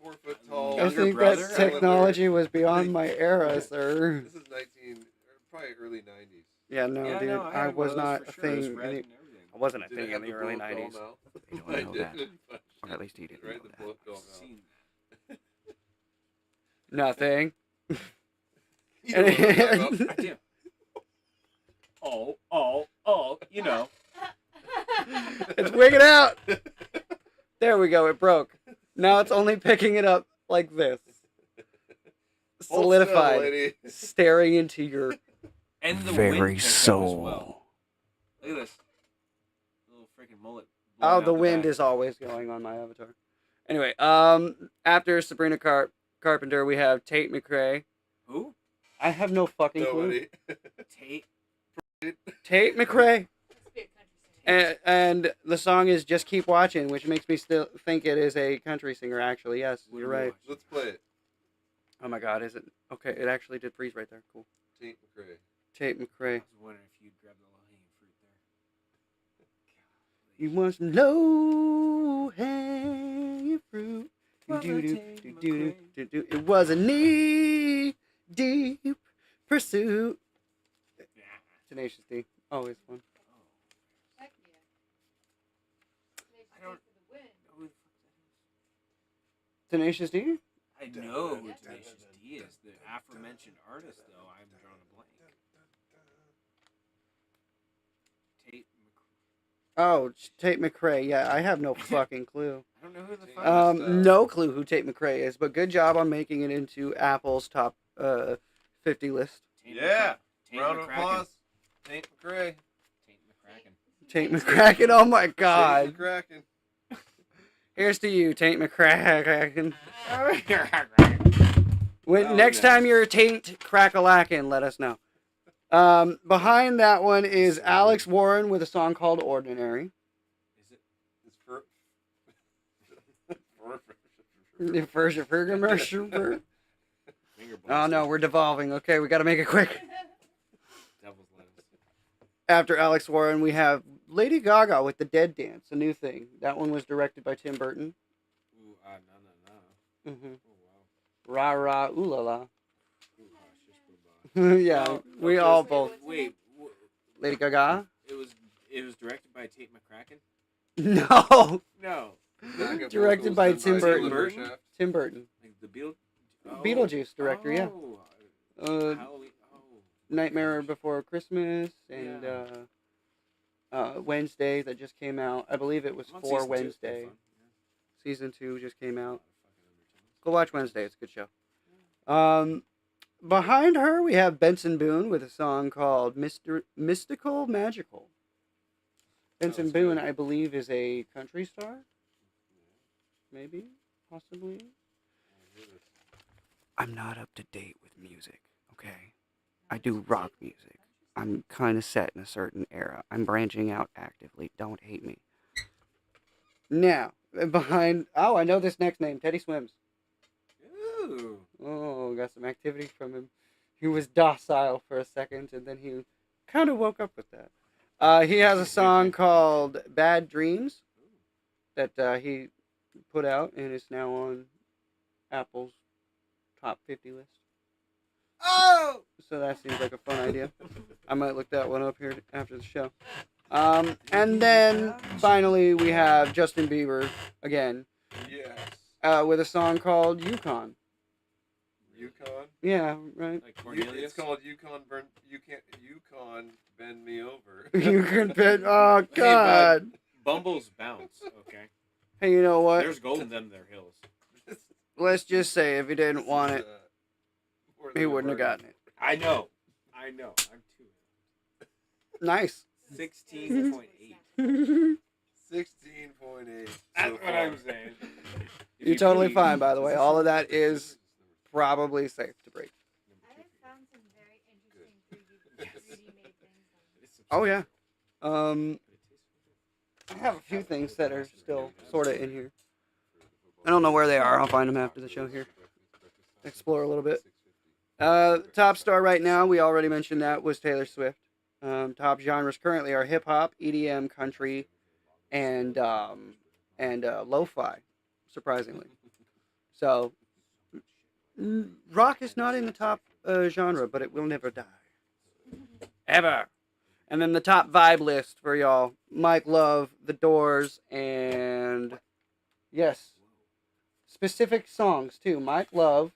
4 foot tall. I think that technology was beyond my era, sir. This is probably early 90s. Yeah, no, Yeah, dude, no, I had one was of those not for a sure. It was thing. red and everything. I wasn't a Did it thing have in the the early blow up doll 90s. mouth? You don't I know did. that. Didn't punch Or at least he didn't right know the that. blow up doll I've mouth. seen Nothing. You know what I'm talking about. I do. Oh, you know. It's wigging out. There we go. It broke. Now it's only picking it up like this. Hold Solidified. still, lady. Staring into your And the very wind picked up as soul. well. Look at this. Little freaking mullet. Oh, blowing the out wind back. is always going on my avatar. Anyway, after Sabrina Carpenter, we have Tate McRae. Who? I have no fucking Nobody. Tate. Tate McRae. Must be a country singer. And the song is "Just Keep Watching," which makes me still think it is a country singer. Actually, yes, What you're are we right. watching? Let's play it. Oh my God, is it okay? It actually did freeze right there. Cool. Tate McRae. Tate I McRae. was wondering if you'd grab the low hanging fruit there. You want some low hanging fruit? Do. It was a knee deep pursuit. Tenacious D, always fun. Heck yeah. I don't For the win. know who the fuck that is. Tenacious D? I know who Tenacious D is. The aforementioned artist, though, I'm drawing a blank. Tate Oh, Tate McRae. Yeah, I have no fucking clue. I don't know who the fuck No clue who Tate McRae is, but good job on making it into Apple's top 50 list. Tate Yeah. Tate Round of McCracken. applause. Tate McRae. Tate McCracken. Tate McCracken. Oh my Tate God. McCracken. Here's to you, Tate McCracken. When Oh, next nice. time you're Tate Crackalacken, let us know. Behind that one is Alex Warren with a song called "Ordinary." Is it? It's for. Finger Oh no, we're devolving. Okay, we got to make it quick. Devil's lettuce. After Alex Warren, we have Lady Gaga with "The Dead Dance," a new thing. That one was directed by Tim Burton. Ooh, no. Mm-hmm. Oh, wow. Rah rah ooh la la. Ooh, shit. Yeah, No, we okay, all wait, both. Wait, Lady Gaga? it was directed by Tate McCracken. No. No, Backup Directed vocals by done Tim Burton. Burton? Tim Burton. like the Beetle. Beetlejuice director, yeah. Halloween. Oh, Nightmare Before Christmas and Yeah. Wednesday that just came out. I believe it was I'm on for season 2, it's been Wednesday. fun, Season 2 just came yeah. out. Go watch Wednesday. It's a good show. Behind her, we have Benson Boone with a song called Mystical Magical. Benson Sounds Boone, good. I believe, is a country star. Maybe, possibly. I'm not up to date with music, okay? I do rock music. I'm kind of set in a certain era. I'm branching out actively. Don't hate me. Now, behind... Oh, I know this next name. Teddy Swims. Ooh. Oh, got some activity from him. He was docile for a second, and then he kind of woke up with that. He has a song called Bad Dreams that he put out, and it's now on Apple's top 50 list. Oh! So that seems like a fun idea. I might look that one up here after the show. And then finally we have Justin Bieber again. Yes. With a song called Yukon. Yukon. Yeah, right. Like Cornelius. It's called Yukon Burn. You can't. Yukon Bend Me Over. You can bet. Oh God. Bumbles bounce. Okay. Hey, you know what? There's gold in them there hills. Let's just say if he didn't want it, he wouldn't have gotten it. I know. I'm too. Nice. 16.8. 16.8. That's what I'm saying. If You're totally please. fine, by the way. All of that is probably safe to break. I have found some very interesting 3D made things. Oh yeah. I have a few things that are still sort of in here. I don't know where they are. I'll find them after the show here. Explore a little bit. Top star right now, we already mentioned that, was Taylor Swift. Top genres currently are hip hop, EDM, country, and lo-fi, surprisingly. So, rock is not in the top genre, but it will never die. Ever. And then the top vibe list for y'all: Mike Love, The Doors, and yes, specific songs too. Mike Love,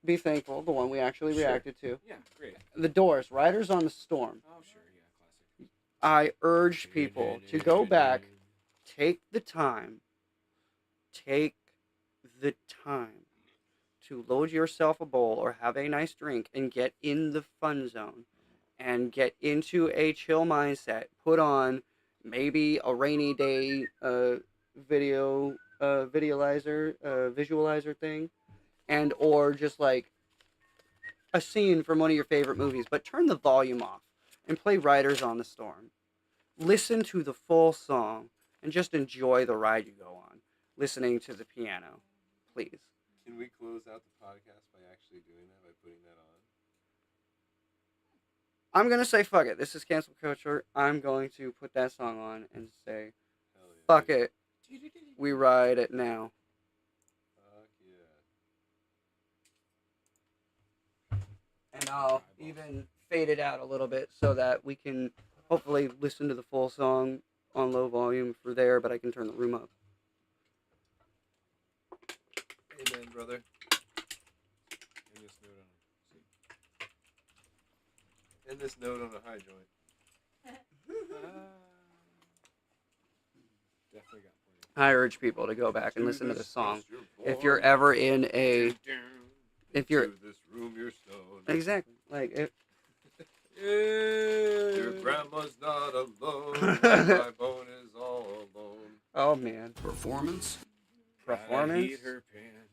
Be Thankful, the one we actually reacted to. Yeah, great. The Doors, Riders on the Storm. Oh, sure, yeah, classic. I urge people to go back, take the time to load yourself a bowl or have a nice drink and get in the fun zone and get into a chill mindset. Put on maybe a rainy day visualizer thing, and or just like a scene from one of your favorite movies, but turn the volume off and play Riders on the Storm. Listen to the full song and just enjoy the ride you go on, listening to the piano, please. Can we close out the podcast by actually doing that, by putting that on? I'm going to say fuck it. This is Cancel Culture. I'm going to put that song on and say, fuck it. We ride it now. Fuck yeah. And I'll even fade it out a little bit so that we can hopefully listen to the full song on low volume for there, but I can turn the room up. Amen, brother. End this note on a high joint. Definitely got plenty. I urge people to go back and listen to the song. If you're ever in a... If you're... To this room you're stoned. Exactly. Like, if... Your grandma's not alone. My bone is all alone. Oh, man. Performance? Performance? Peter Pan.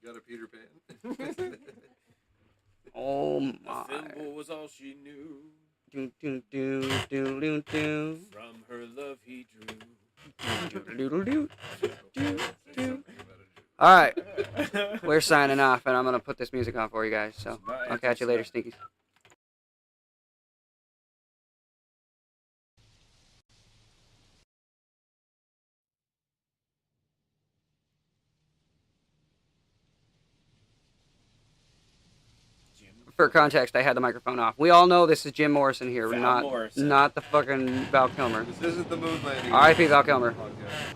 You got a Peter Pan? Oh, The my. thimble was all she knew. Do, do, do, do, do, do. From her love he drew. All right, we're signing off, and I'm gonna put this music on for you guys. So I'll catch you later, Stinkies. For context, I had the microphone off. We all know this is Jim Morrison here, Val not Morrison. not the fucking Val Kilmer. This isn't the moon landing. R.I.P. Val Kilmer. podcast.